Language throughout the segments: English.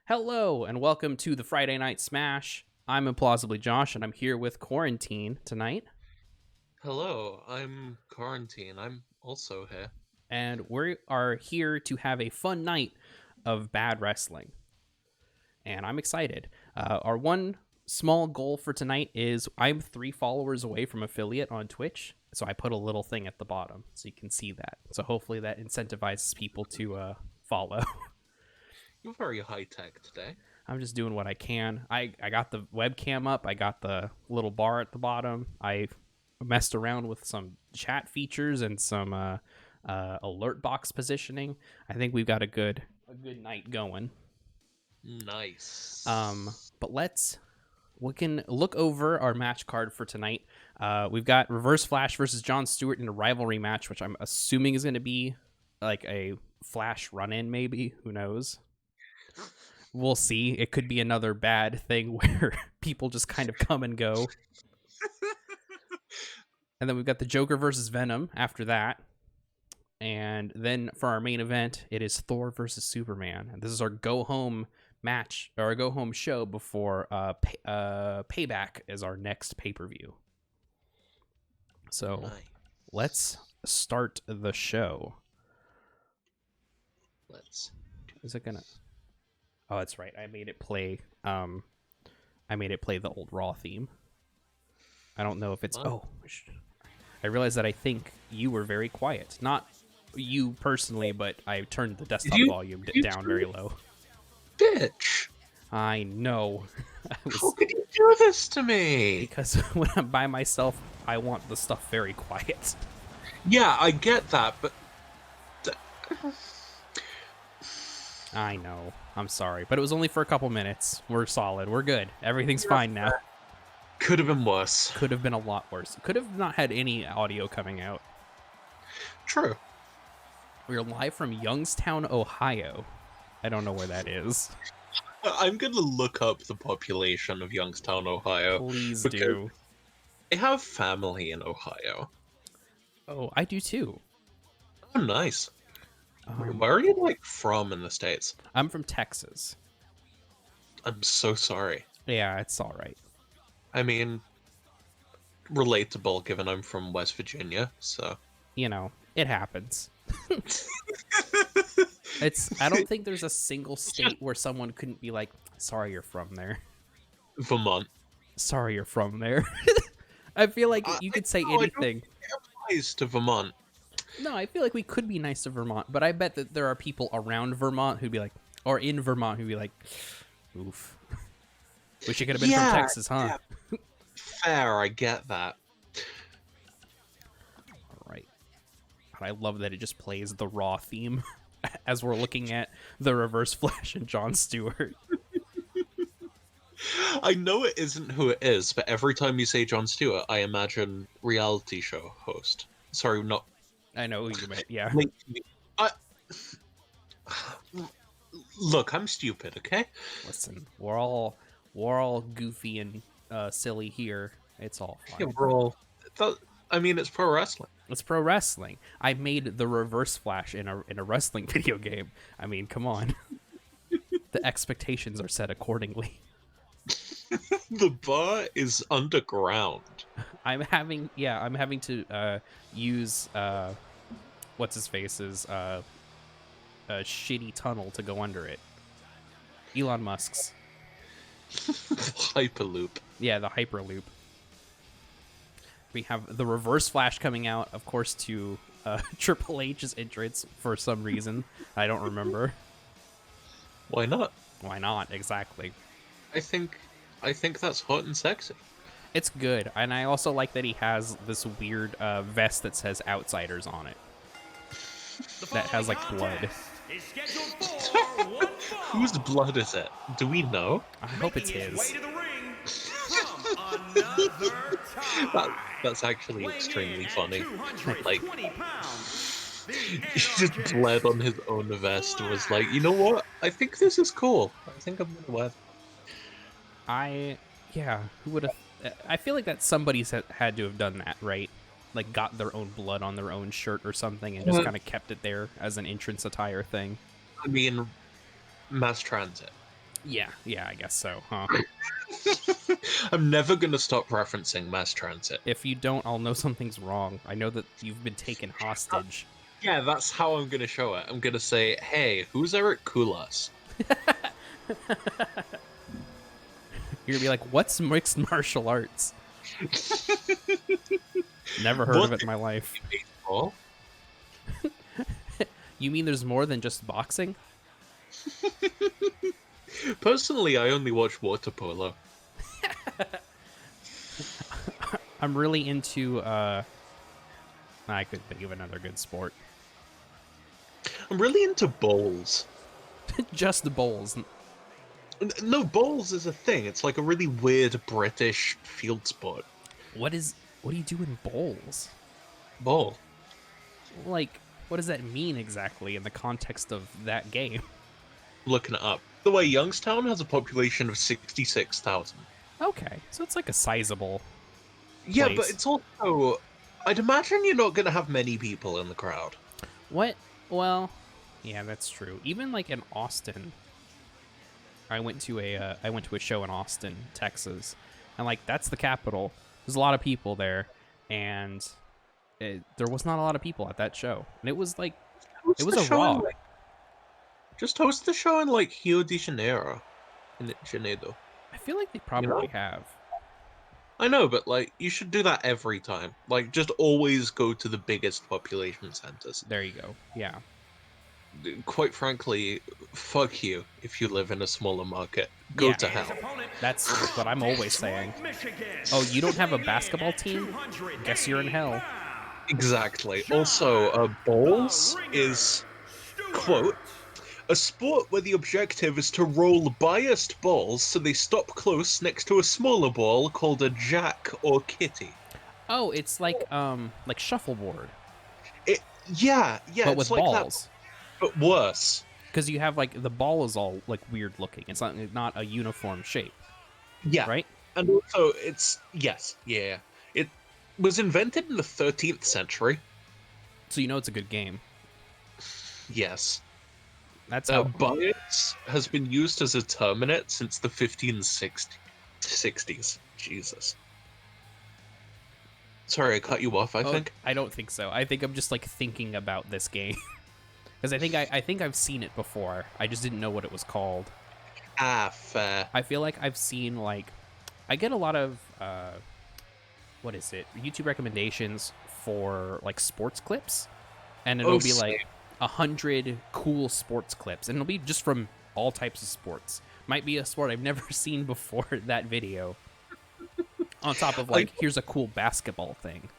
Hello, and welcome to the Friday Night Smash. I'm Implausibly Josh, and I'm here with Quarantine tonight. Hello, I'm Quarantine. I'm also here. And we are here to have a fun night of bad wrestling. And I'm excited. Our one small goal for tonight is I'm 3 followers away from affiliate on Twitch. So I put a little thing at the bottom so you can see that. So hopefully that incentivizes people to follow. You're very high-tech today. I'm just doing what I can. I got the webcam up. I got the little bar at the bottom. I messed around with some chat features and some alert box positioning. I think we've got a good night going. Nice. But we can look over our match card for tonight. We've got Reverse Flash versus Jon Stewart in a rivalry match, which I'm assuming is going to be like a Flash run-in, maybe. Who knows? We'll see. It could be another bad thing where people just kind of come and go. And then we've got the Joker versus Venom after that. And then for our main event, it is Thor versus Superman. And this is our go-home match, or our go-home show before Payback is our next pay-per-view. So nice. Let's start the show. Is it gonna... Oh, that's right. I made it play the old Raw theme. I don't know if it's... Oh, I realized that I think you were very quiet. Not you personally, but I turned the desktop volume down very low. Bitch! I know. How could you do this to me? Because when I'm by myself, I want the stuff very quiet. Yeah, I get that, but... I know. I'm sorry. But it was only for a couple minutes. We're solid. We're good. Everything's fine now. Could have been worse. Could have been a lot worse. Could have not had any audio coming out. True. We're live from Youngstown, Ohio. I don't know where that is. I'm going to look up the population of Youngstown, Ohio. Please do. I have family in Ohio. Oh, I do too. Oh, nice. Where are you, from in the States? I'm from Texas. I'm so sorry. Yeah, it's all right. I mean, relatable given I'm from West Virginia, so... You know, it happens. I don't think there's a single state where someone couldn't be like, sorry you're from there. Vermont. Sorry you're from there. I feel like you could say anything. It applies to Vermont. No, I feel like we could be nice to Vermont, but I bet that there are people around Vermont who'd be like, or in Vermont who'd be like, oof. Wish you could have been from Texas, huh? Yeah. Fair, I get that. All right. I love that it just plays the Raw theme as we're looking at the Reverse Flash and Jon Stewart. I know it isn't who it is, but every time you say Jon Stewart, I imagine reality show host. Sorry, not... I know who you meant, yeah. Look, I'm stupid, okay? Listen, we're all goofy and silly here. It's all fine. Yeah, we're all... it's pro wrestling. It's pro wrestling. I made the Reverse Flash in a wrestling video game. I mean, come on. The expectations are set accordingly. The bar is underground. I'm having to use what's his face's a shitty tunnel to go under it. Elon Musk's Hyperloop. Yeah, the Hyperloop. We have the Reverse Flash coming out, of course, to Triple H's entrance for some reason. I don't remember. Why not? Why not? Exactly. I think that's hot and sexy. It's good, and I also like that he has this weird vest that says Outsiders on it. That has, like, blood. Whose blood is it? Do we know? I hope it's his. That's actually extremely funny. Like, he just bled on his own vest and was like, you know what? I think this is cool. I think I'm gonna wear that. Who would have... I feel like that somebody's had to have done that, right? Like, got their own blood on their own shirt or something and just kind of kept it there as an entrance attire thing. I mean, mass transit. Yeah, I guess so, huh? I'm never gonna stop referencing mass transit. If you don't, I'll know something's wrong. I know that you've been taken hostage. Yeah, that's how I'm gonna show it. I'm gonna say, hey, who's Eric Kulas? You're gonna be like, what's mixed martial arts? Never heard of What it in my life. baseball? You mean there's more than just boxing? Personally, I only watch water polo. I'm really into, I could think of another good sport. I'm really into bowls. Just the bowls. No, bowls is a thing. It's like a really weird British field sport. What do you do in bowls? Bowl. Like, what does that mean exactly in the context of that game? Looking it up. The way Youngstown has a population of 66,000. Okay, so it's like a sizable Yeah, place. but it's also... I'd imagine you're not gonna have many people in the crowd. What? Well, yeah, that's true. Even like in Austin, I went to a show in Austin, Texas, and like that's the capital. There's a lot of people there, and there was not a lot of people at that show, and it was like Host it was the a show raw. in, just host the show in like Rio de Janeiro. In Janeiro. I feel like they probably know? have. I know, but like you should do that every time. Like just always go to the biggest population centers. There you go. Yeah. Quite frankly, fuck you if you live in a smaller market. Go Yeah. to hell. That's what I'm always saying. Oh, you don't have a basketball team? Guess you're in hell. Exactly. Also, bowls is, quote, a sport where the objective is to roll biased balls so they stop close next to a smaller ball called a jack or kitty. Oh, it's like shuffleboard, Yeah, but it's with like balls. that, but worse. Because you have like the ball is all like weird looking. It's not a uniform shape, Yeah, right? and also it's yeah. It was invented in the 13th century. So you know it's a good game. Yes. That's how. Bias has been used as a terminate since the 1560s. Jesus. Sorry, I cut you off, I think. I don't think so. I think I'm just like thinking about this game because I think I've seen it before. I just didn't know what it was called. Ah, fair. I feel like I've seen like I get a lot of what is it? YouTube recommendations for like sports clips, and it'll be like 100 cool sports clips, and it'll be just from all types of sports. Might be a sport I've never seen before that video. On top of like, here's a cool basketball thing.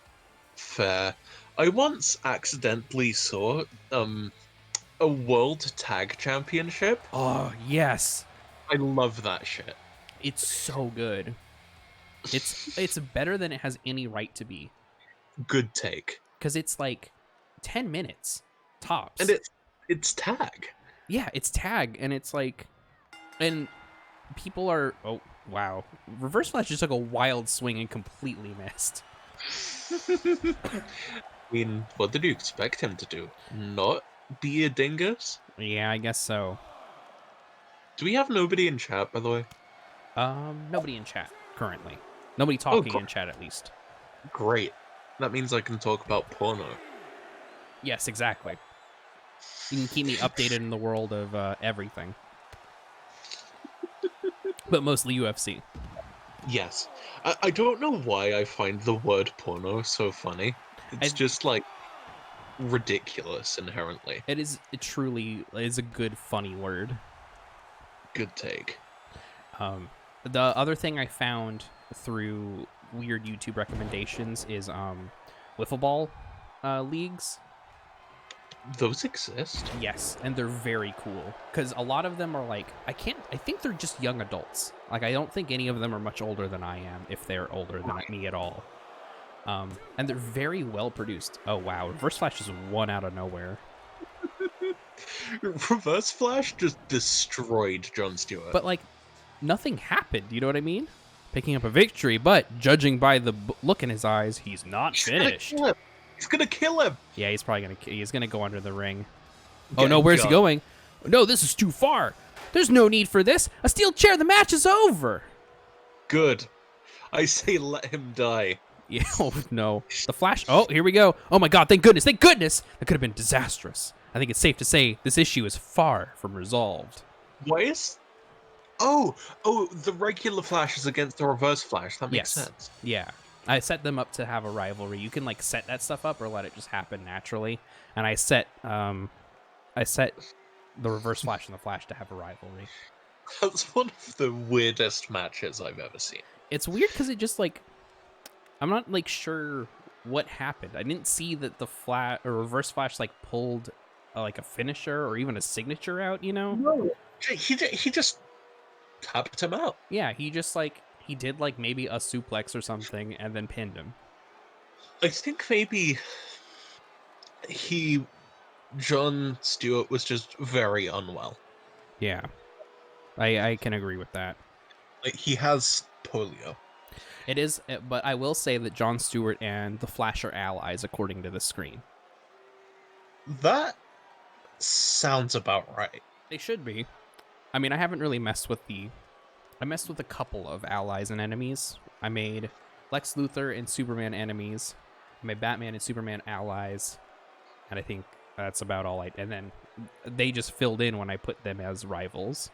Fair. I once accidentally saw a world tag championship. Oh yes, I love that shit. it's so good. It's better than it has any right to be. Good take. Because it's like 10 minutes tops. And it's tag. Yeah, it's tag, and it's like, and people are, oh wow, Reverse Flash just took a wild swing and completely missed. I mean, what did you expect him to do? Not be a dingus? Yeah, I guess so. Do we have nobody in chat, by the way? Nobody in chat currently. Nobody talking cool. in chat, at least. Great. That means I can talk about porno. Yes, exactly. You can keep me updated in the world of everything. But mostly UFC. Yes. I don't know why I find the word porno so funny. It's just, like, ridiculous inherently. It truly is a good, funny word. Good take. The other thing I found through weird YouTube recommendations is wiffle ball leagues. Those exist? Yes, and they're very cool because a lot of them are like I think they're just young adults. Like I don't think any of them are much older than I am, if they're older than me at all. And they're very well produced. Oh wow, Reverse Flash just won out of nowhere. Reverse Flash just destroyed Jon Stewart. But like nothing happened. You know what I mean? Picking up a victory, but judging by the look in his eyes, he's not finished. He's gonna kill him. Yeah, he's probably he's gonna go under the ring. Oh no, where's he going? No, this is too far. There's no need for this. A steel chair. The match is over. Good. I say let him die. Yeah, oh no. The Flash. Oh, here we go. Oh my god, thank goodness. Thank goodness. That could have been disastrous. I think it's safe to say this issue is far from resolved. Why is... Oh, the regular Flash is against the Reverse Flash. That makes sense. Yeah. I set them up to have a rivalry. You can like set that stuff up or let it just happen naturally. And I set the Reverse Flash and the Flash to have a rivalry. That's one of the weirdest matches I've ever seen. It's weird because it just like... I'm not like sure what happened. I didn't see that the Reverse Flash like pulled like a finisher or even a signature out, you know? No. He just tapped him out. Yeah, he just like he did like maybe a suplex or something and then pinned him. I think maybe John Stewart was just very unwell. Yeah. I can agree with that. Like, he has polio. It is, but I will say that Jon Stewart and the Flash are allies, according to the screen. That sounds about right. They should be. I mean, I haven't really messed with I messed with a couple of allies and enemies. I made Lex Luthor and Superman enemies. I made Batman and Superman allies. And I think that's about all and then they just filled in when I put them as rivals.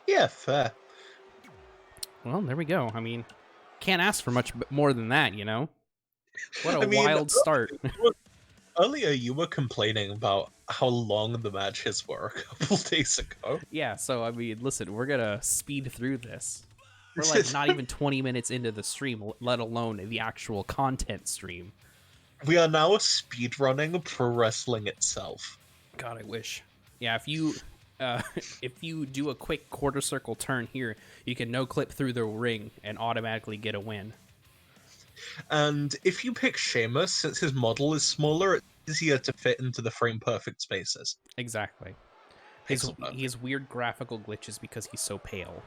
Yeah, fair. Well, there we go. I mean, can't ask for much more than that, you know? What a I mean, wild start. Earlier, you were complaining about how long the matches were a couple days ago. Yeah, so, I mean, listen, we're going to speed through this. We're like not even 20 minutes into the stream, let alone the actual content stream. We are now speedrunning pro wrestling itself. God, I wish. Yeah, if you do a quick quarter circle turn here, you can no-clip through the ring and automatically get a win. And if you pick Sheamus, since his model is smaller, it's easier to fit into the frame-perfect spaces. Exactly. He has weird graphical glitches because he's so pale.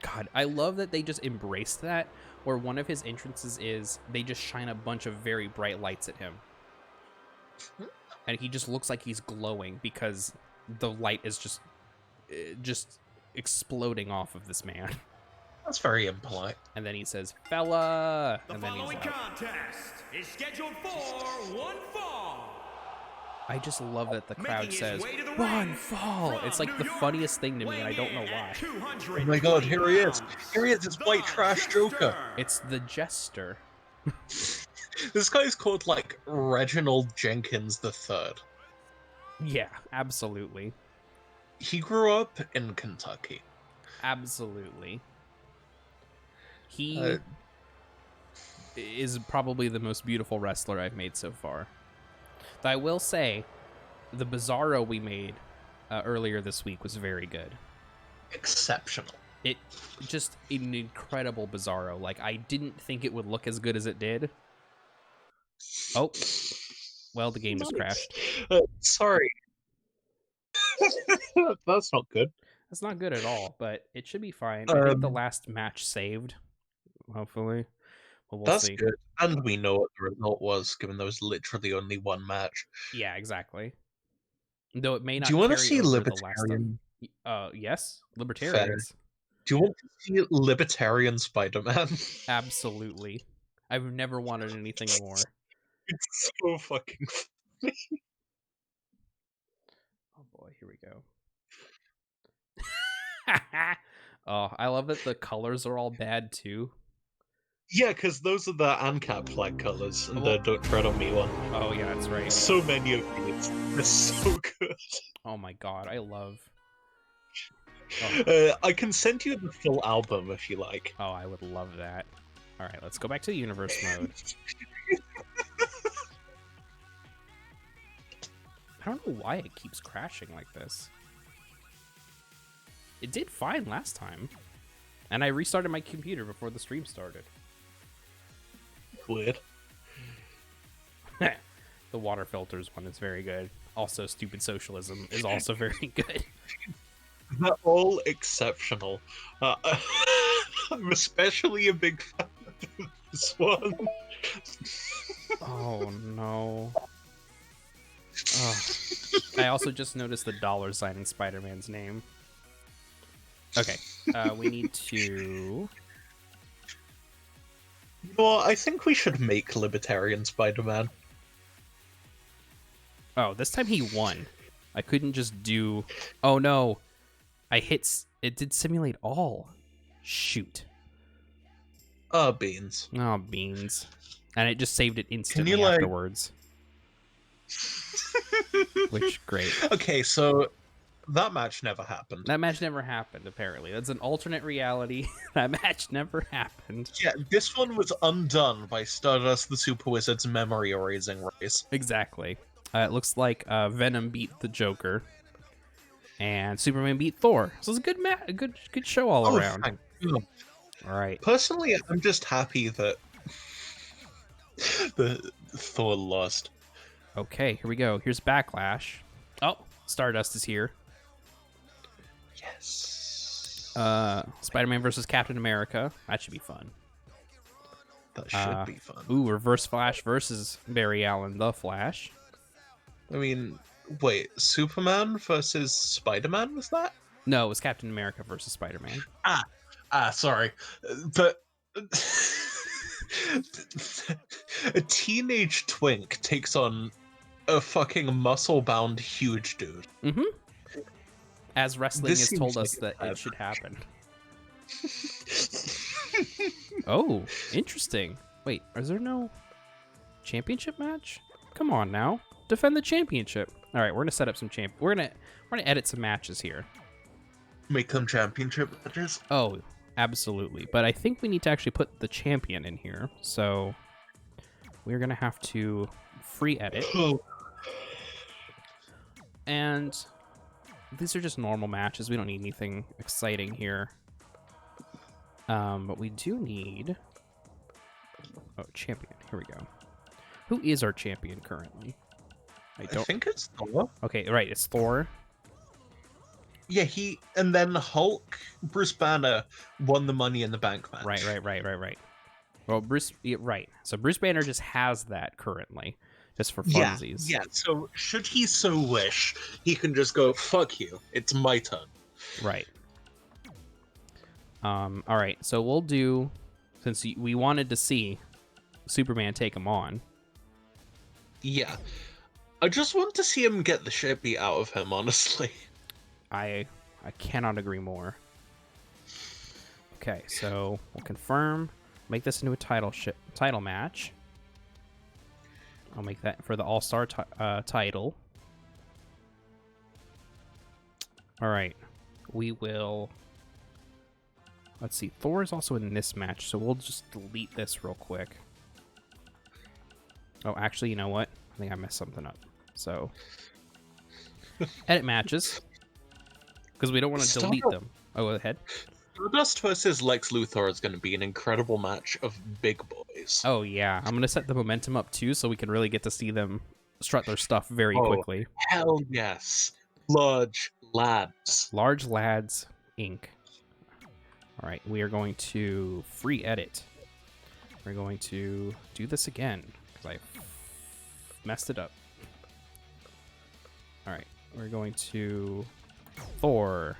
God, I love that they just embraced that, where one of his entrances is they just shine a bunch of very bright lights at him. And he just looks like he's glowing because the light is just exploding off of this man. That's very impolite. And then he says, "Fella," and then he's following contest is scheduled for one fall. I just love that the crowd says, "One fall." It's like the funniest thing to me, and I don't know why. Oh my god, here he is. Here he is, it's White Trash Joker. It's the Jester. This guy's called, like, Reginald Jenkins III. Yeah, absolutely. He grew up in Kentucky. Absolutely. He is probably the most beautiful wrestler I've made so far. But I will say, the Bizarro we made earlier this week was very good. Exceptional. It just an incredible Bizarro. Like, I didn't think it would look as good as it did. Oh, well, the game just crashed. Sorry. That's not good. That's not good at all, but it should be fine. I think the last match saved, hopefully. Well, we'll That's see. good. And we know what the result was, given there was literally only one match. Yeah, exactly. Though it may not. Do you want to carry see over Libertarian? The last yes, Libertarians. Fair. Do you want to see Libertarian Spider-Man? Absolutely. I've never wanted anything more. It's so fucking funny. Oh boy, here we go. Oh, I love that the colors are all bad too. Yeah, because those are the ANCAP flag colors, and the Don't Tread on Me one. Oh yeah, that's right. So many of these. They're so good. Oh my god, I love... I can send you the full album if you like. Oh, I would love that. Alright, let's go back to the universe mode. I don't know why it keeps crashing like this. It did fine last time. And I restarted my computer before the stream started. Weird. The water filters one is very good. Also, Stupid Socialism is also very good. They're all exceptional. I'm especially a big fan of this one. Oh no. Oh. I also just noticed the dollar sign in Spider-Man's name. Okay, we need to... You know what? I think we should make Libertarian Spider-Man. Oh, this time he won. I couldn't just do... Oh, no. I hit... It did simulate all. Shoot. Beans. Oh, beans. And it just saved it instantly you, like- afterwards. Which, great. Okay, so that match never happened. That match never happened, apparently. That's an alternate reality. That match never happened. Yeah, this one was undone by Stardust the Super Wizard's memory erasing race. Exactly. It looks like Venom beat the Joker, and Superman beat Thor. So it's a good show all around. Thank you. All right. Personally, I'm just happy that the Thor lost. Okay, here we go. Here's Backlash. Oh, Stardust is here. Yes. Spider-Man versus Captain America. That should be fun. That should be fun. Ooh, Reverse Flash versus Barry Allen, the Flash. I mean, wait, Superman versus Spider-Man, was that? No, it was Captain America versus Spider-Man. Sorry. But a teenage twink takes on a fucking muscle-bound huge dude. Mm-hmm. As wrestling This has told seems us like that a it should happen. Oh, interesting. Wait, is there no championship match? Come on now, defend the championship. All right, we're gonna set up some We're gonna edit some matches here. Make them championship matches? Oh, absolutely. But I think we need to actually put the champion in here. So we're gonna have to free edit. And these are just normal matches. We don't need anything exciting here. But we do need... Oh, champion. Here we go. Who is our champion currently? I think it's Thor. Okay, right. It's Thor. Yeah, and then Hulk, Bruce Banner won the Money in the Bank match. Right. Well, right. So Bruce Banner just has that currently, just for funsies. Yeah, so should he so wish, he can just go, fuck you, it's my turn. Right. All right, so we'll do, since we wanted to see Superman take him on. Yeah. I just want to see him get the shit beat out of him, honestly. I cannot agree more. Okay, so we'll confirm, make this into a title match. I'll make that for the All-Star title. All right, we will. Let's see. Thor is also in this match, so we'll just delete this real quick. Oh, actually, you know what? I think I messed something up. So, edit matches. Because we don't want to delete them. Oh, go ahead. Stardust versus Lex Luthor is going to be an incredible match of big boys. Oh, yeah. I'm going to set the momentum up, too, so we can really get to see them strut their stuff very quickly. Hell yes. Large lads. Large Lads, Inc. All right, we are going to free edit. We're going to do this again, because I messed it up. All right, we're going to Thor.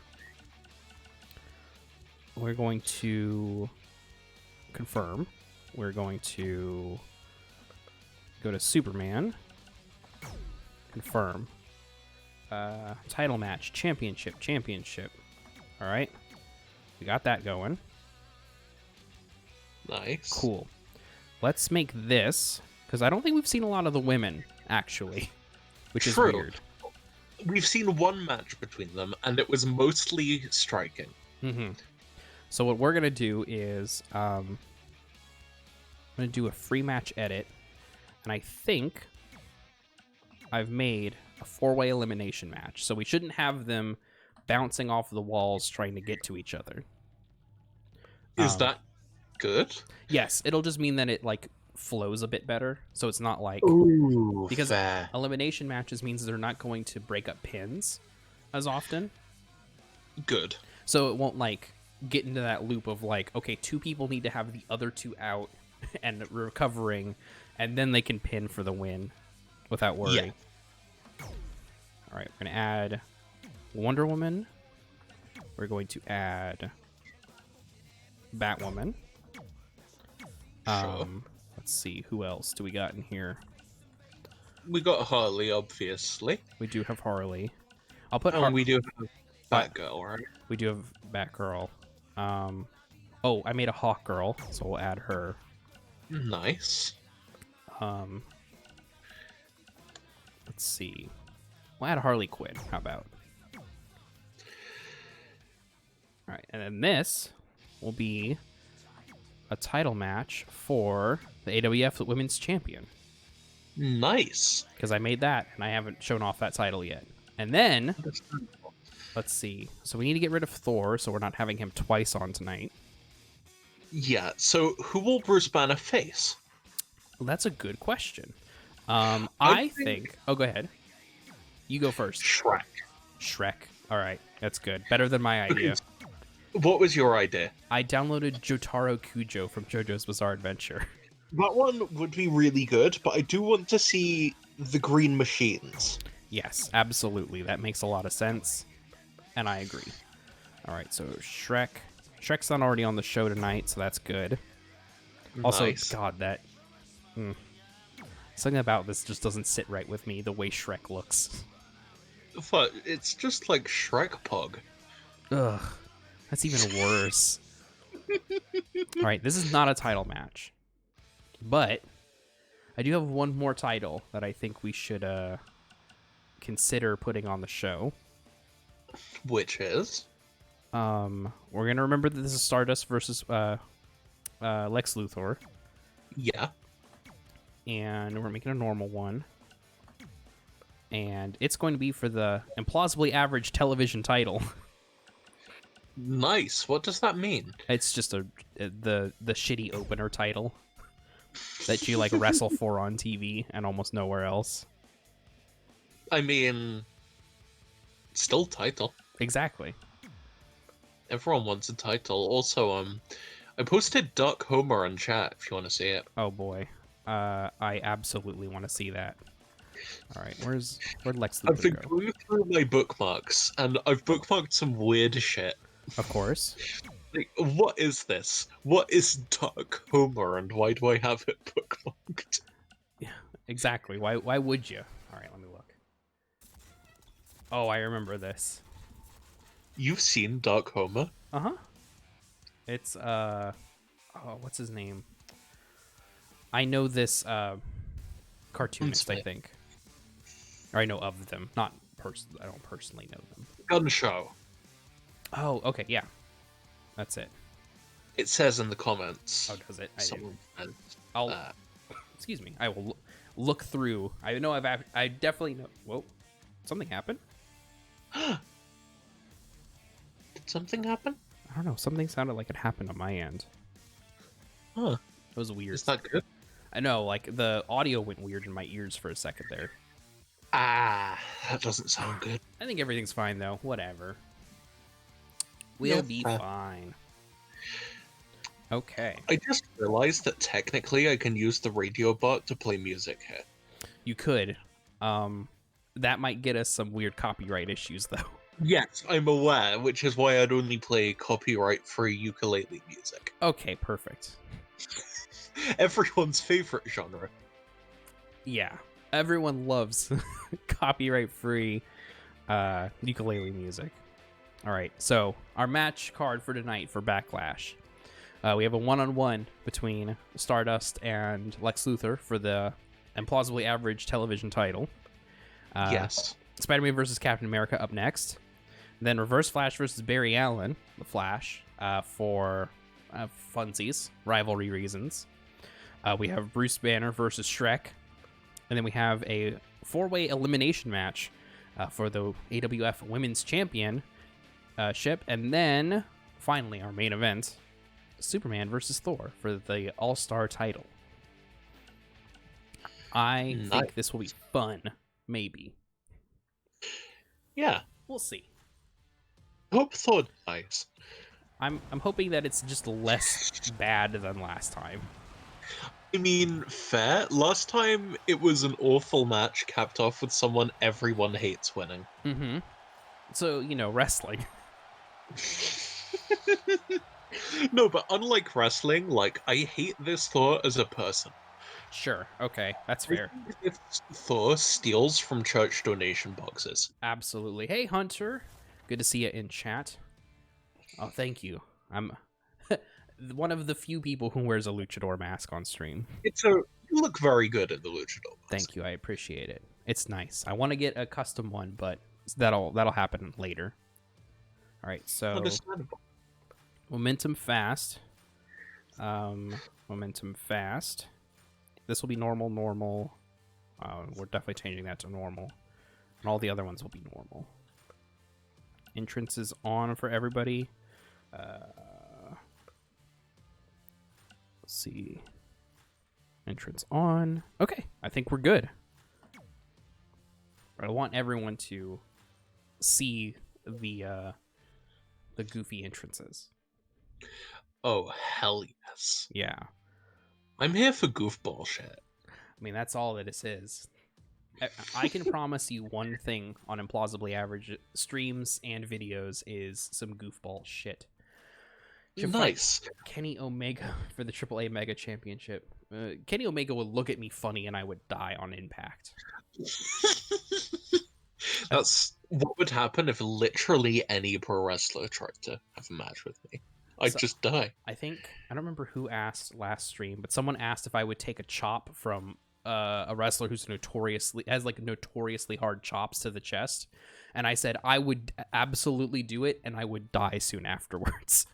We're going to confirm. We're going to go to Superman. Confirm. Title match, championship. All right, we got that going. Nice. Cool. Let's make this, because I don't think we've seen a lot of the women, actually, which is True. weird. We've seen one match between them, and it was mostly striking. Mm-hmm. So what we're going to do is I'm going to do a free match edit, and I think I've made a 4-way elimination match. So we shouldn't have them bouncing off the walls trying to get to each other. Is that good? Yes, it'll just mean that it like flows a bit better. So it's not like... Ooh, because fair. elimination matches means they're not going to break up pins as often. Good. So it won't like get into that loop of like, okay, 2 people need to have the other 2 out and recovering, and then they can pin for the win without worry. All right, we're going to add Wonder Woman. We're going to add Batwoman. Sure. Let's see, who else do we got in here? We got Harley, obviously. We do have Harley. I'll put And we do have What? Batgirl, right? We do have Batgirl. Oh, I made a Hawk Girl, so we'll add her. Nice. Let's see. We'll add Harley Quinn. How about? All right, and then this will be a title match for the AWF Women's Champion. Nice. Because I made that, and I haven't shown off that title yet. And then, let's see. So we need to get rid of Thor, so we're not having him twice on tonight. Yeah, so who will Bruce Banner face? Well, that's a good question. I think... Oh, go ahead. You go first. Shrek. Shrek. All right, that's good. Better than my idea. What was your idea? I downloaded Jotaro Kujo from JoJo's Bizarre Adventure. That one would be really good, but I do want to see the green machines. Yes, absolutely. That makes a lot of sense, and I agree. All right, so Shrek. Shrek's not already on the show tonight, so that's good. Also, Nice. God, that... Something about this just doesn't sit right with me, the way Shrek looks. But it's just like Shrek Pug. Ugh, that's even worse. All right, this is not a title match. But I do have one more title that I think we should consider putting on the show. Which is? We're gonna remember that this is Stardust versus Lex Luthor, Yeah. and we're making a normal one. And it's going to be for the implausibly average television title. Nice. What does that mean? It's just the shitty opener title that you like wrestle for on TV and almost nowhere else. I mean, still title. Exactly. Everyone wants a title. Also, I posted Dark Homer on chat if you want to see it. Oh boy, I absolutely want to see that. All right, where'd Lex I've been Luthor go? going through my bookmarks, and I've bookmarked some weird shit. Of course. Like, what is this? What is Dark Homer, and why do I have it bookmarked? Yeah, exactly. Why would you? All right, let me look. Oh, I remember this. You've seen Dark Homer? Uh-huh. It's oh, what's his name? I know this cartoonist, I think. Or I know of them. I don't personally know them. Gun Show. Oh, okay, yeah. That's it. It says in the comments. Oh, does it? I do. Someone said, I'll excuse me. I will look through. I know I definitely know. Whoa. Something happened? Did something happen? I don't know. Something sounded like it happened on my end. Huh. It was weird. Is that good? I know, like the audio went weird in my ears for a second there. Ah, that doesn't sound good. I think everything's fine though. Whatever. We'll Yeah, be fine. Okay. I just realized that technically I can use the radio bot to play music here. You could. That might get us some weird copyright issues though. Yes, I'm aware, which is why I'd only play copyright-free ukulele music. Okay, perfect. Everyone's favorite genre. Yeah. Everyone loves copyright-free ukulele music. All right, so our match card for tonight for Backlash. We have a one-on-one between Stardust and Lex Luthor for the implausibly average television title. Yes. Spider-Man versus Captain America up next. Then Reverse Flash versus Barry Allen, the Flash, for funsies, rivalry reasons. We have Bruce Banner versus Shrek. And then we have a four-way elimination match for the AWF Women's Championship. And then, finally, our main event, Superman versus Thor for the All-Star title. I think this will be fun. Maybe. Yeah. We'll see. Hope Thor dies. I'm hoping that it's just less bad than last time. I mean, fair. Last time it was an awful match capped off with someone everyone hates winning. Mm-hmm. So, wrestling. No, but unlike wrestling, like, I hate this Thor as a person. Sure. Okay. That's I fair. think this Thor steals from church donation boxes. Absolutely. Hey, Hunter. Good to see you in chat. Oh, thank you. I'm one of the few people who wears a luchador mask on stream. You look very good at the luchador mask. Thank you. I appreciate it. It's nice. I want to get a custom one, but that'll happen later. All right. So Understandable. momentum fast. Momentum fast. This will be normal. We're definitely changing that to normal. And all the other ones will be normal. Entrance is on for everybody. Let's see. Entrance on. Okay, I think we're good. I want everyone to see the goofy entrances. Oh, hell yes. Yeah. I'm here for goofball shit. I mean, that's all that this is. I can promise you one thing on Implausibly Average streams and videos is some goofball shit. Should Nice. fight Kenny Omega for the AAA Mega Championship. Kenny Omega would look at me funny and I would die on impact. That's what would happen if literally any pro wrestler tried to have a match with me. I'd just die. I don't remember who asked last stream, but someone asked if I would take a chop from a wrestler who's notoriously hard chops to the chest, and I said I would absolutely do it, and I would die soon afterwards.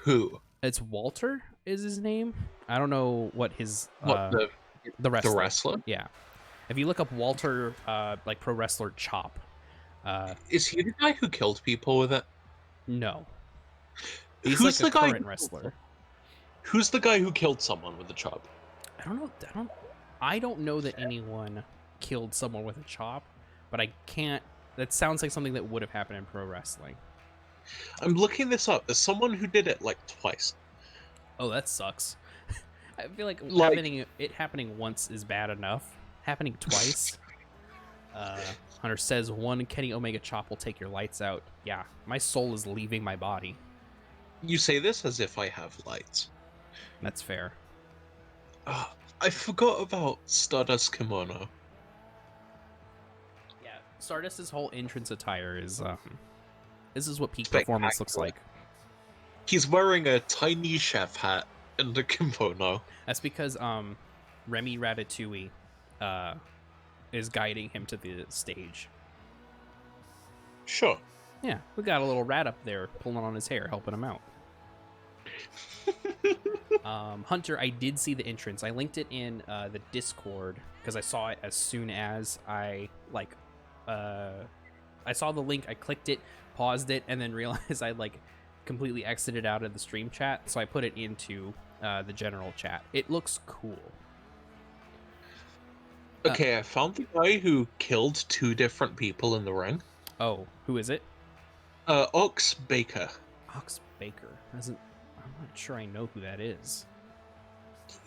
Who? It's Walter is his name. I don't know what his the wrestler. The wrestler? Yeah. If you look up Walter like pro wrestler chop. Is he the guy who killed people with it? No. He's Who's like the a guy current wrestler. Who's the guy who killed someone with a chop? I don't know that anyone killed someone with a chop, but I can't. That sounds like something that would have happened in pro wrestling. I'm looking this up. There's someone who did it like twice. Oh, that sucks. I feel like happening once is bad enough. Happening twice. Hunter says one Kenny Omega chop will take your lights out. Yeah, my soul is leaving my body. You say this as if I have lights. That's fair. I forgot about Stardust Kimono. Yeah, Stardust's whole entrance attire is this is what peak performance looks like. He's wearing a tiny chef hat and a kimono. That's because Remy Ratatouille is guiding him to the stage. Sure. Yeah, we got a little rat up there pulling on his hair, helping him out. Hunter, I did see the entrance. I linked it in the Discord because I saw it as soon as I saw the link. I clicked it, paused it, and then realized I completely exited out of the stream chat. So I put it into the general chat. It looks cool. Okay, I found the guy who killed 2 different people in the ring. Oh, who is it? Ox Baker. Ox Baker. I'm not sure I know who that is.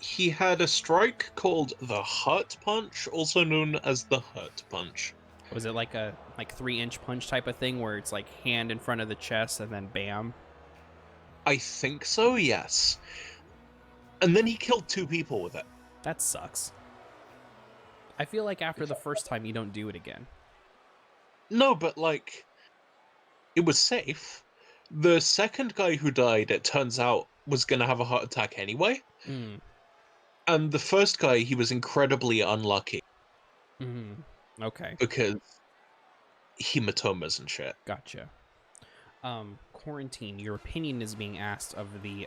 He had a strike called the Hurt Punch, also known as the Hurt Punch. Was it like a 3-inch punch type of thing where it's like hand in front of the chest and then bam? I think so, yes. And then he killed 2 people with it. That sucks. I feel like after the first time you don't do it again. No, but it was safe. The second guy who died, it turns out, was gonna have a heart attack anyway. Mm. And the first guy, he was incredibly unlucky. Mm. Okay. Because hematomas and shit. Gotcha. Quarantine, your opinion is being asked of the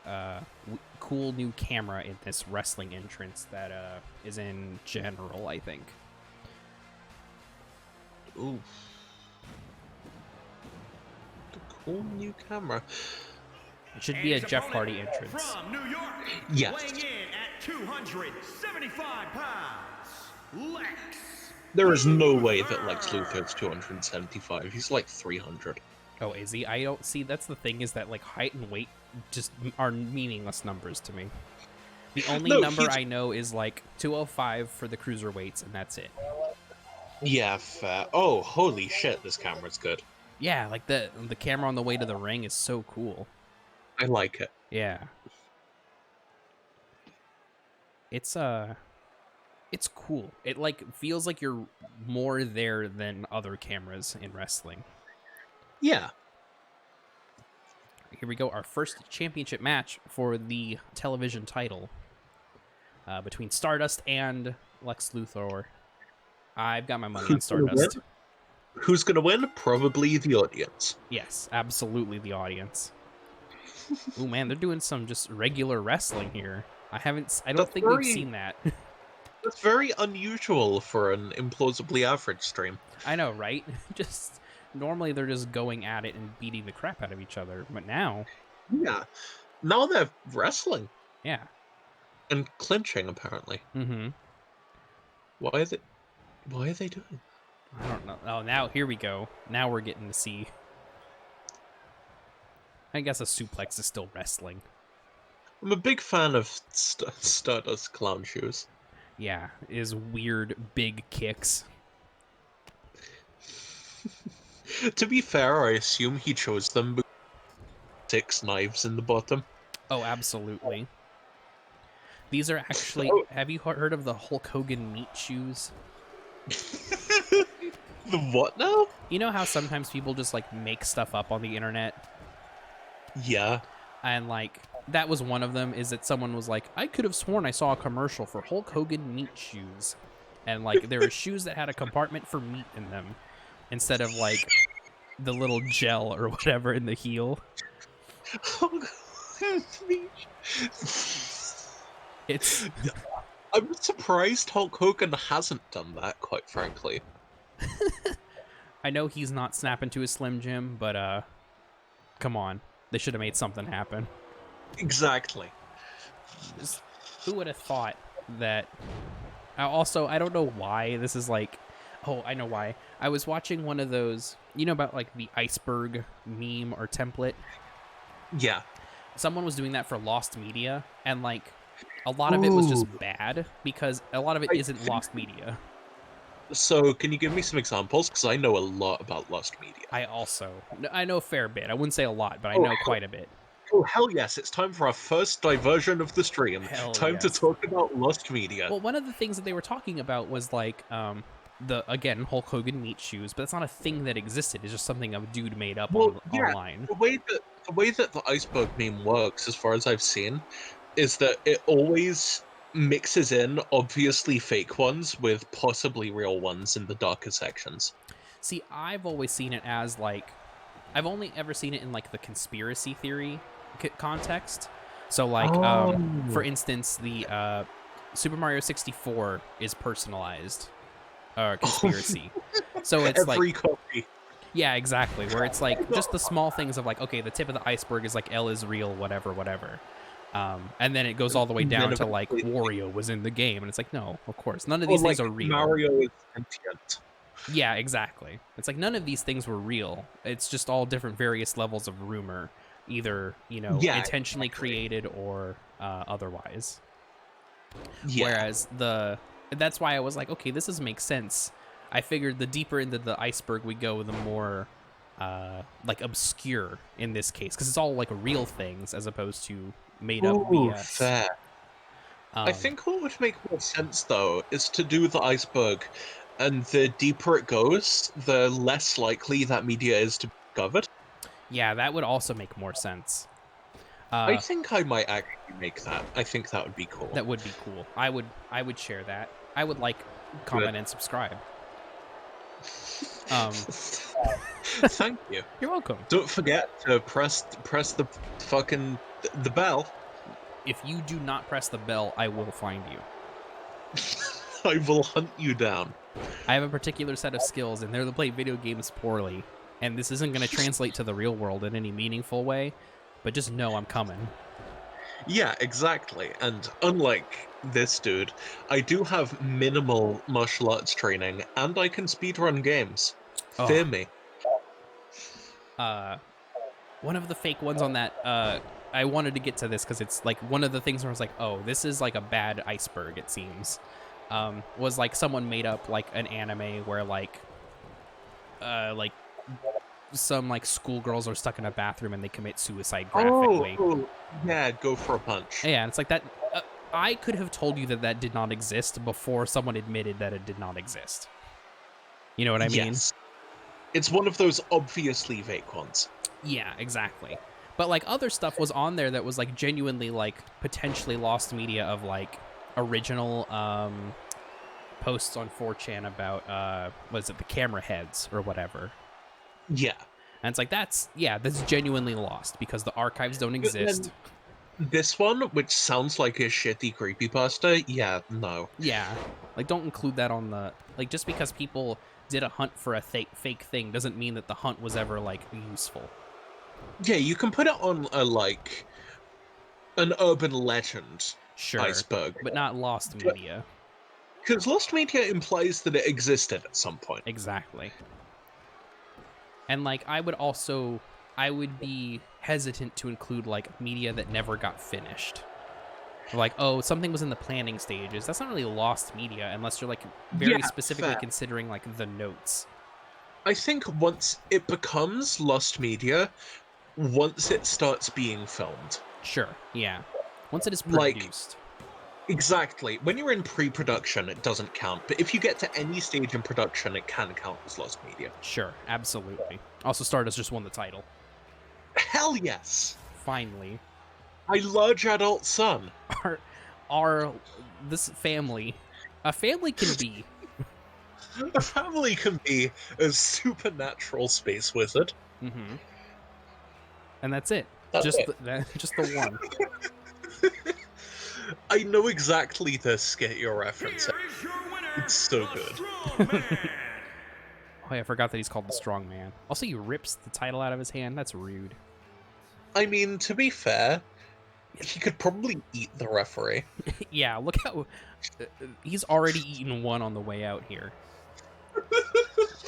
cool new camera in this wrestling entrance that is in general, I think. Ooh. The cool new camera. It should be a Jeff Hardy entrance. From New York, yes. Weighing in at 275 pounds, Lex. There is no way that Lex Luthor's 275. He's like 300. Oh, is he? I don't see. That's the thing, is that height and weight just are meaningless numbers to me. The only No, number he's- I know is like 205 for the cruiserweights, and that's it. Yeah, fair. Oh, holy shit, this camera's good. Yeah, like the camera on the way to the ring is so cool. I like it. Yeah. It's it's cool. It like feels like you're more there than other cameras in wrestling. Yeah. Here we go, our first championship match for the television title between Stardust and Lex Luthor. I've got my money on Who's gonna win? Stardust. Who's gonna win? Probably the audience. Yes, absolutely the audience. Ooh, man, they're doing some just regular wrestling here. I don't That's think we've very- seen that. That's very unusual for an implausibly average stream. I know, right? Just normally they're just going at it and beating the crap out of each other, but now, Yeah. Now they're wrestling yeah. and clinching, apparently. Mm-hmm. Why are they doing? I don't know. Oh, now here we go. Now we're getting to see. I guess a suplex is still wrestling. I'm a big fan of Stardust clown shoes. Yeah, is weird big kicks. To be fair, I assume he chose them because 6 knives in the bottom. Oh, absolutely. These are actually. Oh. Have you heard of the Hulk Hogan meat shoes? The what now? You know how sometimes people just like make stuff up on the internet? Yeah. And like that was one of them, is that someone was like, I could have sworn I saw a commercial for Hulk Hogan meat shoes. And like there were shoes that had a compartment for meat in them instead of like the little gel or whatever in the heel. It's I'm surprised Hulk Hogan hasn't done that, quite frankly. I know he's not snapping to his Slim Jim, but come on. They should have made something happen. Exactly. Just, who would have thought that? Also, I don't know why this is like. Oh, I know why. I was watching one of those. You know about like the iceberg meme or template. Yeah. Someone was doing that for Lost Media, and like a lot of it was just Ooh. bad because a lot of it isn't Lost Media. So, can you give me some examples? Because I know a lot about Lost Media. I know a fair bit. I wouldn't say a lot, but I know quite a bit. Oh, hell yes, it's time for our first diversion of the stream. Hell Time to yes. talk about Lost Media. Well, one of the things that they were talking about was like the again Hulk Hogan meat shoes, but it's not a thing that existed. It's just something a dude made up online. The way that the iceberg meme works, as far as I've seen, is that it always mixes in obviously fake ones with possibly real ones in the darker sections. See, I've always seen it as like I've only ever seen it in like the conspiracy theory context. So like for instance, the Super Mario 64 is personalized conspiracy. So it's Every like copy. yeah, exactly, where it's like just the small things of like, okay, the tip of the iceberg is like L is real, whatever. And then it goes all the way down to like Wario was in the game, and it's like, no, of course, none of these things are real. Mario is sentient. Yeah, exactly. It's like none of these things were real. It's just all different various levels of rumor, either, intentionally created or otherwise. Yeah. Whereas that's why I was like, okay, this doesn't make sense. I figured the deeper into the iceberg we go, the more like obscure in this case, because it's all like real things as opposed to made up BS. Fair. I think what would make more sense though is to do the iceberg, and the deeper it goes, the less likely that media is to be covered. Yeah, that would also make more sense. I think I might actually make that. I think that would be cool. That would be cool. I would share that. I would like, comment, and subscribe. Thank you. You're welcome. Don't forget to press the fucking the bell. If you do not press the bell, I will find you. I will hunt you down. I have a particular set of skills, and they're to play video games poorly. And this isn't going to translate to the real world in any meaningful way, but just know I'm coming. Yeah, exactly. And unlike this dude, I do have minimal martial arts training, and I can speedrun games. Oh. Fear me. One of the fake ones on that I wanted to get to this because it's like one of the things where I was like, oh, this is like a bad iceberg, it seems. Was like someone made up like an anime where like some like schoolgirls are stuck in a bathroom and they commit suicide graphically. Oh, yeah, go for a punch. Yeah, and it's like that. I could have told you that that did not exist before someone admitted that it did not exist. You know what I mean? Yes. It's one of those obviously fake ones. Yeah, exactly. But like other stuff was on there that was like genuinely like potentially lost media of like original posts on 4chan about what is it, the camera heads or whatever. Yeah. And it's like that's genuinely lost because the archives don't exist. This one, which sounds like a shitty creepypasta, yeah, no. Yeah. Like don't include that on the like just because people did a hunt for a fake thing doesn't mean that the hunt was ever like useful. Yeah, you can put it on a like an urban legend Sure. iceberg. But not lost media. Because lost media implies that it existed at some point. Exactly. And like I would be hesitant to include like media that never got finished. Like, oh, something was in the planning stages. That's not really lost media unless you're like very specifically fair. considering like the notes. I think once it becomes lost media, once it starts being filmed. Sure, yeah. Once it is Like- produced. Exactly. When you're in pre-production, it doesn't count. But if you get to any stage in production, it can count as lost media. Sure, absolutely. Also, Stardust just won the title. Hell yes! Finally. My large adult son. This family, a family can be. A family can be a supernatural space wizard. Mm-hmm. And that's it. That's just it. Just the one. I know exactly the skit you're referencing. Here is your winner, It's so the good. Strongman. Oh, yeah, I forgot that he's called the Strong Man. Also, he rips the title out of his hand. That's rude. I mean, to be fair, he could probably eat the referee. Yeah, look how he's already eaten one on the way out here.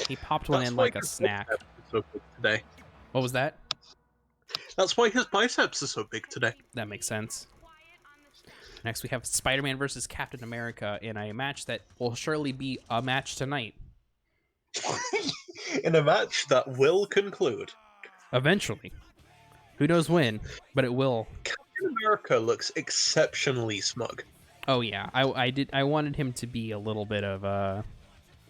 He popped one That's in why like a his snack. biceps are so big today. What was that? That's why his biceps are so big today. That makes sense. Next, we have Spider-Man versus Captain America in a match that will surely be a match tonight. In a match that will conclude. Eventually. Who knows when, but it will. Captain America looks exceptionally smug. Oh yeah, I wanted him to be a little bit of a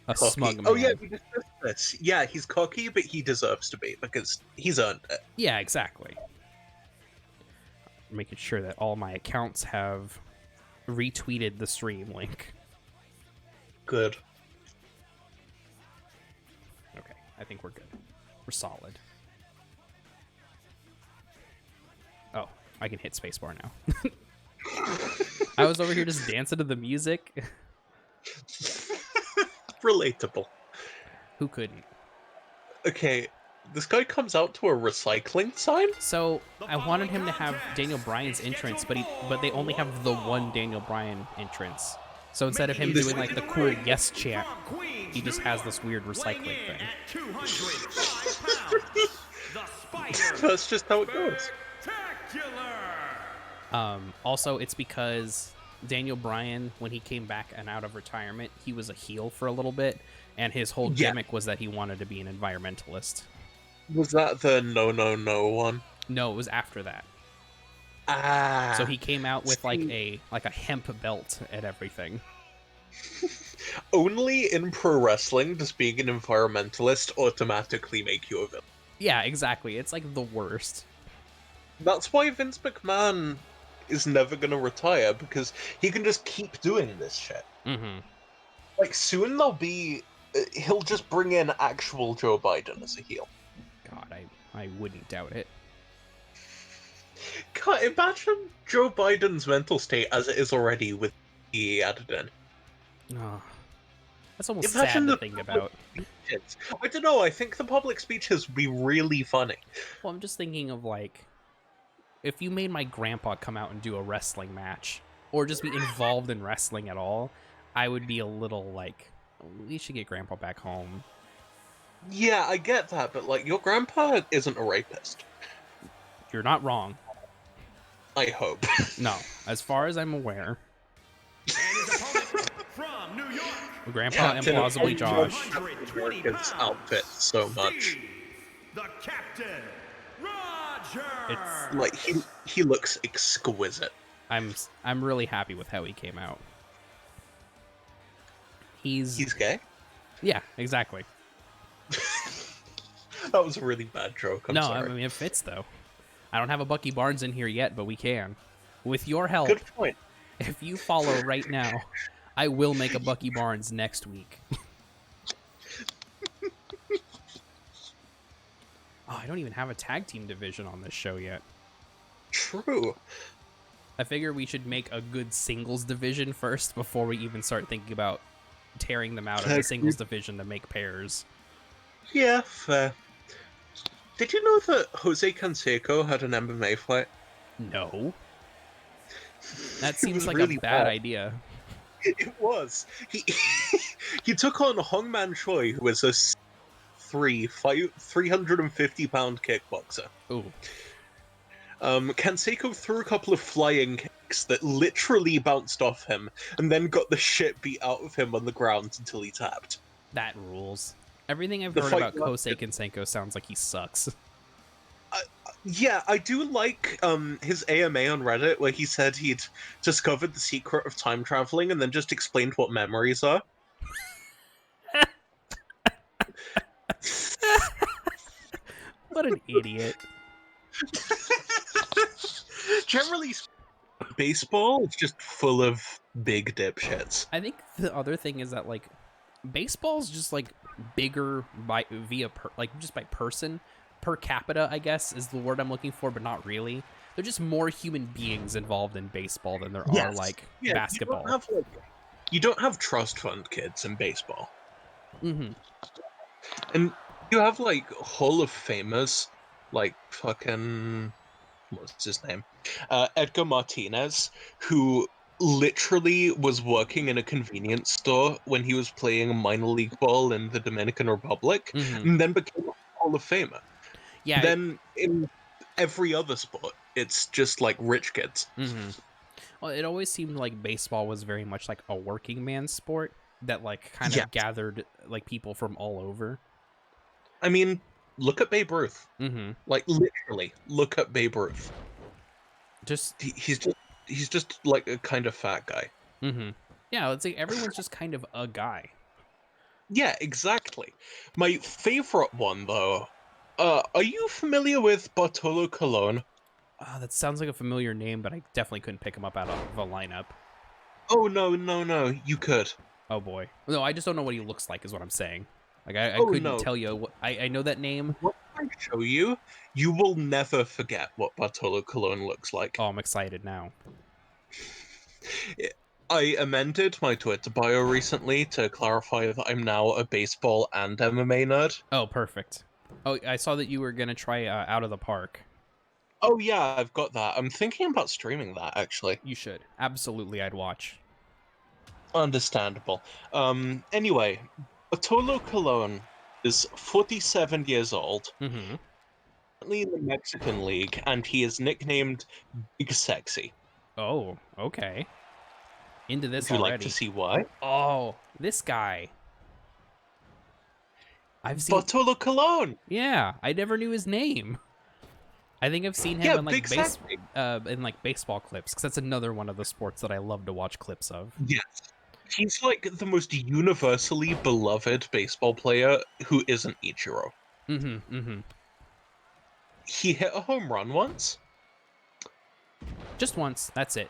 Cocky. smug man. Oh yeah, we discussed this. Yeah, he's cocky, but he deserves to be because he's earned it. Yeah, exactly. Making sure that all my accounts have retweeted the stream link. Good. Okay, I think we're good. We're solid. Oh, I can hit spacebar now. I was over here just dancing to the music. Relatable. Who couldn't? Okay, this guy comes out to a recycling sign? So I wanted him to have Daniel Bryan's entrance, but they only have the one Daniel Bryan entrance. So instead of him doing like the cool yes chant, he just has this weird recycling thing. At 205 pounds, the Spider That's just how it goes. Spectacular. Also, it's because Daniel Bryan, when he came back and out of retirement, he was a heel for a little bit, and his whole Yeah. gimmick was that he wanted to be an environmentalist. Was that the no one? No, it was after that. Ah. So he came out with like see. a hemp belt and everything. Only in pro wrestling does being an environmentalist automatically make you a villain. Yeah, exactly. It's like the worst. That's why Vince McMahon is never gonna retire, because he can just keep doing this shit. Mm-hmm. Like, soon he'll just bring in actual Joe Biden as a heel. God, I wouldn't doubt it. God, imagine Joe Biden's mental state as it is already with he added in. Oh, that's almost Imagine sad to the think public about. speeches. I don't know, I think the public speeches would be really funny. Well, I'm just thinking of like, if you made my grandpa come out and do a wrestling match, or just be involved in wrestling at all, I would be a little like, we should get grandpa back home. Yeah, I get that, but like, your grandpa isn't a rapist. You're not wrong. I hope. No, as far as I'm aware, And his opponent from New York, Grandpa Captain of Implausibly Josh. 120 America's pounds, outfit so much. Steve, the Captain, Roger. It's Like he looks exquisite. I'm really happy with how he came out. He's gay? Yeah, exactly. That was a really bad joke. I'm No, sorry. I mean it fits though. I don't have a Bucky Barnes in here yet, but we can. With your help, Good point. if you follow right now, I will make a Bucky Barnes next week. Oh, I don't even have a tag team division on this show yet. True. I figure we should make a good singles division first before we even start thinking about tearing them out of the singles division to make pairs. Yeah, fair. Did you know that Jose Canseco had an MMA fight? No. That It seems was like really a bad bad. idea. It was. He took on Hongman Choi, who was a 350-pound kickboxer. Ooh. Canseco threw a couple of flying kicks that literally bounced off him, and then got the shit beat out of him on the ground until he tapped. That rules. Everything I've The heard fight about lasted- Kosei Kensenko sounds like he sucks. Yeah, I do like his AMA on Reddit where he said he'd discovered the secret of time traveling and then just explained what memories are. What an idiot. Generally, baseball is just full of big dipshits. I think the other thing is that like baseball's just like bigger by just by person per capita, I guess is the word I'm looking for, but not really. They're just more human beings involved in baseball than there are Yes. like Yeah, basketball. You don't have trust fund kids in baseball. Mm-hmm. And you have like Hall of Famers, like fucking what's his name? Edgar Martinez, who literally was working in a convenience store when he was playing minor league ball in the Dominican Republic, Mm-hmm. and then became a Hall of Famer. Yeah. Then in every other sport, it's just like rich kids. Mm-hmm. Well, it always seemed like baseball was very much like a working man's sport that like kind of Yeah. gathered like people from all over. I mean, look at Babe Ruth. Mm-hmm. Like literally, look at Babe Ruth. Just He's just like a kind of fat guy. mm-hmm. Yeah, it's like everyone's just kind of a guy. Yeah, exactly. My favorite one though. Are you familiar with Bartolo Colon? That sounds like a familiar name, but I definitely couldn't pick him up out of a lineup. Oh no, you could. Oh boy. No, I just don't know what he looks like is what I'm saying. Like I Oh, couldn't no. tell you what I know that name. What I show you, you will never forget what Bartolo Colon looks like. Oh, I'm excited now. I amended my Twitter bio recently to clarify that I'm now a baseball and MMA nerd. Oh, perfect. Oh, I saw that you were gonna try Out of the Park. Oh yeah, I've got that. I'm thinking about streaming that actually. You should. Absolutely, I'd watch. Understandable. Anyway, Bartolo Colon is 47 years old, Mm-hmm. currently in the Mexican League, and he is nicknamed Big Sexy. Oh, okay. Into this Would you already. like to see why? Oh, this guy. I've seen. Bartolo Colon! Yeah, I never knew his name. I think I've seen him Yeah, in like Big Sexy. in like baseball clips because that's another one of the sports that I love to watch clips of. Yes. He's like the most universally beloved baseball player who isn't Ichiro. Mm-hmm. Mm-hmm. He hit a home run once. Just once. That's it.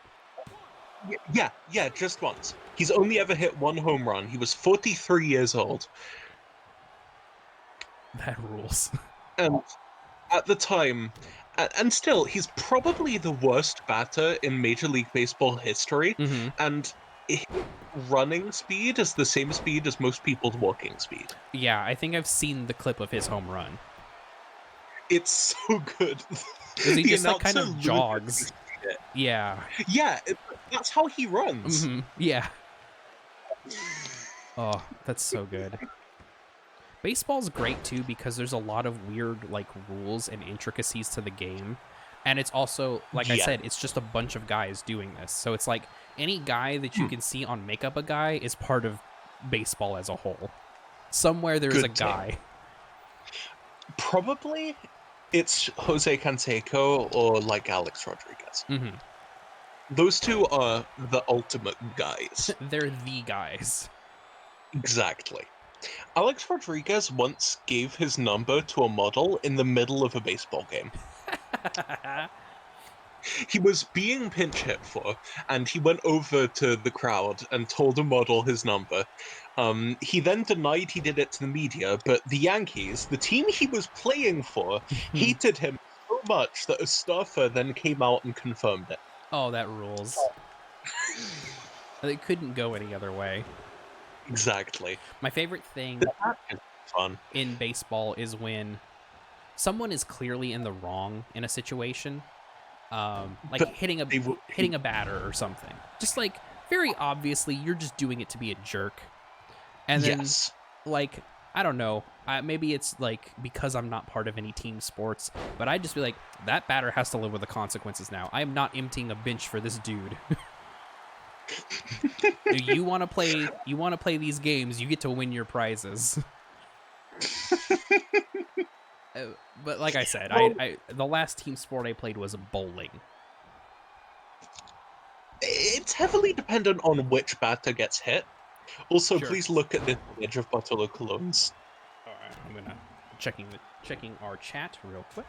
Yeah, just once. He's only ever hit one home run. He was 43 years old. That rules. And at the time, and still, he's probably the worst batter in Major League Baseball history. Mm-hmm. And his running speed is the same speed as most people's walking speed. Yeah, I think I've seen the clip of his home run. It's so good. Because he The just like kind announcer of jogs. loses shit. Yeah. Yeah, that's how he runs. Mm-hmm. Yeah. Oh, that's so good. Baseball's great too because there's a lot of weird like rules and intricacies to the game. And it's also, like I Yeah. said, it's just a bunch of guys doing this. So it's like any guy that you can see on Make Up a Guy is part of baseball as a whole. Somewhere there's a Good take. guy. Probably it's Jose Canseco or like Alex Rodriguez. Hmm. Those two are the ultimate guys. They're the guys. Exactly. Alex Rodriguez once gave his number to a model in the middle of a baseball game. He was being pinch hit for, and he went over to the crowd and told a model his number. He then denied he did it to the media, but the Yankees, the team he was playing for, hated him so much that a staffer then came out and confirmed it. Oh, that rules. It couldn't go any other way. Exactly. My favorite thing That is fun. in baseball is when someone is clearly in the wrong in a situation, like But hitting a batter or something. Just like very obviously, you're just doing it to be a jerk. And then, Yes. like, I don't know, maybe it's like because I'm not part of any team sports, but I just feel like that batter has to live with the consequences now. I am not emptying a bench for this dude. You want to play? You want to play these games? You get to win your prizes. But like I said, Well- I the last team sport I played was bowling. It's heavily dependent on which batter gets hit. Also, Sure. please look at this image of Bartolo Colon's. All right, I'm gonna checking our chat real quick.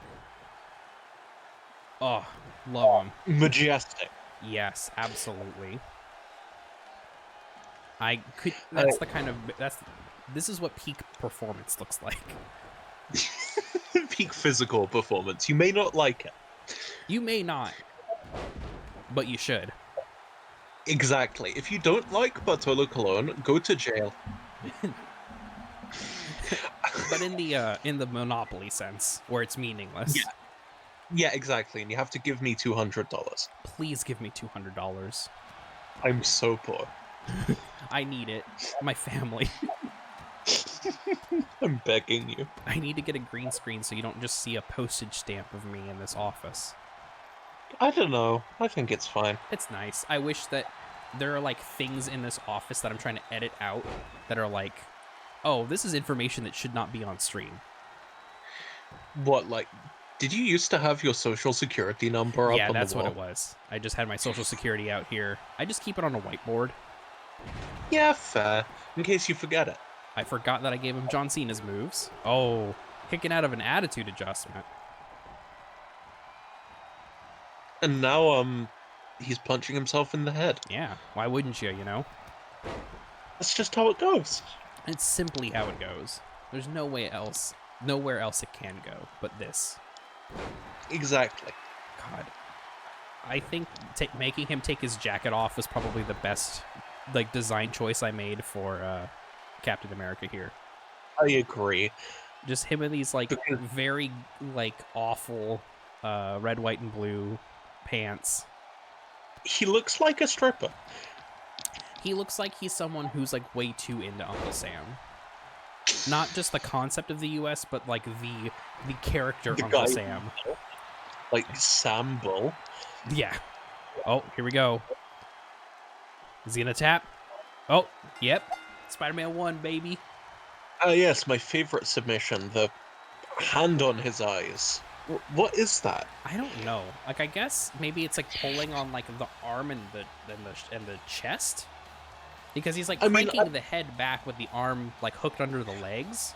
Oh, love him. Majestic. Yes, absolutely. I could. That's the kind of This is what peak performance looks like. Peak physical performance. You may not like it. You may not, but you should. Exactly. If you don't like Bartolo Colon, go to jail. But in the Monopoly sense, where it's meaningless, Yeah, exactly. And you have to give me $200. please give me $200. I'm so poor. I need it. My family. I'm begging you. I need to get a green screen so you don't just see a postage stamp of me in this office. I don't know. I think it's fine. It's nice. I wish that there are like things in this office that I'm trying to edit out that are like, oh, this is information that should not be on stream. What, like, did you used to have your social security number up Yeah, on that's the wall? what it was. I just had my social security out here. I just keep it on a whiteboard. Yeah, fair. In case you forget it. I forgot that I gave him John Cena's moves. Oh, kicking out of an attitude adjustment. And now, he's punching himself in the head. Yeah, why wouldn't you, you know? That's just how it goes. It's simply how it goes. There's nowhere else it can go but this. Exactly. God. I think making him take his jacket off was probably the best like design choice I made for Captain America here. I agree. Just him in these like Because- very like awful red, white, and blue pants. He looks like a stripper. He looks like he's someone who's like way too into Uncle Sam. Not just the concept of the US, but like the character The Uncle guy- Sam. Like Sam Bull. Yeah. Oh, here we go. Is he gonna tap? Oh, yep. Spider-Man 1, baby. Ah, yes, my favorite submission, the hand on his eyes. What is that? I don't know. Like, I guess maybe it's like pulling on like the arm and the chest, because he's like I mean, cranking the head back with the arm like hooked under the legs.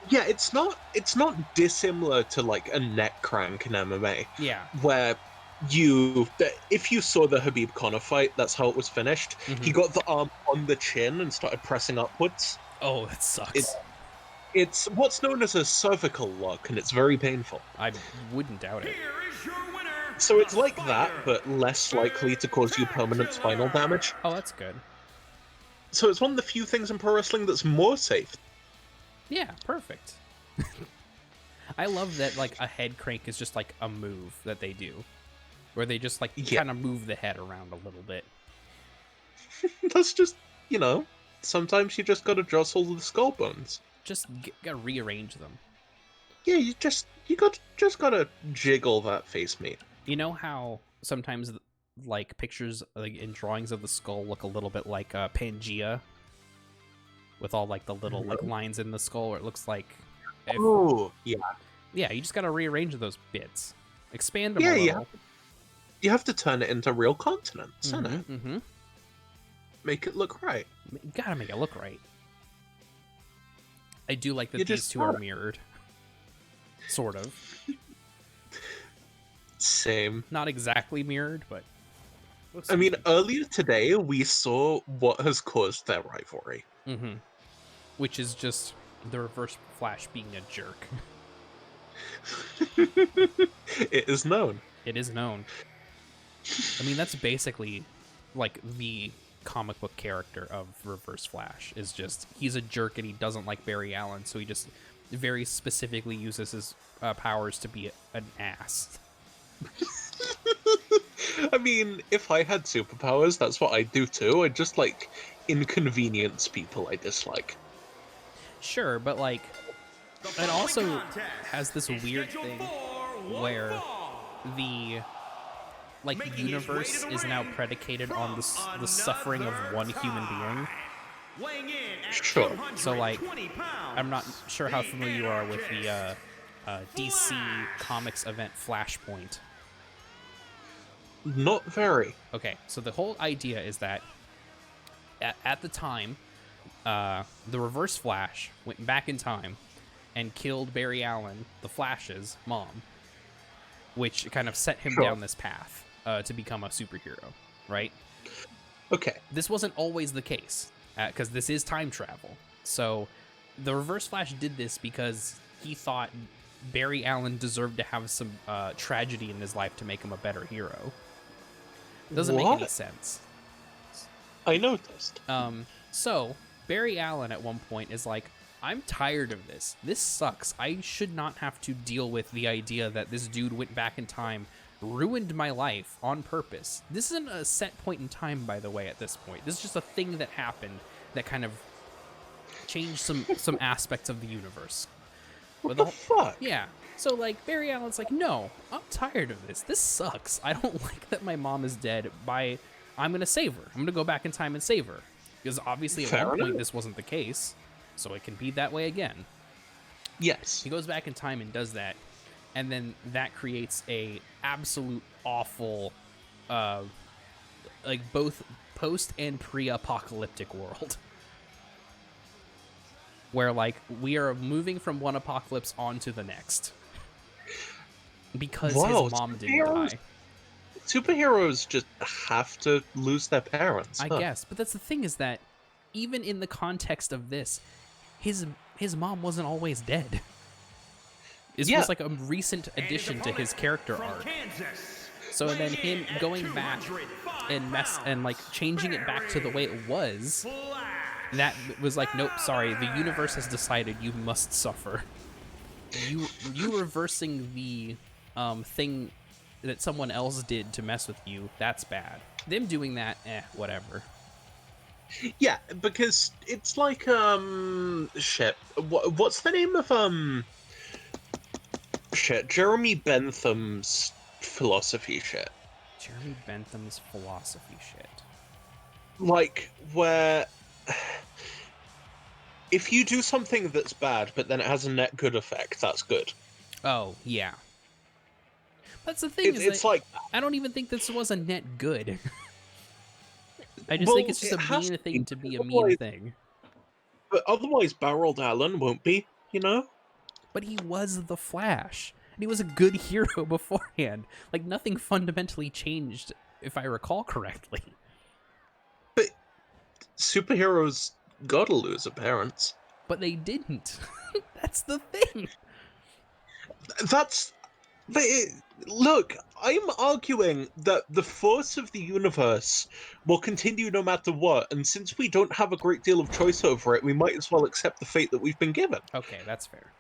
Yeah, it's not dissimilar to like a neck crank in MMA, Yeah. where if you saw the Habib Connor fight, that's how it was finished. Mhm. He got the arm on the chin and started pressing upwards. Oh, that sucks. It's what's known as a cervical lock, and it's very painful. I wouldn't doubt it. Here is your winner. So it's the like that, Spider. but less likely to cause you permanent spinal damage. Oh, that's good. So it's one of the few things in pro wrestling that's more safe. Yeah, perfect. I love that like a head crank is just like a move that they do, where they just like Yeah. kind of move the head around a little bit. That's just, sometimes you just gotta jostle the skull bones. Just gotta rearrange them. Yeah, just gotta jiggle that face meat. You know how sometimes like pictures like in drawings of the skull look a little bit like Pangea with all like the little like lines in the skull, or it looks like Oh, yeah. yeah, you just gotta rearrange those bits, expand them Yeah, a little. you have to turn it into real continents, Mm-hmm, innit? mm-hmm. Make it look right. You gotta make it look right. I do like that You these just two are gotta. mirrored, sort of. Same. Not exactly mirrored, but I mean, earlier today we saw what has caused their rivalry. mm-hmm. Which is just the Reverse Flash being a jerk. It is known. It is known. I mean, that's basically like the comic book character of Reverse Flash. Is just he's a jerk and he doesn't like Barry Allen, so he just very specifically uses his powers to be an ass. I mean, if I had superpowers, that's what I'd do too. I'd just like inconvenience people I dislike. Sure, but like it also has this weird thing where the like universe is now predicated on the suffering of one human being. Sure. So like I'm not sure how familiar you are with the DC Comics event Flashpoint. Not very. Okay, so the whole idea is that at the time, the Reverse Flash went back in time and killed Barry Allen, the Flash's mom, which kind of set him down this path to become a superhero, right? Okay. This wasn't always the case, because this is time travel. So the Reverse Flash did this because he thought Barry Allen deserved to have some tragedy in his life to make him a better hero. Doesn't make any sense. I noticed. So Barry Allen at one point is like, I'm tired of this. This sucks. I should not have to deal with the idea that this dude went back in time, ruined my life on purpose. This isn't a set point in time, by the way, at this point. This is just a thing that happened that kind of changed some aspects of the universe. What the fuck? Yeah. So, like, Barry Allen's like, no, I'm tired of this. This sucks. I don't like that my mom is dead. I'm going to save her. I'm going to go back in time and save her. Because obviously at one point this wasn't the case. So it can be that way again. Yes. He goes back in time and does that. And then that creates a absolute awful, like, both post and pre-apocalyptic world. Where, like, we are moving from one apocalypse onto the next. Because his mom didn't die. Superheroes just have to lose their parents. I guess. But that's the thing, is that even in the context of this, his mom wasn't always dead. This was like a recent addition to his character arc. So then him going back and like changing it back to the way it was, that was like, nope, sorry, the universe has decided you must suffer. You reversing the thing that someone else did to mess with you, that's bad. Them doing that, whatever. Yeah, because it's like shit. What's the name of Jeremy Bentham's philosophy shit? Jeremy Bentham's philosophy shit. Like, where if you do something that's bad, but then it has a net good effect, that's good. Oh, yeah. That's the thing, It's like, I don't even think this was a net good. I just think it's just a mean thing to be a mean thing. But otherwise, Barreled Allen won't be, you know? But he was the Flash. And he was a good hero beforehand. Like, nothing fundamentally changed, if I recall correctly. But superheroes gotta lose their parents. But they didn't. That's the thing. Look, I'm arguing that the force of the universe will continue no matter what, and since we don't have a great deal of choice over it, we might as well accept the fate that we've been given. Okay, that's fair.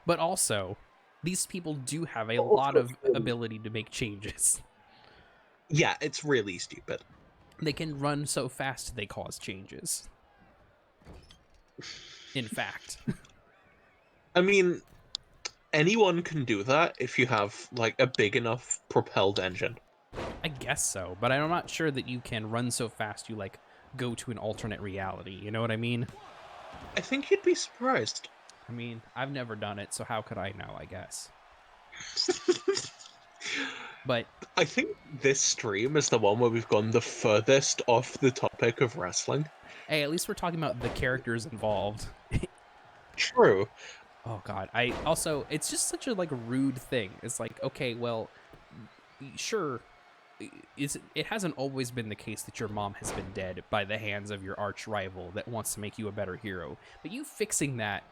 But also, these people do have a lot of ability to make changes. Yeah, it's really stupid. They can run so fast they cause changes. In fact. I mean, anyone can do that if you have like a big enough propelled engine. I guess so, but I'm not sure that you can run so fast you like go to an alternate reality. You know what I mean? I think you'd be surprised. I mean, I've never done it, so how could I know? I guess. But I think this stream is the one where we've gone the furthest off the topic of wrestling. hey, at least we're talking about the characters involved. True. Oh god, I also it's just such a like rude thing. It's like, okay, well, sure, it hasn't always been the case that your mom has been dead by the hands of your arch rival that wants to make you a better hero. But you fixing that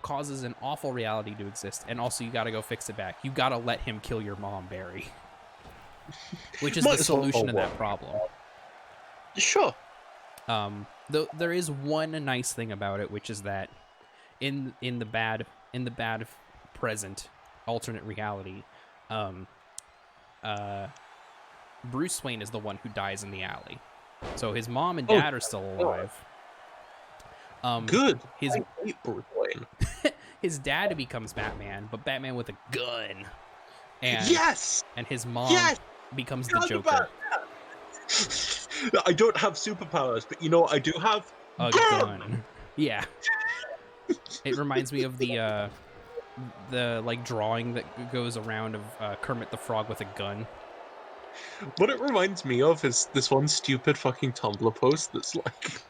causes an awful reality to exist, and also you got to go fix it back. You got to let him kill your mom, Barry, which is the solution to that problem. Sure. Though there is one nice thing about it, which is that in the bad present alternate reality, Bruce Wayne is the one who dies in the alley, so his mom and dad are still alive. Good. His I hate Bruce Wayne. his dad becomes Batman, but Batman with a gun, and Yes. and his mom becomes the Forgot Joker. about that. I don't have superpowers, but you know what I do have? A gun. Yeah. It reminds me of the like drawing that goes around of Kermit the Frog with a gun. What it reminds me of is this one stupid fucking Tumblr post that's like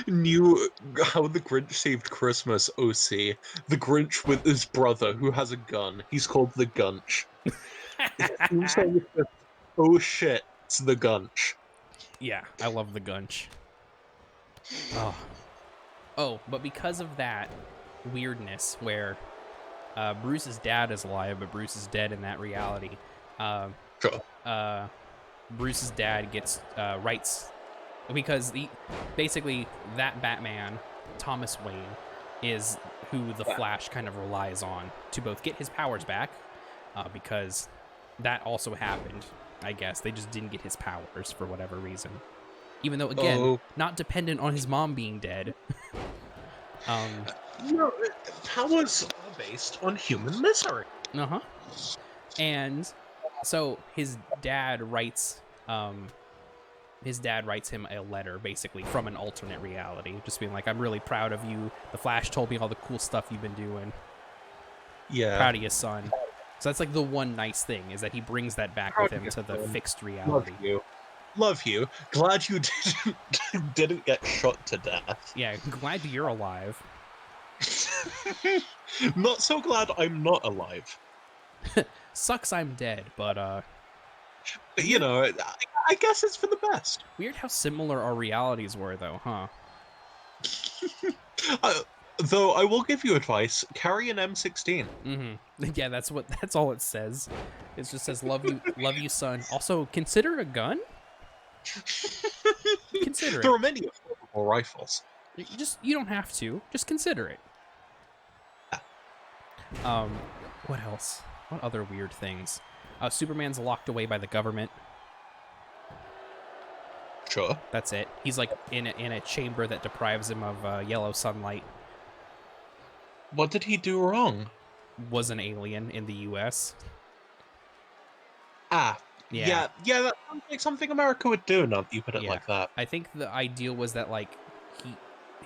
new How the Grinch Saved Christmas OC. The Grinch with his brother who has a gun. He's called the Gunch. Oh shit, it's the Gunch. Yeah, I love the Gunch. Oh, but because of that weirdness where Bruce's dad is alive, but Bruce is dead in that reality, Sure. Bruce's dad gets rights because basically that Batman, Thomas Wayne, is who the Flash kind of relies on to both get his powers back, because that also happened. I guess they just didn't get his powers for whatever reason, even though again not dependent on his mom being dead. No, powers are based on human misery. And so his dad writes him a letter basically from an alternate reality, just being like, I'm really proud of you. The Flash told me all the cool stuff you've been doing. Yeah. Proud of you, son. So that's like the one nice thing, is that he brings that back with him to the fixed reality. Love you. Glad you didn't get shot to death. Yeah, glad you're alive. Not so glad I'm not alive. Sucks I'm dead, but you know, I guess it's for the best. Weird how similar our realities were, though, huh? Though I will give you advice: carry an M16. Yeah, that's all it says. It just says love you, son. Also, consider a gun. Consider it. There are many affordable rifles. You don't have to. Just consider it. What else? What other weird things? Superman's locked away by the government. Sure. That's it. He's like in a chamber that deprives him of yellow sunlight. What did he do wrong? Was an alien in the U.S. Yeah, that sounds like something America would do, now that you put it like that. I think the idea was that, like,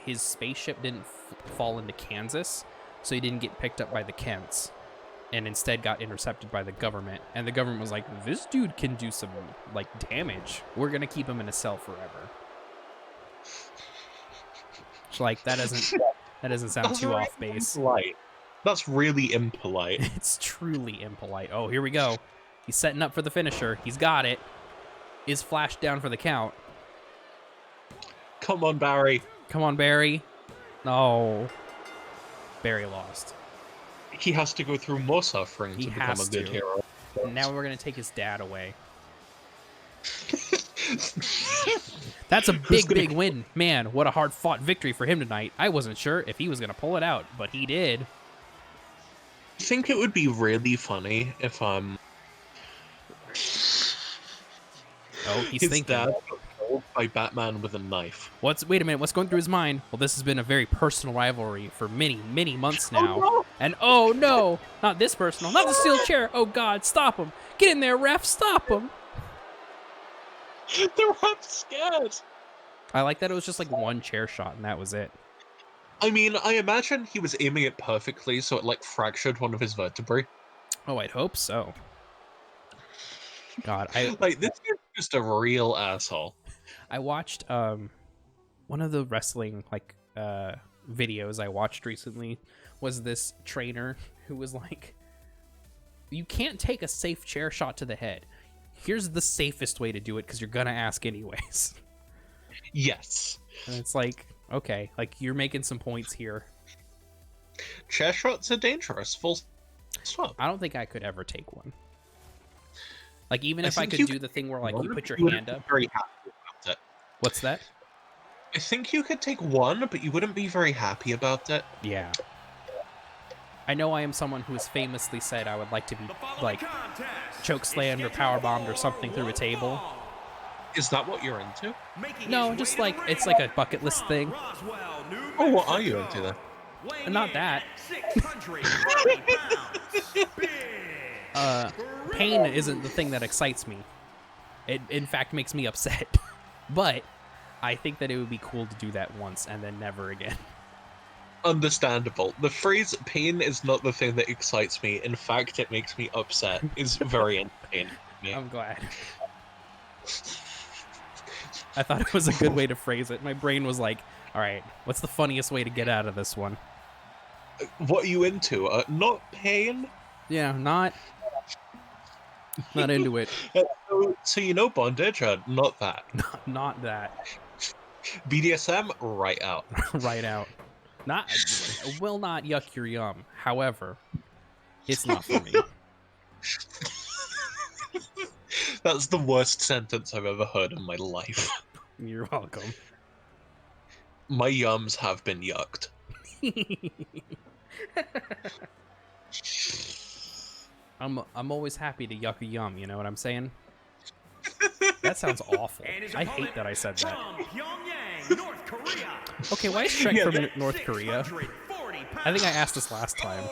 his spaceship didn't fall into Kansas, so he didn't get picked up by the Kents, and instead got intercepted by the government. And the government was like, this dude can do some, like, damage. We're gonna keep him in a cell forever. So, like, that doesn't sound too off base. Impolite. That's really impolite. It's truly impolite. Oh, here we go. He's setting up for the finisher. He's got it. Is Flash down for the count? Come on, Barry. Come on, Barry. No. Barry lost. He has to go through more suffering to become a good hero. Now we're going to take his dad away. That's a big win. Man, what a hard-fought victory for him tonight. I wasn't sure if he was going to pull it out, but he did. I think it would be really funny if Oh, he's thinking. Dad killed by Batman with a knife. Wait a minute, what's going through his mind? Well, this has been a very personal rivalry for many months Oh, now. no! And oh no, not this personal, not the steel chair. Oh god, stop him. Get in there, ref, stop him. The ref's scared. I like that it was just like one chair shot and that was it. I mean, I imagine he was aiming it perfectly, so it, like, fractured one of his vertebrae. Oh, I'd hope so. God, I Like, this is just a real asshole. watched one of the wrestling like videos I watched recently was this trainer who was like, you can't take a safe chair shot to the head. Here's the safest way to do it because you're gonna ask anyways. Yes. And it's like, okay, like you're making some points here. Chair shots are dangerous, full stop. I don't think I could ever take one. Like even if I think could you do the thing where like you put your wouldn't hand be up. very happy about it. What's that? I think you could take one, but you wouldn't be very happy about it. Yeah. I know I am someone who has famously said I would like to be like choke slammed or power bombed or something through a table. Is that what you're into? No, just like it's like a bucket list thing. Oh, what are you into then? Not that. Pain isn't the thing that excites me. It in fact makes me upset. But I think that it would be cool to do that once and then never again. Understandable. The phrase pain is not the thing that excites me. In fact, it makes me upset. Is very entertaining to me. I'm glad. I thought it was a good way to phrase it. My brain was like, all right, what's the funniest way to get out of this one? What are you into? Not pain? Yeah, not into it. So you know bondage? Not that. Not that. BDSM? Right out. Right out. Not will not yuck your yum. However, it's not for me. That's the worst sentence I've ever heard in my life. You're welcome. My yums have been yucked. I'm always happy to yuck a yum, you know what I'm saying? That sounds awful. I hate that I said that. Okay, why is Shrek from North Korea? I think I asked this last time.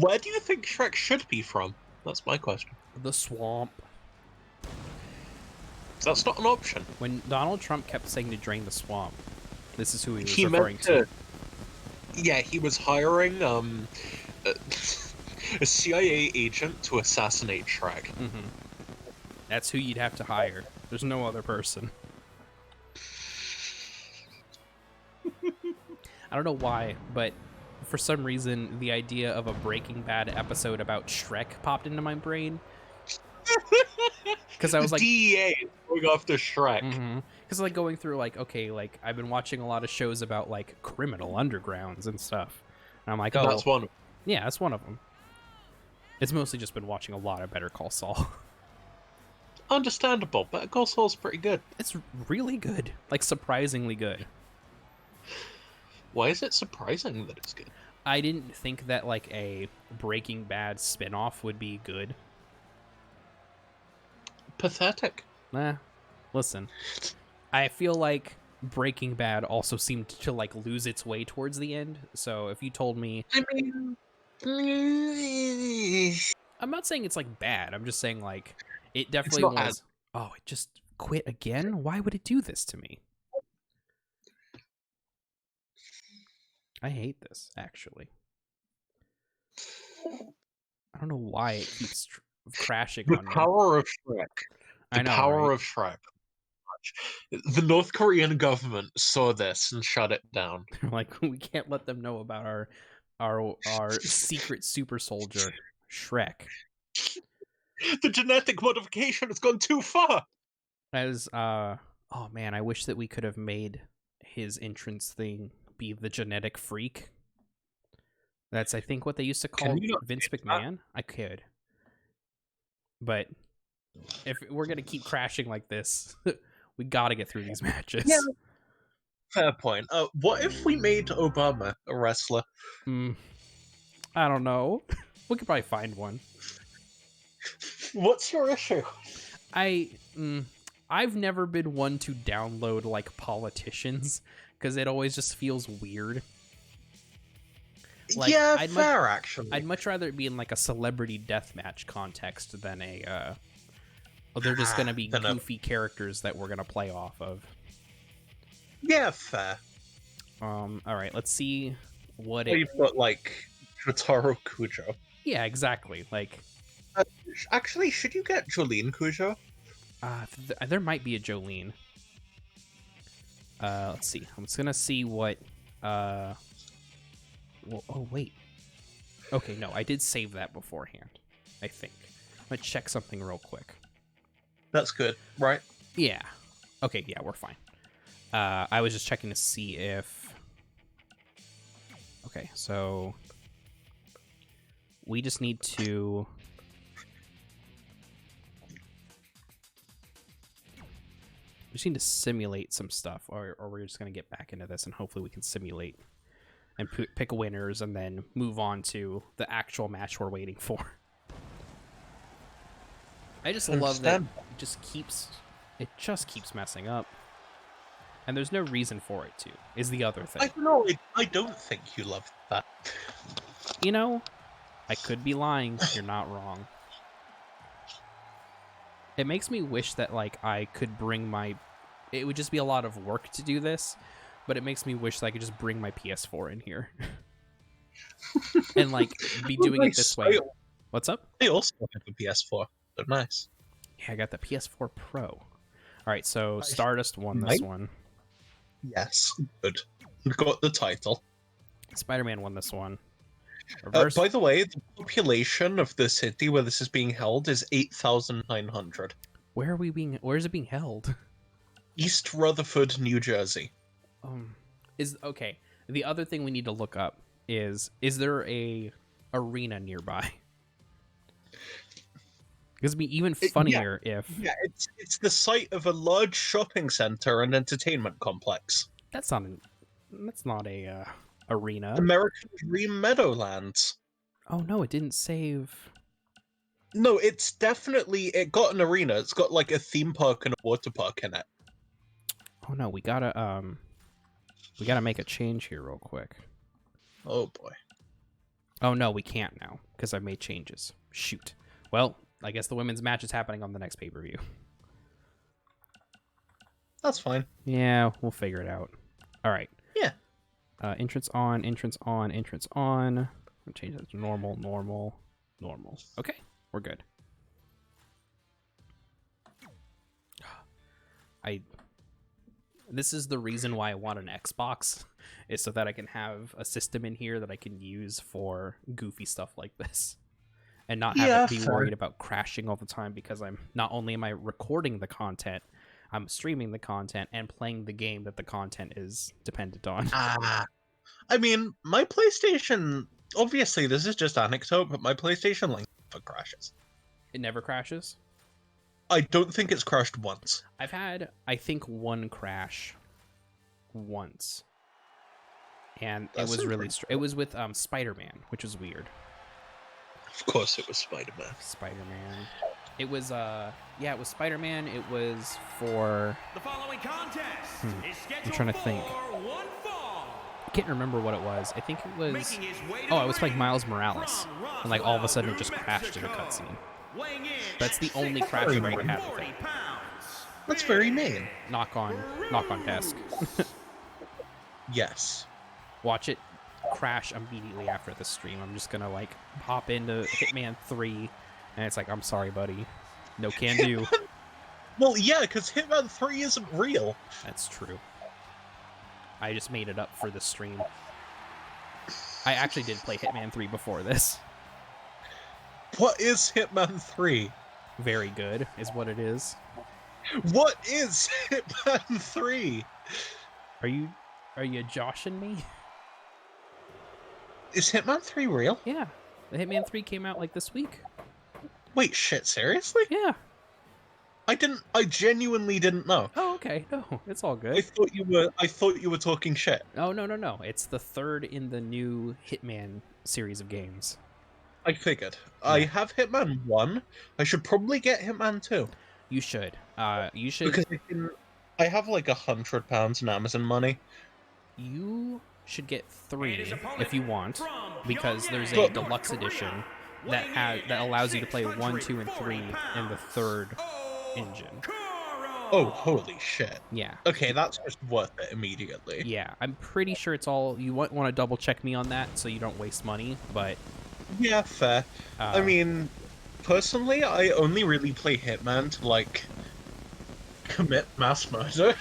Where do you think Shrek should be from? That's my question. The swamp. That's not an option. When Donald Trump kept saying to drain the swamp, this is who he was He referring meant to. Yeah, he was hiring a CIA agent to assassinate Shrek. Mm-hmm. That's who you'd have to hire. There's no other person. I don't know why, but for some reason, the idea of a Breaking Bad episode about Shrek popped into my brain. Because I was like, DEA going after Shrek. Because like going through like, okay, like I've been watching a lot of shows about like criminal undergrounds and stuff. And I'm like, And oh, that's one. yeah, that's one of them. It's mostly just been watching a lot of Better Call Saul. Understandable, Better Call Saul's pretty good. It's really good, like surprisingly good. Why is it surprising that it's good? I didn't think that like a Breaking Bad spinoff would be good. Pathetic. Nah, listen, I feel like Breaking Bad also seemed to like lose its way towards the end. So if you told me, I mean, I'm not saying it's like bad. I'm just saying like it definitely not was. Oh, it just quit again? Why would it do this to me? I hate this, actually. I don't know why it keeps crashing the on me. power of Shrek. I The know, power right? of Shrek. The North Korean government saw this and shut it down. Like we can't let them know about our secret super soldier, Shrek. The genetic modification has gone too far. As oh man, I wish that we could have made his entrance thing be the genetic freak. That's I think what they used to call you not Vince fix that? McMahon. I could. But if we're gonna keep crashing like this, we gotta get through these matches. Yeah. Fair point. What if we made Obama a wrestler? I don't know. We could probably find one. What's your issue? I've never been one to download like politicians because it always just feels weird. Like, yeah, I'd fair, actually. I'd much rather it be in like a celebrity deathmatch context than a they're just gonna be Than a- goofy characters that we're gonna play off of. Yeah, fair. All right, let's see what Well, it. you've got, like, Jotaro Kujo. Yeah, exactly. Like, Actually, should you get Jolene Kujo? there might be a Jolene. Let's see. I'm just gonna see what. Well, oh wait. Okay, no, I did save that beforehand. I think. I'm gonna check something real quick. That's good, right? Yeah. Okay, yeah, we're fine. I was just checking to see if... Okay, so... We just need to... We just need to simulate some stuff, or we're just going to get back into this, and hopefully we can simulate and pick winners, and then move on to the actual match we're waiting for. I just love that it just keeps messing up. And there's no reason for it to, is the other thing. I don't know, I don't think you love that. You know, I could be lying. You're not wrong. It makes me wish that, like, I could bring my... It would just be a lot of work to do this, but it makes me wish that I could just bring my PS4 in here. And, like, be doing it this way. What's up? I also have a PS4. They're nice. Yeah, I got the PS4 Pro. All right, so Stardust won this one. Yes, good. Got the title. Spider-Man won this one. By the way, the population of the city where this is being held is 8,900. Where is it being held? East Rutherford, New Jersey. Okay. The other thing we need to look up is there a arena nearby? Because it'd be even funnier if... Yeah, it's the site of a large shopping center and entertainment complex. That's not a arena. American Dream Meadowlands. Oh no, it didn't save. No, it got an arena. It's got like a theme park and a water park in it. Oh no, we gotta make a change here real quick. Oh boy. Oh no, we can't now because I made changes. Shoot. Well, I guess the women's match is happening on the next pay-per-view. That's fine. Yeah, we'll figure it out. All right. Yeah. Entrance on, entrance on, entrance on. I'll change that to normal, normal, normal. Okay, we're good. This is the reason why I want an Xbox, is so that I can have a system in here that I can use for goofy stuff like this. And not have it be worried about crashing all the time, because not only am I recording the content, I'm streaming the content and playing the game that the content is dependent on. I mean, my PlayStation, obviously this is just anecdote, but my PlayStation Link crashes. It never crashes? I don't think it's crashed once. I've had, I think, one crash once. And it was really... It was with Spider-Man, which was weird. Of course it was Spider-Man. Spider-Man. It was, yeah, it was Spider-Man. It was for... The following contest is scheduled I'm trying to think. for one fall. I can't remember what it was. I think it was... Making his way to Oh, the I was playing ring Miles Morales. from And, like, all of a Roswell, sudden it New just crashed in a Mexico. cutscene. Weighing in That's the at only crash I've ever had with 640 it. pounds. That's very mean. Knock on desk. Yes. Watch it crash immediately after the stream. I'm just gonna, like, hop into Hitman 3, and it's like, I'm sorry, buddy. No can do. Well, yeah, because Hitman 3 isn't real. That's true. I just made it up for the stream. I actually did play Hitman 3 before this. What is Hitman 3? Very good, is what it is. What is Hitman 3? Are you joshing me? Is Hitman 3 real? Yeah. The Hitman 3 came out, like, this week. Wait, shit, seriously? Yeah. I genuinely didn't know. Oh, okay. No, it's all good. I thought you were talking shit. Oh, no. It's the third in the new Hitman series of games. I figured. I have Hitman 1. I should probably get Hitman 2. You should. You should. Because I have like £100 in Amazon money. You should get And 3 his opponent if you want, from because there's a Pyongyang, deluxe North Korea, edition weighing that in that at allows you to play 1, 2, and 3 640 in the third engine. Oh, holy shit. Yeah. Okay, that's just worth it immediately. Yeah, I'm pretty sure it's all. You want to double check me on that so you don't waste money, but Yeah, fair. I uh, mean, personally, I only really play Hitman to, like, commit mass murder,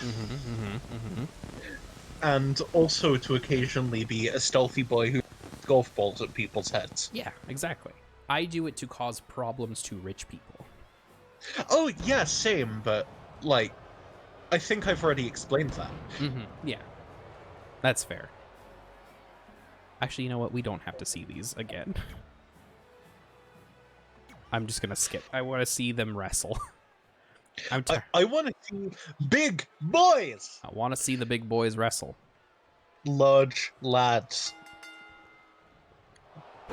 and also to occasionally be a stealthy boy who throws golf balls at people's heads. yeah, exactly. I do it to cause problems to rich people. Oh, yeah, same, but, like, I think I've already explained that. Yeah, that's fair. Actually, you know what? We don't have to see these again. I'm just gonna skip. I want to see them wrestle. I want to see big boys! I want to see the big boys wrestle. Large lads.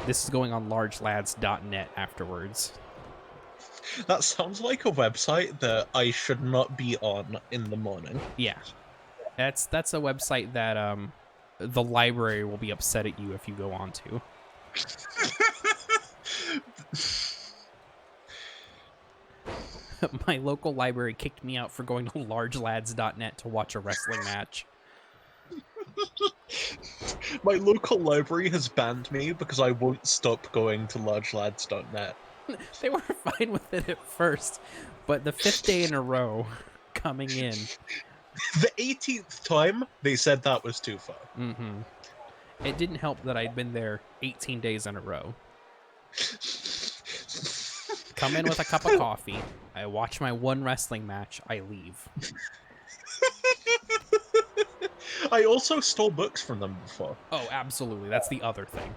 This is going on largelads.net afterwards. That sounds like a website that I should not be on in the morning. Yeah, that's a website that the library will be upset at you if you go on to. My local library kicked me out for going to largelads.net to watch a wrestling match. My local library has banned me because I won't stop going to largelads.net. They were fine with it at first, but the 5th day in a row coming in. The 18th time, they said that was too far. It didn't help that I'd been there 18 days in a row. Come in with a cup of coffee. I watch my one wrestling match. I leave. I also stole books from them before. Oh, absolutely. That's the other thing.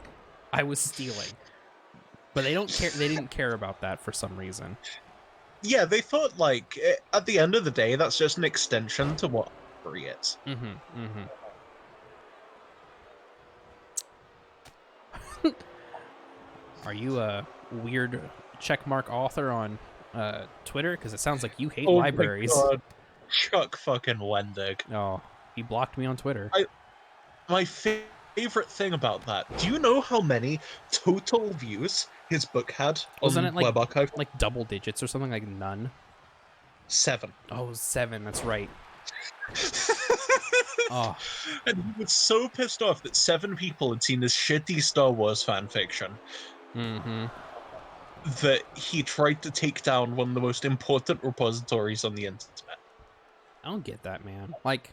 I was stealing. But they don't care. They didn't care about that for some reason. Yeah, they thought, like, at the end of the day, that's just an extension to what library is. Are you a weird checkmark author on Twitter? Because it sounds like you hate Oh libraries. my god. Chuck fucking Wendig. Oh, he blocked me on Twitter. My favorite thing about that, do you know how many total views his book had Wasn't on it like Web Archive? like double digits or something? Like none? 7. Oh, 7. That's right. Oh, And he was so pissed off that 7 people had seen this shitty Star Wars fanfiction that he tried to take down one of the most important repositories on the internet. I don't get that, man. Like,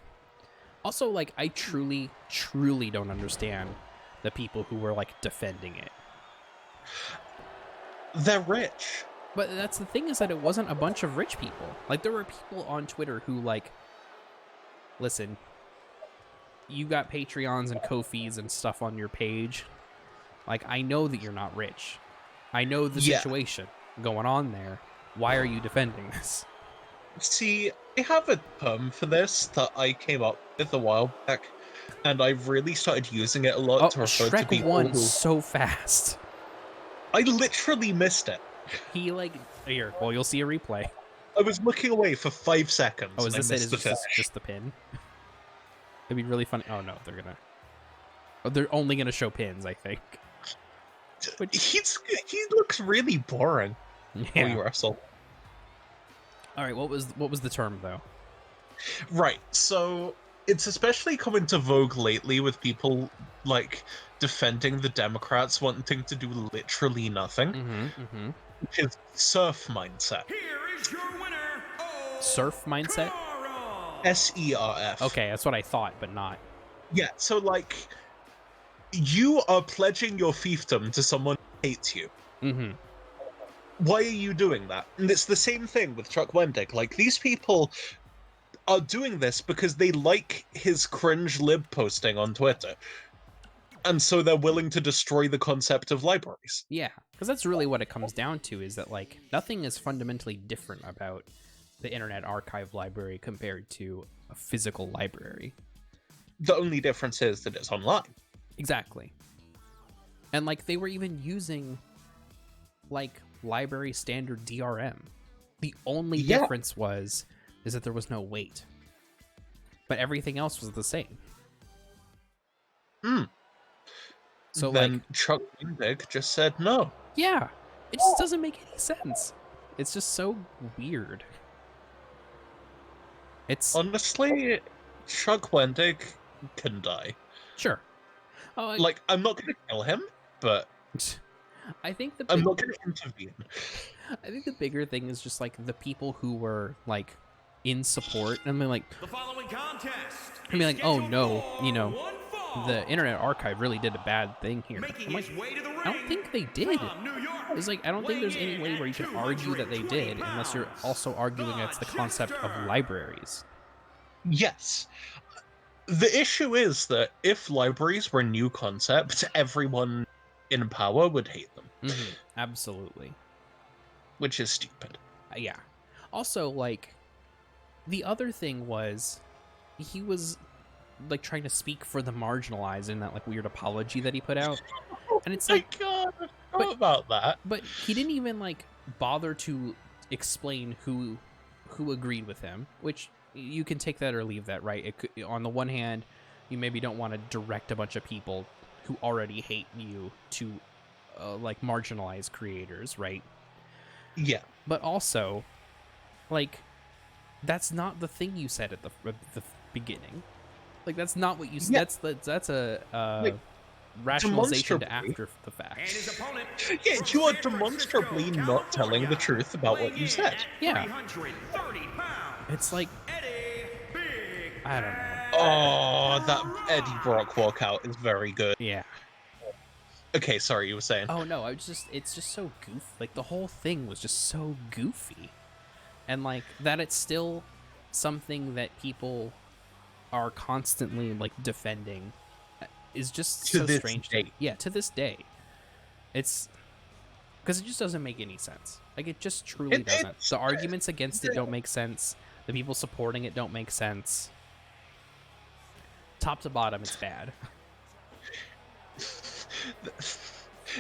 also, like, I truly, truly don't understand the people who were like defending it. They're rich. But that's the thing, is that it wasn't a bunch of rich people. Like, there were people on Twitter who, like, listen, you got Patreons and Ko-fis and stuff on your page. Like, I know that you're not rich. I know the situation going on there. Why are you defending this? See, I have a term for this that I came up with a while back, and I've really started using it a lot to refer to Shrek people won who... so fast. I literally missed it. He, like... Here, well, you'll see a replay. I was looking away for 5 seconds. Oh, is and this I it? missed Is the this finish. just the pin? It'd be really funny. Oh, no, they're gonna... Oh, they're only gonna show pins, I think. He looks really boring. Yeah. We wrestle. All right, what was the term, though? Right, so it's especially come into vogue lately with people, like, defending the Democrats wanting to do literally nothing, which is surf mindset. Here is your winner, Surf mindset? SERF. Okay, that's what I thought, but not. Yeah, so, like, you are pledging your fiefdom to someone who hates you. Why are you doing that? And it's the same thing with Chuck Wendig. Like, these people are doing this because they like his cringe lib posting on Twitter. And so they're willing to destroy the concept of libraries. Yeah, because that's really what it comes down to, is that, like, nothing is fundamentally different about the Internet Archive Library compared to a physical library. The only difference is that it's online. Exactly. And, like, they were even using, like, library standard DRM. The only Yeah. difference is that there was no wait, but everything else was the same. So Then Chuck Wendig just said no. yeah, it just doesn't make any sense. It's just so weird. It's Honestly, Chuck Wendig can die. sure. Oh, Like, I'm not gonna kill him, but I think the I'm big, not gonna intervene. I think the bigger thing is just like the people who were like in support. I mean, like, The following contest. I mean, like, oh no, for you know, one fall. the Internet Archive really did a bad thing here. Making I'm like, his way to the ring. I don't think they did. From New York, It's like I don't think there's any way where you can argue that they did unless you're also arguing against the concept of libraries. Yes. The issue is that if libraries were a new concept, everyone in power would hate them, Absolutely. which is stupid. Yeah. Also, like, the other thing was he was like trying to speak for the marginalized in that like weird apology that he put out, and it's like, God, I forgot about that. but he didn't even like bother to explain who agreed with him, which you can take that or leave that, right? It could, on the one hand, you maybe don't want to direct a bunch of people who already hate you to like marginalize creators, right? Yeah. But also, like, that's not the thing you said at the beginning. Like, that's not what you said. Yeah. That's a Like, rationalization to demonstrably- after the fact. And his opponent. Yeah, from you are San Francisco, demonstrably not telling the California, truth about what you weighing said. in at Yeah. 330 pounds. It's like, Eddie Big I don't know. Oh, that Eddie Brock walkout is very good. Yeah. Okay, sorry, you were saying. Oh no, it's just so goofy. Like the whole thing was just so goofy, and like that it's still something that people are constantly like defending is just To so this strange day. to me. Yeah, to this day, it's because it just doesn't make any sense. Like it just truly doesn't. it's- The arguments against it don't make sense. The people supporting it don't make sense. Top to bottom, it's bad.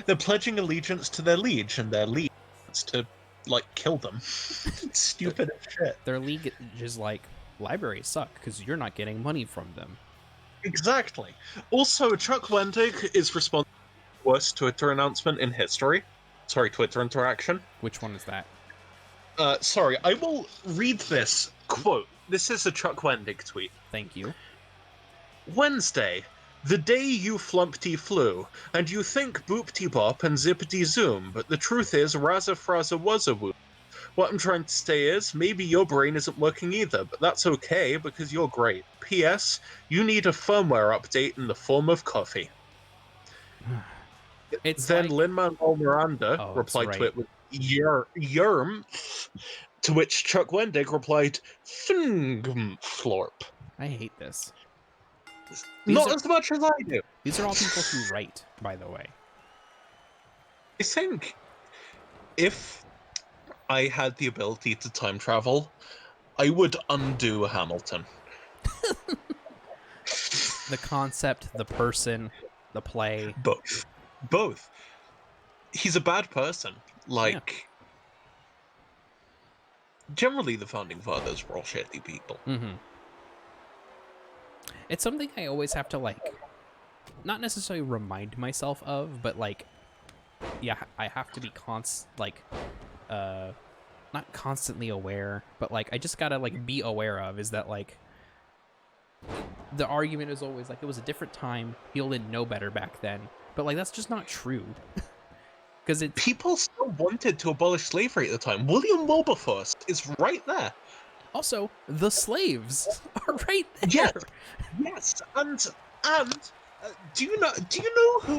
They're pledging allegiance to their liege, and their liege is to, like, kill them. It's stupid as shit. Their league is like, libraries suck because you're not getting money from them. Exactly. Also, Chuck Wendig is responsible for the worst Twitter announcement in history. Sorry, Twitter interaction. Which one is that? Sorry, I will read this quote. This is a Chuck Wendig tweet. Thank you. Wednesday, the day you flumpty flew, and you think boopty bop and zippity zoom, but the truth is razza frazza was a woo. What I'm trying to say is, maybe your brain isn't working either, but that's okay because you're great. P.S. You need a firmware update in the form of coffee. It's Then like, Lin-Manuel Miranda Oh, replied that's to it with yerm, to which Chuck Wendig replied, florp. I hate this. These Not are- as much as I do. These are all people who write, by the way. I think if I had the ability to time travel, I would undo Hamilton. The concept, the person, the play. Both. Both. He's a bad person. Like, generally the Founding Fathers were all shitty people. Mm-hmm. It's something I always have to, like, not necessarily remind myself of, but, like, yeah, I have to be not constantly aware, but, like, I just gotta, like, be aware of is that, like, the argument is always, like, it was a different time, people didn't know better back then, but, like, that's just not true. Because it's... People still wanted to abolish slavery at the time. William Wilberforce is right there. Also, the slaves are right there. Yes. Yes, and do you know who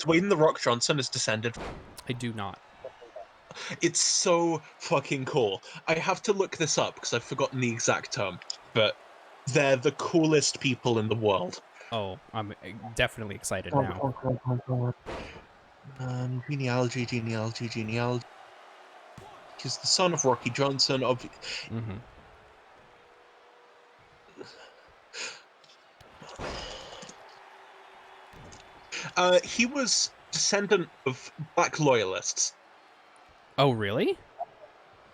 Dwayne the Rock Johnson is descended from? I do not. It's so fucking cool. I have to look this up because I've forgotten the exact term, but they're the coolest people in the world. Oh, I'm definitely excited now. Genealogy. He's the son of Rocky Johnson. Mm-hmm. He was descendant of black loyalists. Oh, really?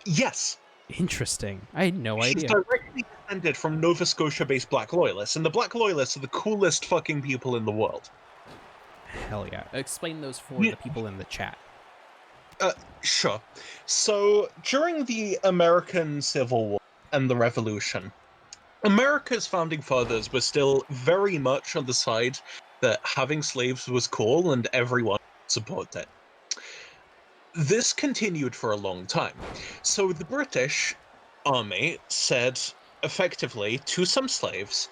Yes, Interesting. I had no she's idea. directly descended from Nova Scotia-based Black Loyalists, and the Black Loyalists are the coolest fucking people in the world. Hell yeah. Explain those for Yeah. the people in the chat. Sure. So, during the American Civil War and the Revolution, America's founding fathers were still very much on the side that having slaves was cool and everyone supported it. This continued for a long time. So the British army said effectively to some slaves,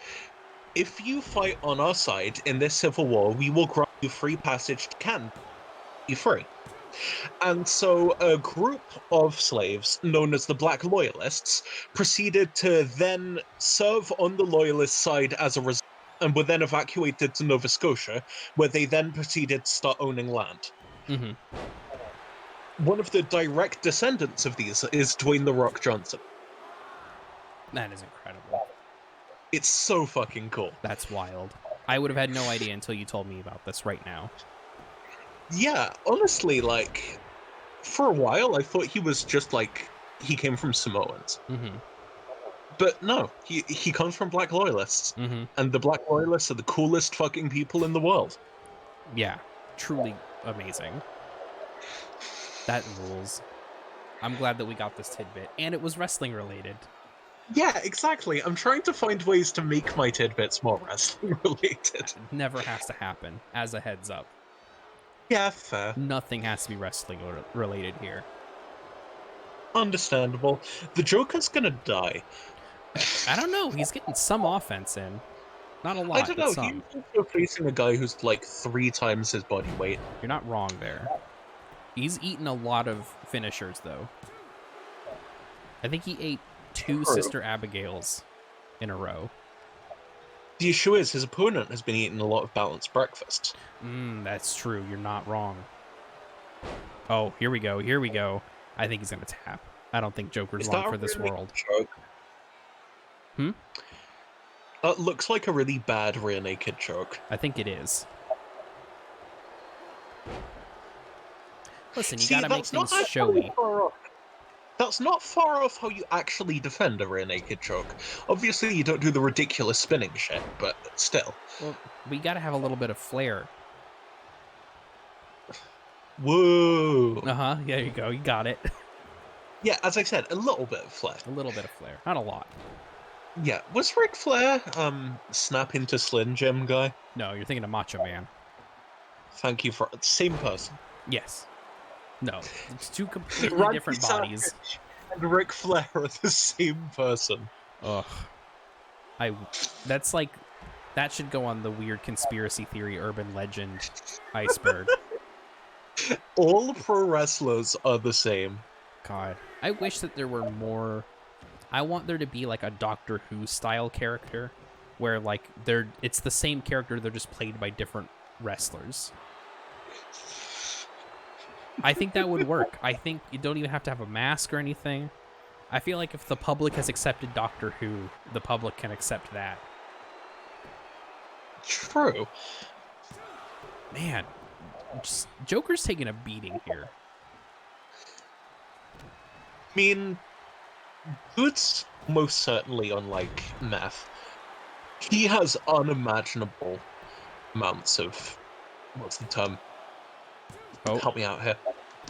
if you fight on our side in this civil war, we will grant you free passage to Canada. Be free. And so a group of slaves, known as the Black Loyalists, proceeded to then serve on the Loyalist side as a result, and were then evacuated to Nova Scotia, where they then proceeded to start owning land. Mm-hmm. One of the direct descendants of these is Dwayne The Rock Johnson. That is incredible. It's so fucking cool. That's wild. I would have had no idea until you told me about this right now. Yeah, honestly, like, for a while I thought he was just like, he came from Samoans. Mm-hmm. But no, he comes from Black Loyalists. Mm-hmm. And the Black Loyalists are the coolest fucking people in the world. Yeah. Truly amazing. That rules. I'm glad that we got this tidbit. And it was wrestling related. Yeah, exactly. I'm trying to find ways to make my tidbits more wrestling related. Never has to happen, as a heads up. Yeah, fair. Nothing has to be wrestling related here. Understandable. The Joker's gonna die. I don't know. He's getting some offense in. Not a lot, I don't but know. some. He's also facing a guy who's like 3 times his body weight. You're not wrong there. He's eaten a lot of finishers, though. I think he ate 2 Sister Abigails in a row. The issue is, his opponent has been eating a lot of balanced breakfasts. That's true. You're not wrong. Oh, here we go. Here we go. I think he's going to tap. I don't think Joker's Is long that for this really world. joke? Hmm? That looks like a really bad rear naked choke. I think it is. Listen, you See, gotta make that's not things actually showy. far off. That's not far off how you actually defend a rear naked choke. Obviously, you don't do the ridiculous spinning shit, but still. Well, we gotta have a little bit of flair. Whoa. Uh-huh. There you go. You got it. Yeah, as I said, a little bit of flair. A little bit of flair. Not a lot. Yeah, was Ric Flair, snap into Slim Jim guy? No, you're thinking of Macho Man. Thank you for... Same person. Yes. No. It's 2 completely Randy different Savage bodies. and Ric Flair are the same person. Ugh. That's like... That should go on the weird conspiracy theory urban legend iceberg. All pro wrestlers are the same. God. I wish that there were more... I want there to be like a Doctor Who style character where like it's the same character, they're just played by different wrestlers. I think that would work. I think you don't even have to have a mask or anything. I feel like if the public has accepted Doctor Who, the public can accept that. True. Man, Joker's taking a beating here. I mean, Dude's most certainly on, like, meth. He has unimaginable amounts of... What's the term? Oh, Help me out here.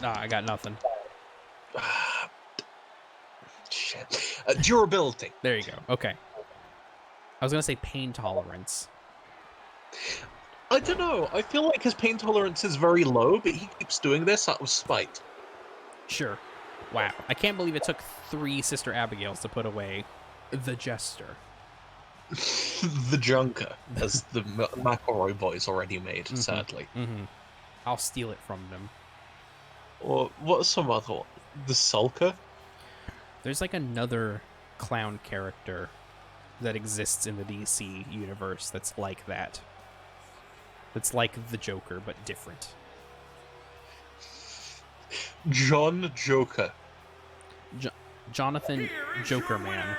nah, I got nothing. Shit. Durability. There you go. Okay. I was gonna say pain tolerance. I don't know. I feel like his pain tolerance is very low, but he keeps doing this out of spite. Sure. Wow. I can't believe it took 3 Sister Abigails to put away the Jester. The Junker, as the McElroy boys already made, sadly. Mm-hmm. I'll steal it from them. Or what's some other one? The Sulker? There's like another clown character that exists in the DC universe that's like that. That's like the Joker, but different. John Joker. Jonathan Joker Man.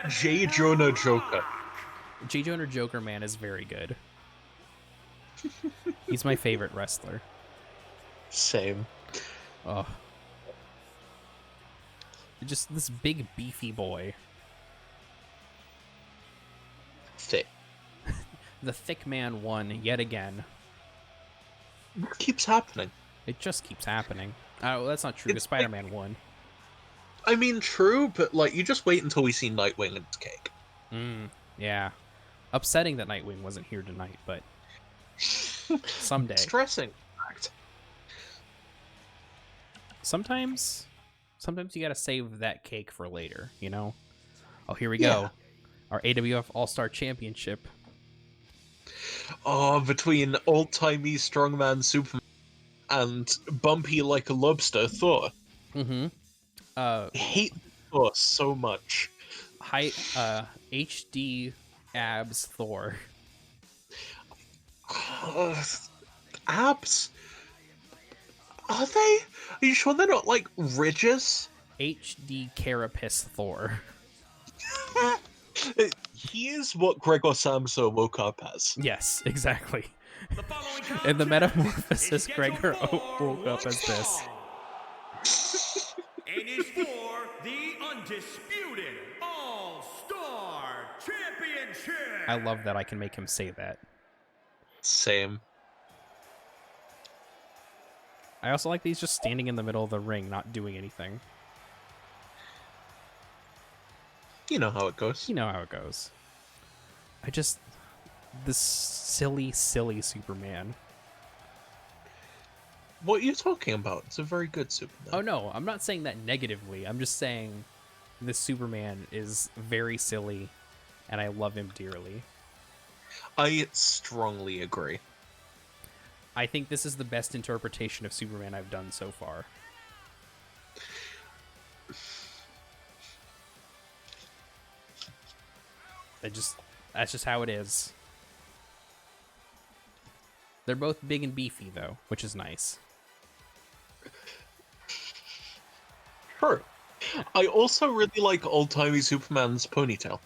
J. Jonah Joker. J. Jonah Joker Man is very good. He's my favorite wrestler. Same. Oh, Just this big beefy boy. Thick. The thick man won yet again. It keeps happening. It just keeps happening. Oh, that's not true. It's Spider-Man won. I mean, true, but like, you just wait until we see Nightwing and it's cake. Yeah. Upsetting that Nightwing wasn't here tonight, but someday. Stressing. In fact. Sometimes you gotta save that cake for later, you know? Oh, here we Yeah. go. Our AWF All-Star Championship. Oh, between old-timey strongman Superman and bumpy like a lobster Thor. Mm-hmm. I hate Thor so much. HD abs Thor. Abs? Are they? Are you sure they're not like ridges? HD carapace Thor. He is what Gregor Samsa woke up as. Yes, exactly. The following In the contest metamorphosis, is scheduled Gregor for woke up as one this. fall. And is for the undisputed All-Star Championship. I love that I can make him say that. Same. I also like that he's just standing in the middle of the ring, not doing anything. You know how it goes. You know how it goes. This silly, silly Superman. What are you talking about? It's a very good Superman. Oh no, I'm not saying that negatively. I'm just saying this Superman is very silly, and I love him dearly. I strongly agree. I think this is the best interpretation of Superman I've done so far. That's just how it is. They're both big and beefy though, which is nice. True. I also really like old-timey Superman's ponytail.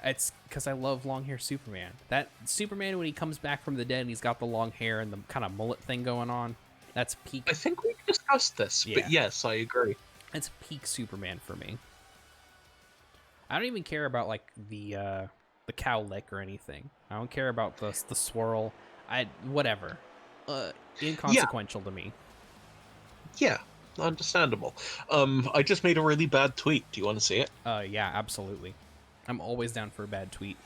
It's because I love long hair Superman. That Superman when he comes back from the dead and he's got the long hair and the kind of mullet thing going on. That's peak. I think we've discussed this, Yeah. but yes, I agree. That's peak Superman for me. I don't even care about like the cow lick or anything. I don't care about the swirl. Whatever. Inconsequential to me. Yeah, understandable. I just made a really bad tweet. Do you want to see it? Yeah, absolutely. I'm always down for a bad tweet.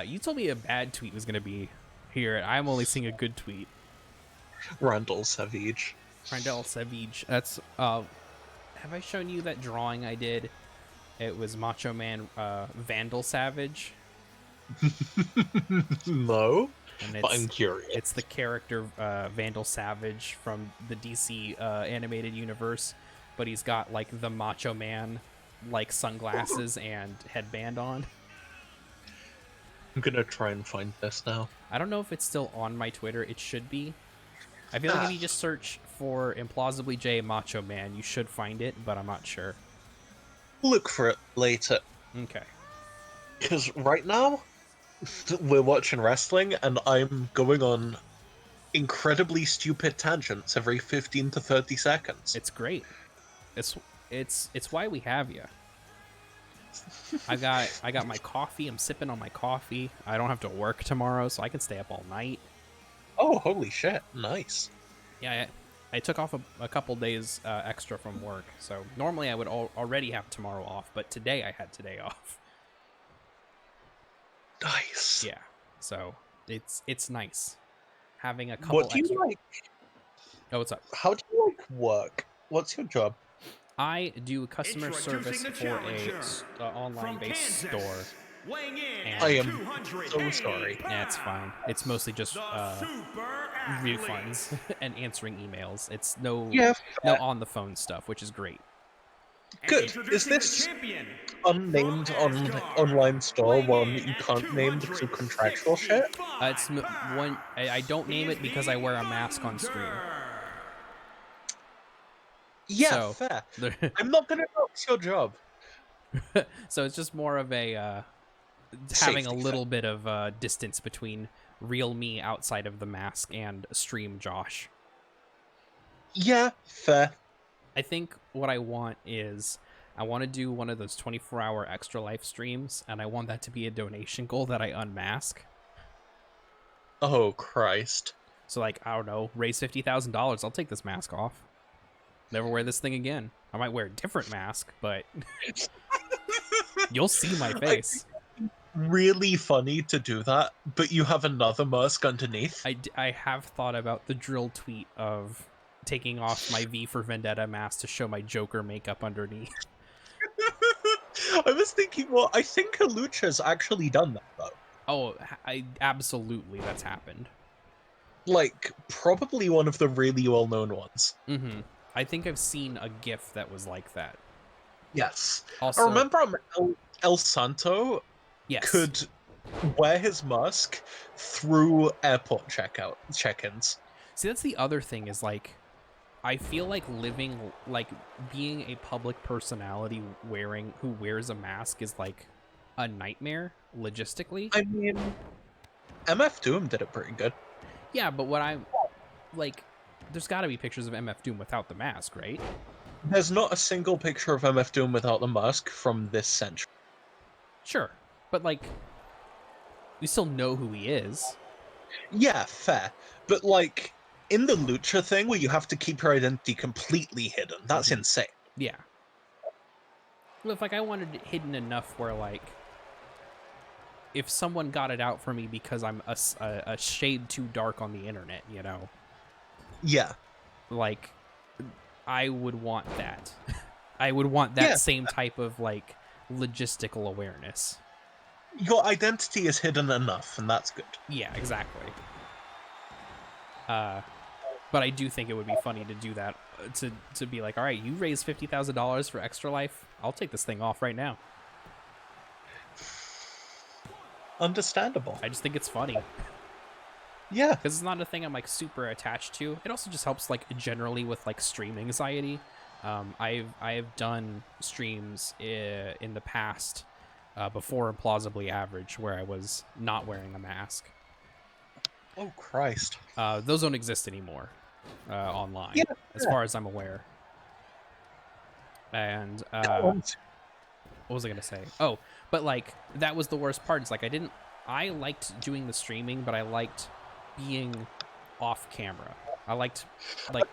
You told me a bad tweet was gonna be here. I'm only seeing a good tweet. Randall Savage. Randall Savage. That's have I shown you that drawing I did? It was Macho Man Vandal Savage. No, And but I'm curious. it's the character Vandal Savage from the DC animated universe, but he's got like the Macho Man like sunglasses and headband on. I'm gonna try and find this now. I don't know if it's still on my Twitter. It should be. I feel like if you just search for Implausibly J Macho Man, you should find it, but I'm not sure. Look for it later. Okay. Because right now, we're watching wrestling, and I'm going on incredibly stupid tangents every 15 to 30 seconds. It's great. It's why we have you. I got my coffee. I'm sipping on my coffee. I don't have to work tomorrow, so I can stay up all night. Oh, holy shit. Nice. Yeah, I took off a couple days extra from work, so normally I would already have tomorrow off, but today I had today off. Nice. Yeah, so it's nice having a couple. What do you extra... like? Oh, what's up? How do you like work? What's your job? I do customer service Introducing the for a challenger online-based from Kansas, store. weighing in And- at I am 280 so sorry. Yeah, it's fine. It's mostly just The super athlete. refunds and answering emails. It's no Yeah, no on the phone stuff, which is great. And Good. Is introducing this the champion unnamed from on Asgard, online store weighing one in that you at can't name because of contractual shit? 265 It's one. I don't name it because I wear a mask on screen. Yeah, So, fair. there- I'm not gonna dox your job. so it's just more of a having a Safety little bit of distance between real me outside of the mask and stream Josh. Yeah, fair. I think what I want is I want to do one of those 24-hour Extra Life streams, and I want that to be a donation goal that I unmask. Oh, Christ. So, like, I don't know, raise $50,000. I'll take this mask off. Never wear this thing again. I might wear a different mask, but you'll see my face. Really funny to do that, but you have another mask underneath. I have thought about the drill tweet of taking off my V for Vendetta mask to show my Joker makeup underneath. I was thinking, well, I think Halucha's actually done that, though. Oh, absolutely, that's happened. Like, probably one of the really well-known ones. Mm-hmm. I think I've seen a GIF that was like that. Yes. Also, I remember El Santo yes. could wear his mask through airport check-ins. See, that's the other thing is, like, I feel like being a public personality who wears a mask is, like, a nightmare, logistically. I mean, MF Doom did it pretty good. Yeah, but what I'm, like, there's gotta be pictures of MF Doom without the mask, right? There's not a single picture of MF Doom without the mask from this century. Sure, but, like, we still know who he is. Yeah, fair. But, like, in the Lucha thing where you have to keep your identity completely hidden, that's insane. Yeah. Well, if, like, I wanted it hidden enough where, like, if someone got it out for me because I'm a shade too dark on the internet, you know? Yeah. Like, I would want that. I would want that same type of, like, logistical awareness. Your identity is hidden enough, and that's good. Yeah, exactly. But I do think it would be funny to do that, to be like, all right, you raised $50,000 for Extra Life. I'll take this thing off right now. Understandable. I just think it's funny. Yeah. Because it's not a thing I'm, like, super attached to. It also just helps, like, generally with, like, stream anxiety. I've done streams in the past before Plausibly Average where I was not wearing a mask. Oh, Christ. Those don't exist anymore online, as far as I'm aware. And what was I gonna say? Oh, but, like, that was the worst part. It's like I liked doing the streaming, but I liked being off camera. I liked, like,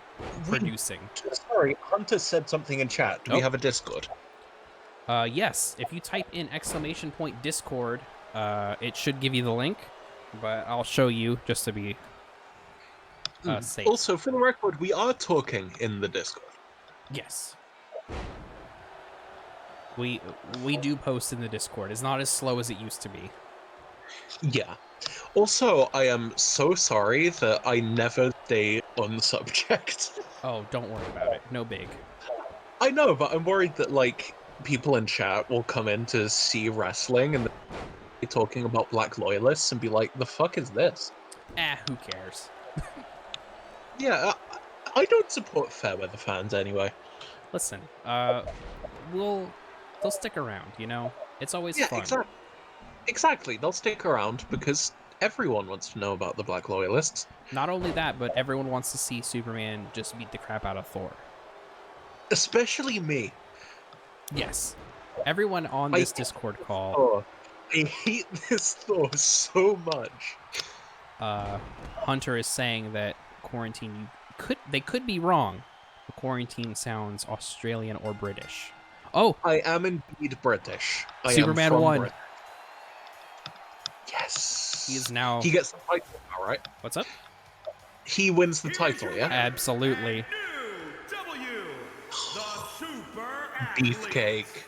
producing. Sorry, Hunter said something in chat. Do we have a Discord? Yes. If you type in !Discord, it should give you the link, but I'll show you just to be safe. Also, for the record, we are talking in the Discord. Yes. We do post in the Discord. It's not as slow as it used to be. Yeah. Also, I am so sorry that I never stay on subject. Oh, don't worry about it. No big. I know, but I'm worried that, like, people in chat will come in to see wrestling and be talking about black loyalists and be like, the fuck is this? Who cares? Yeah, I don't support Fairweather fans anyway. Listen, they'll stick around, you know? It's always fun. Exactly, they'll stick around because everyone wants to know about the black loyalists. Not only that, but everyone wants to see Superman just beat the crap out of Thor. Especially me. Yes. Everyone on this Discord call. Oh, I hate this Thor so much. Hunter is saying that quarantine, they could be wrong. The quarantine sounds Australian or British. Oh, I am indeed British. Superman won. Britain. Yes. He is now. He gets the title now, right? What's up? He wins the title, yeah? Absolutely. Beefcake.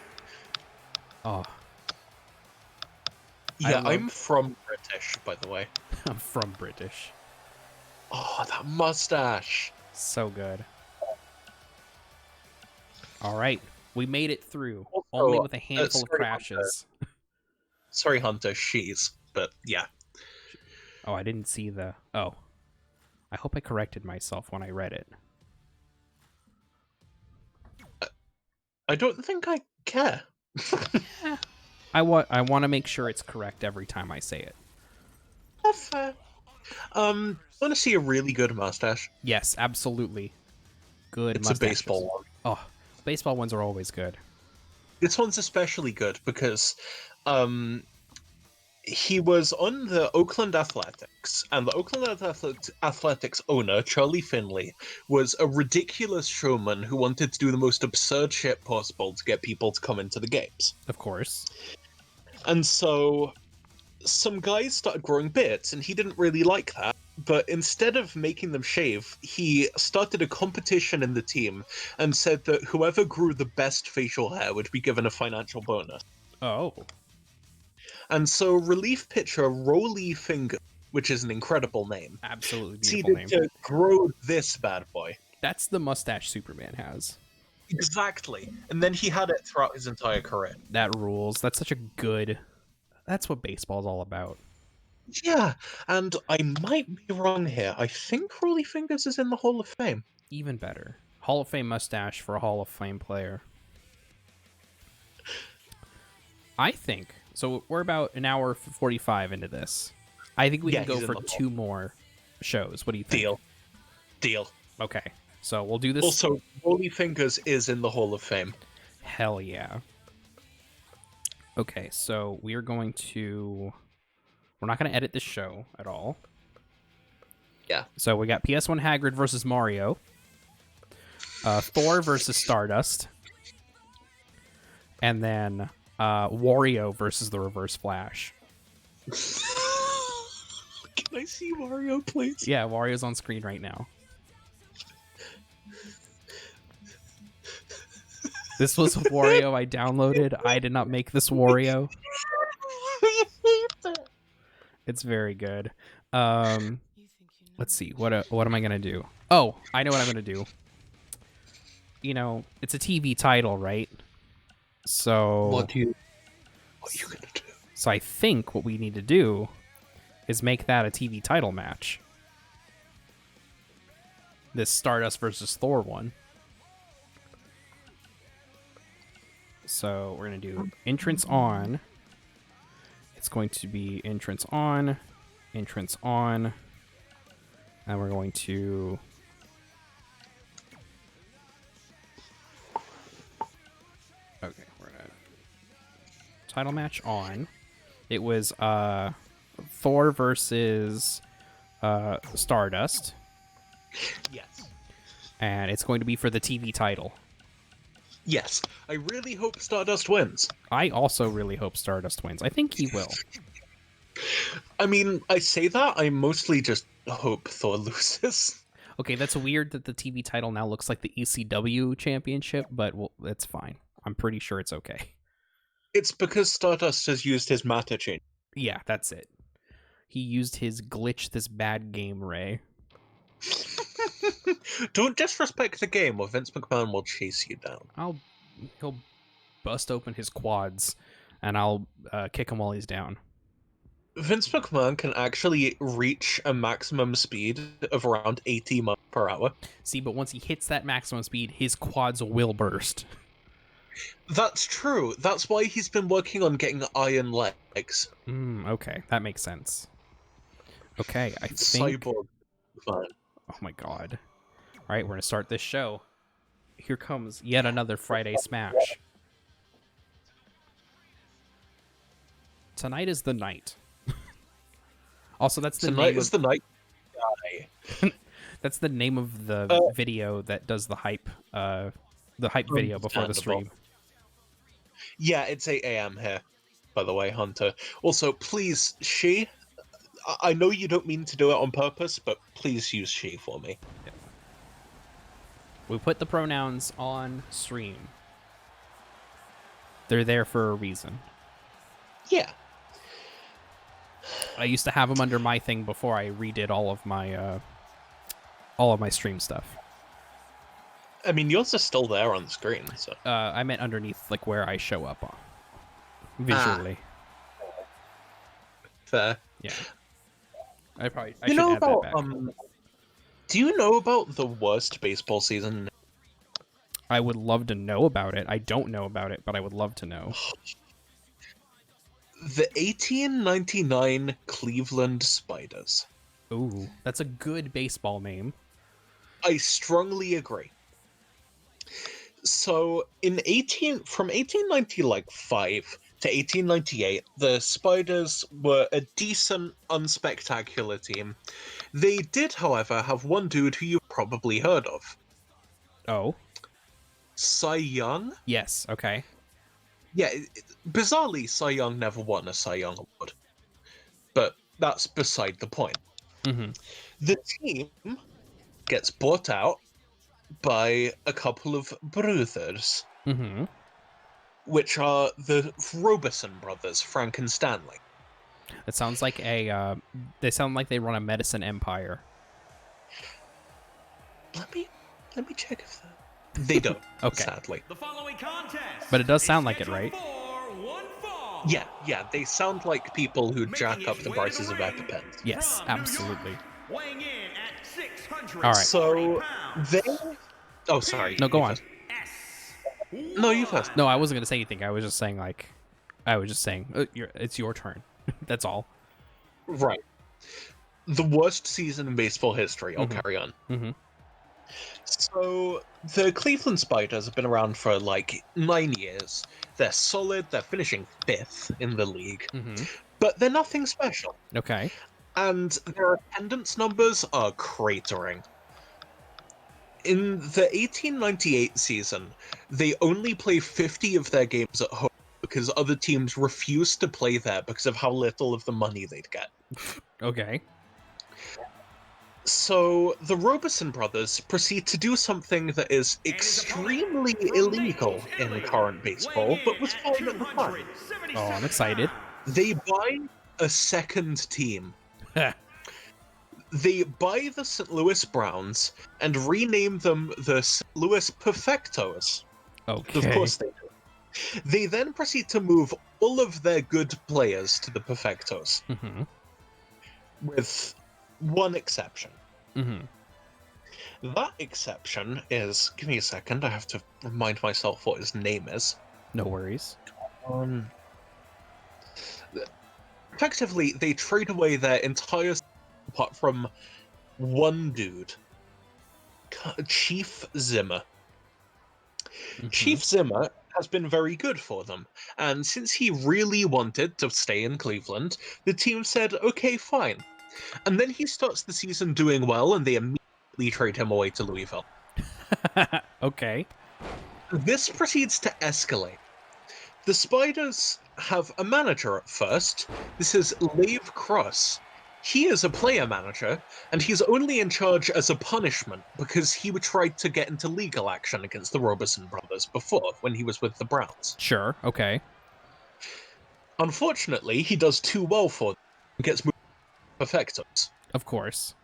Oh. Yeah, I'm from British, by the way. I'm from British. Oh, that mustache. So good. All right. We made it through, Also, only with a handful of crashes. Sorry, Hunter, she's, but yeah. Oh, I didn't see the... Oh. I hope I corrected myself when I read it. I don't think I care. I want to make sure it's correct every time I say it. That's fair. Want to see a really good mustache? Yes, absolutely. Good It's a mustaches. baseball one. Oh, baseball ones are always good. This one's especially good because he was on the Oakland Athletics, and the Oakland Athletics owner, Charlie Finley, was a ridiculous showman who wanted to do the most absurd shit possible to get people to come into the games. Of course. And so some guys started growing beards, and he didn't really like that. But instead of making them shave, he started a competition in the team and said that whoever grew the best facial hair would be given a financial bonus. Oh, And so relief pitcher Rolly Finger, which is an incredible name, absolutely beautiful proceeded name. to grow this bad boy. That's the mustache Superman has. Exactly. And then he had it throughout his entire career. That rules. That's such a good. That's what baseball's all about. Yeah, and I might be wrong here. I think Rolly Fingers is in the Hall of Fame. Even better. Hall of Fame mustache for a Hall of Fame player. I think. So we're about an hour 45 into this. I think we can go he's in for the Hall. 2 more shows. What do you think? Deal. Okay. So we'll do this. Also, Rolly Fingers is in the Hall of Fame. Hell yeah. Okay, so we are going to. We're not going to edit this show at all. Yeah. So we got PS1 Hagrid versus Mario, Thor versus Stardust, and then Wario versus the Reverse Flash. Can I see Mario, please? Yeah, Wario's on screen right now. This was a Wario I downloaded. I did not make this Wario. It's very good. Let's see. What am I gonna do? Oh, I know what I'm gonna do. You know, it's a TV title, right? So What are you gonna do? So I think what we need to do is make that a TV title match. This Stardust versus Thor one. So we're going to do entrance on. It's going to be entrance on, and we're going to... Okay, we're going to... Title match on. It was Thor versus Stardust. Yes. And it's going to be for the TV title. Yes. I really hope Stardust wins. I also really hope Stardust wins. I think he will. I mean, I say that, I mostly just hope Thor loses. Okay, that's weird that the TV title now looks like the ECW championship, but well, it's fine. I'm pretty sure it's okay. It's because Stardust has used his matter change. Yeah, that's it. He used his glitch this bad game Ray. Don't disrespect the game or Vince McMahon will chase you down. He'll bust open his quads and I'll kick him while he's down. Vince McMahon can actually reach a maximum speed of around 80 miles per hour. See, but once he hits that maximum speed, his quads will burst. That's true. That's why he's been working on getting iron legs. Okay, that makes sense. Okay, I think... Cyborg. Fine. Oh my god. Alright, we're gonna start this show. Here comes yet another Friday Smash. Tonight is the night. Also, that's the Tonight name is of... the night. That's the name of the video that does the hype video before the stream. Yeah, it's 8 a.m. here, by the way, Hunter. Also, please, she... I know you don't mean to do it on purpose, but please use she for me. Yeah. We put the pronouns on stream. They're there for a reason. Yeah. I used to have them under my thing before I redid all of my stream stuff. I mean, yours are still there on the screen, so... I meant underneath, like, where I show up on. Visually. Fair. Yeah. I You should know add about, that back. do you know about the worst baseball season? I would love to know about it. I don't know about it, but I would love to know. The 1899 Cleveland Spiders. Ooh, that's a good baseball name. I strongly agree. So from 1895 to 1898, the Spiders were a decent, unspectacular team. They did, however, have one dude who you've probably heard of. Oh, Cy Young? yes. Okay. Yeah, bizarrely, Cy Young never won a Cy Young award. But that's beside the point. Mm-hmm. The team gets bought out by a couple of brothers, Mm-hmm. which are the Robeson brothers, Frank and Stanley. It sounds like a. They sound like they run a medicine empire. Let me check if they don't. Okay. Sadly. The following contest. But it does is sound like it, scheduled right? For one fall. Yeah, they sound like people who Making jack up his the way to prices the of ring EpiPens. Yes, from New York, absolutely. weighing in at 640 All right. So pounds. they. Oh, sorry. No, go you on. first. S1. No, you first. No, I wasn't gonna say anything. I was just saying it's your turn. That's all. Right. The worst season in baseball history. I'll carry on. Mm-hmm. So the Cleveland Spiders have been around for like 9 years. They're solid. They're finishing 5th in the league, Mm-hmm. but they're nothing special. Okay. And their attendance numbers are cratering. In the 1898 season, they only play 50 of their games at home because other teams refuse to play there because of how little of the money they'd get. Okay. So the Robeson brothers proceed to do something that is extremely illegal in current baseball, but was fine at the time. Oh, I'm excited. They buy a second team. They buy the St. Louis Browns and rename them the St. Louis Perfectos. Okay. Of course they do. They then proceed to move all of their good players to the Perfectos, Mm-hmm. with one exception. Mm-hmm. That exception is... Give me a second, I have to remind myself what his name is. No worries. Effectively, they trade away their entire... apart from one dude. Chief Zimmer. Mm-hmm. Chief Zimmer has been very good for them, and since he really wanted to stay in Cleveland, the team said, okay, fine. And then he starts the season doing well, and they immediately trade him away to Louisville. Okay. This proceeds to escalate. The Spiders have a manager at first. This is Lave Cross. He is a player manager, and he's only in charge as a punishment because he tried to get into legal action against the Robeson brothers before, when he was with the Browns. Sure. Okay. Unfortunately, he does too well for them and gets moved to Perfectos. Of course.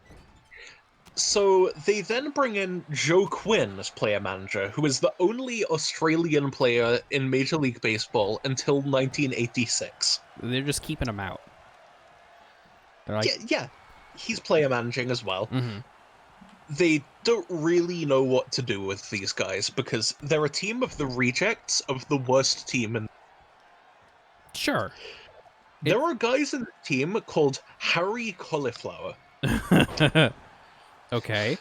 So they then bring in Joe Quinn as player manager, who is the only Australian player in Major League Baseball until 1986. They're just keeping him out. They're like, Yeah, he's player managing as well. mm-hmm. They don't really know what to do with these guys because they're a team of the rejects of the worst team. And Sure. there are guys in the team called Harry Cauliflower. Okay.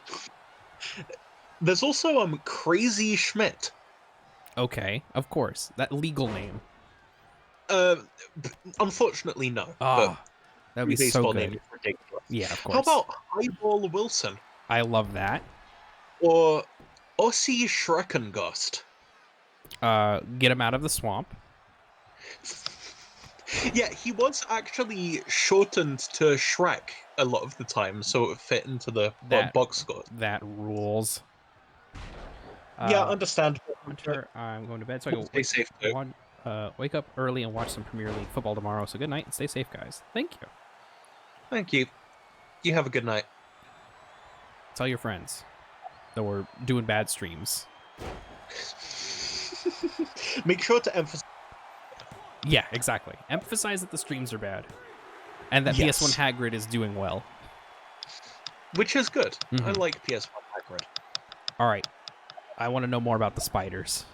There's also Crazy Schmidt. Okay. Of course. That legal name. Unfortunately, no. Ah, that'd be baseball so name good. is ridiculous. Yeah, of course. How about Highball Wilson I love that. or Ossie Schreckengost? Get him out of the swamp. Yeah, he was actually shortened to Shrek a lot of the time, so it fit into the box score. That rules. Yeah, understand. Hunter, I'm going to bed so I can Stay safe too. wake up early and watch some Premier League football tomorrow. So good night and stay safe, guys. Thank you. Thank you. You have a good night. Tell your friends that we're doing bad streams. Make sure to emphasize. Yeah, exactly. Emphasize that the streams are bad. And that Yes. PS1 Hagrid is doing well. Which is good. I Mhm. like PS1 Hagrid. All right. I want to know more about the spiders.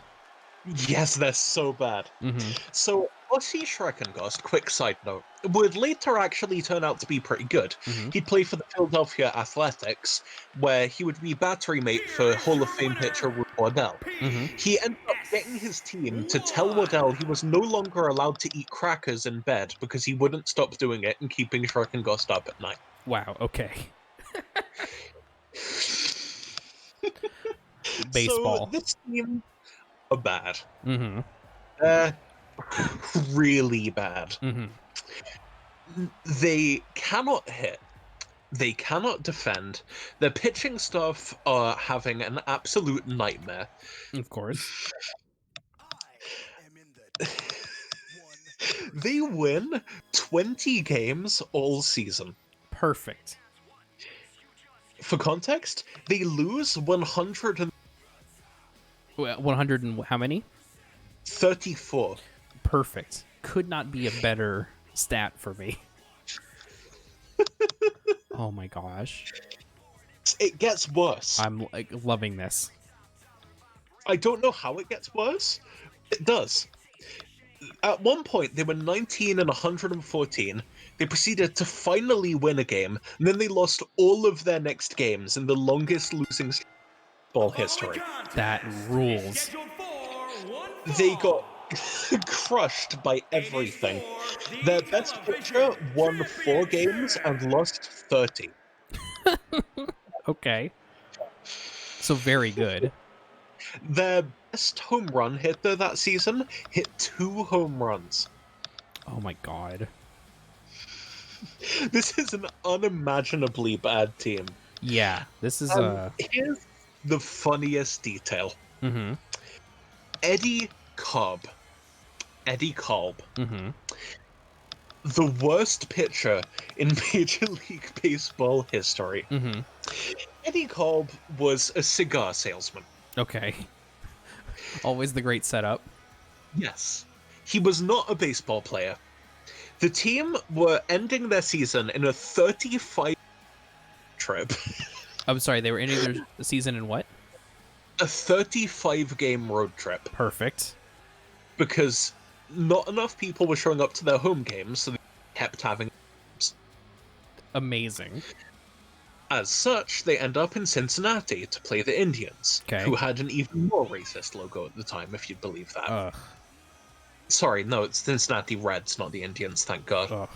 Yes, they're so bad. Mm-hmm. So, Ossie Schreckengost, quick side note, would later actually turn out to be pretty good. Mm-hmm. He'd play for the Philadelphia Athletics, where he would be battery mate for Hall of Fame pitcher Roy Waddell. Mm-hmm. He ended up getting his team to tell Waddell he was no longer allowed to eat crackers in bed because he wouldn't stop doing it and keeping Schreckengost up at night. Wow. Okay. So Baseball. this team are bad. Mm-hmm. Really bad. Mm-hmm. They cannot hit. They cannot defend. Their pitching staff are having an absolute nightmare. Of course. They win 20 games all season. Perfect. For context, they lose 134. 100 and how many? Perfect. Could not be a better stat for me. Oh my gosh. It gets worse. I'm like loving this. I don't know how it gets worse. It does. At one point, they were 19 and 114. They proceeded to finally win a game, and then they lost all of their next games in the longest losing streak in ball history. That rules. They got crushed by everything. Their best pitcher won 4 games and lost 30. Okay. So very good. Their best home run hitter that season hit 2 home runs. Oh my god. This is an unimaginably bad team. Yeah, this is Here's the funniest detail. Mm-hmm. Eddie Cobb. Mm-hmm. The worst pitcher in Major League Baseball history. Mm-hmm. Eddie Cobb was a cigar salesman. Okay. Always the great setup. Yes. He was not a baseball player. The team were ending their season in a 35 trip. I'm sorry, they were ending their season in what? A 35-game road trip. Perfect. Because not enough people were showing up to their home games, so they kept having games. Amazing. As such, they end up in Cincinnati to play the Indians, Okay. who had an even more racist logo at the time, if you'd believe that. Ugh. Sorry, no, it's Cincinnati Reds, not the Indians, thank God. Ugh.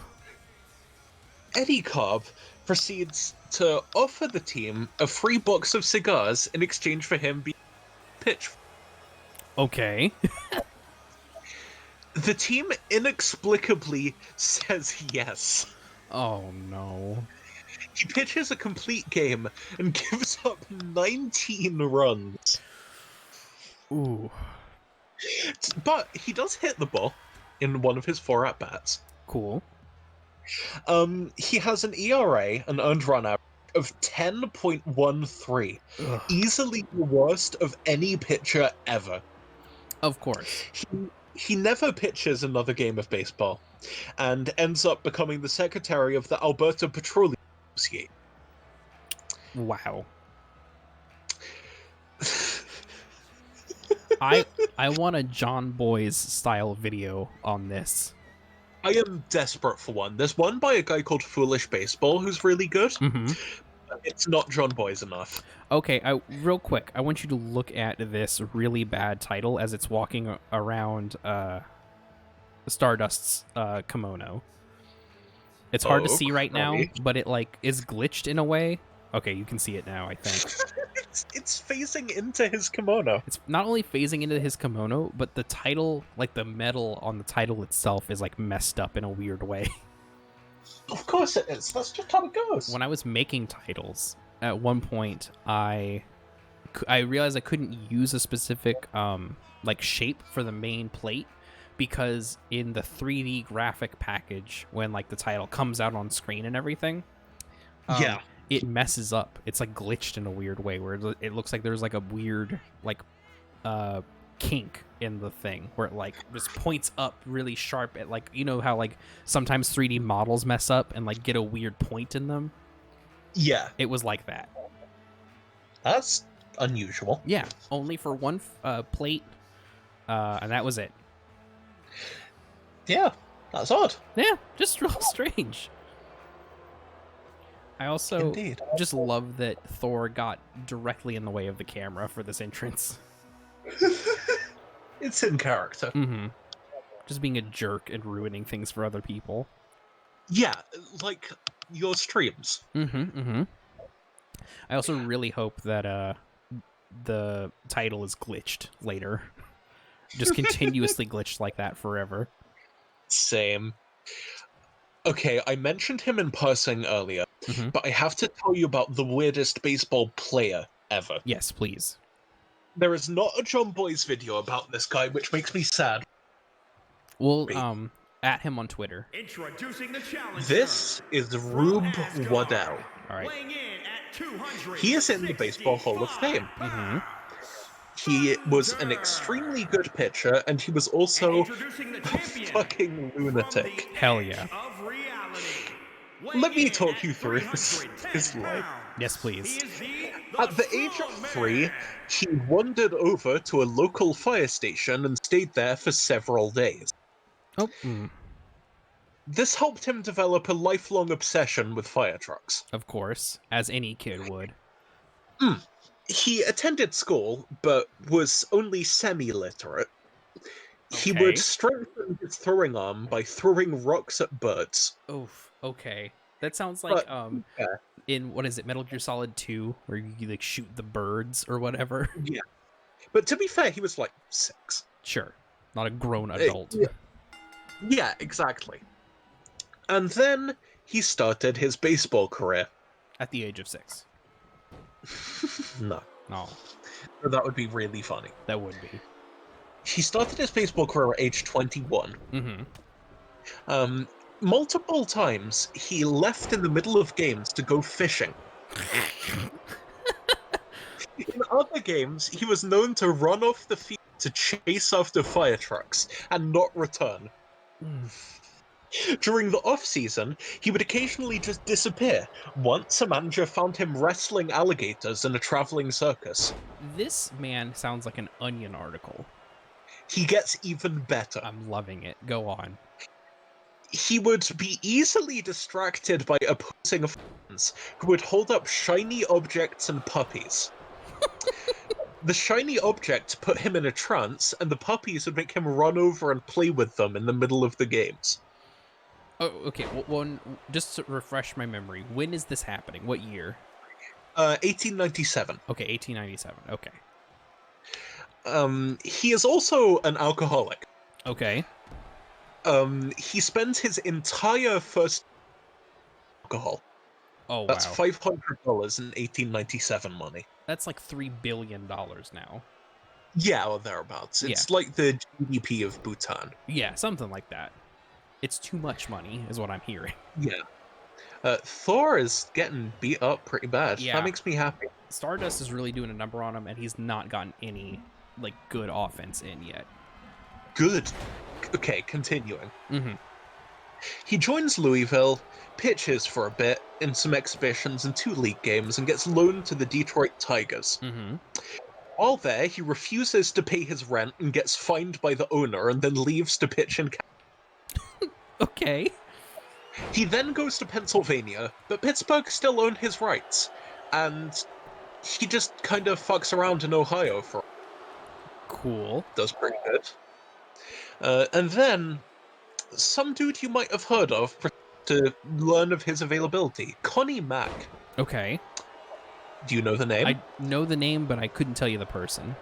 Eddie Cobb proceeds to offer the team a free box of cigars in exchange for him being pitch. Okay. The team inexplicably says yes. Oh no. He pitches a complete game and gives up 19 runs. Ooh. But he does hit the ball in one of his 4 at-bats. Cool. He has an ERA, an earned run average, of 10.13. Ugh. Easily the worst of any pitcher ever. Of course. He never pitches another game of baseball, and ends up becoming the secretary of the Alberta Petroleum Association. Wow. I want a John Boy's style video on this. I am desperate for one. There's one by a guy called Foolish Baseball who's really good. Mm-hmm. But it's not John Boy's enough. Okay, real quick, I want you to look at this really bad title as it's walking around Stardust's kimono. It's hard to see right now, but it like is glitched in a way. Okay, you can see it now, I think. It's phasing into his kimono. It's not only phasing into his kimono, but the title, like the metal on the title itself, is like messed up in a weird way. Of course it is. That's just how it goes. When I was making titles, at one point, I realized I couldn't use a specific like shape for the main plate because in the 3D graphic package, when like the title comes out on screen and everything, Yeah. it messes up. It's like glitched in a weird way where it looks like there's like a weird like kink in the thing where it like just points up really sharp at like, you know how like sometimes 3D models mess up and like get a weird point in them. Yeah. It was like that. That's unusual. Yeah, only for one plate, and that was it. Yeah, that's odd. Yeah, just real strange. I also Indeed. just love that Thor got directly in the way of the camera for this entrance. It's in character. Mm-hmm. Just being a jerk and ruining things for other people. Yeah, like your streams. Mm-hmm. Mm-hmm. I also really hope that the title is glitched later. Just continuously glitched like that forever. Same. Okay, I mentioned him in passing earlier, Mm-hmm. but I have to tell you about the weirdest baseball player ever. Yes, please. There is not a John Boy's video about this guy, which makes me sad. We'll at him on Twitter. Introducing the challenger. This is From Rube Asgard, Waddell. All right. weighing in at 265 He is in the Baseball Hall of Fame. Mm-hmm. He was an extremely good pitcher, and he was also Introducing the a champion fucking lunatic. from the Hell edge yeah. of reality. Let me Weighing talk in you at through his 310 life. pounds. Yes, please. He is the At the age of Strong 3, Man. he wandered over to a local fire station and stayed there for several days. Oh, mm, This helped him develop a lifelong obsession with fire trucks. of course, as any kid would. He attended school, but was only semi-literate. He would Okay. strengthen his throwing arm by throwing rocks at birds. Oof. Okay. That sounds like But yeah, in what is it, Metal Gear Solid 2, where you like shoot the birds or whatever. yeah. But to be fair, he was like 6. Sure. Not a grown adult. Yeah, exactly. And then he started his baseball career. At the age of 6. No, Oh, that would be really funny. that would be. He started his baseball career at age 21. Mm-hmm. Multiple times, he left in the middle of games to go fishing. In other games, he was known to run off the field to chase after fire trucks and not return. During the off-season, he would occasionally just disappear. Once, a manager found him wrestling alligators in a traveling circus. This man sounds like an Onion article. He gets even better. I'm loving it. Go on. He would be easily distracted by opposing fans who would hold up shiny objects and puppies. The shiny objects put him in a trance, and the puppies would make him run over and play with them in the middle of the games. Oh, okay. One, just to refresh my memory. When is this happening? What year? 1897. Okay, 1897. Okay. He is also an alcoholic. Okay. He spends his entire first alcohol. Oh, wow. That's $500 in 1897 money. That's like $3 billion now. Yeah, or thereabouts. It's like the GDP of Bhutan. Yeah, something like that. It's too much money, is what I'm hearing. Yeah. Thor is getting beat up pretty bad. Yeah. That makes me happy. Stardust is really doing a number on him, and he's not gotten any like good offense in yet. Good. Okay, continuing. Mm-hmm. He joins Louisville, pitches for a bit in some exhibitions and 2 league games, and gets loaned to the Detroit Tigers. Mm-hmm. While there, he refuses to pay his rent and gets fined by the owner, and then leaves to pitch in. Okay. He then goes to Pennsylvania, but Pittsburgh still own his rights, and he just kind of fucks around in Ohio for. Cool. Does pretty good. And then, some dude you might have heard of to learn of his availability, Connie Mack. Okay. Do you know the name? I know the name, but I couldn't tell you the person.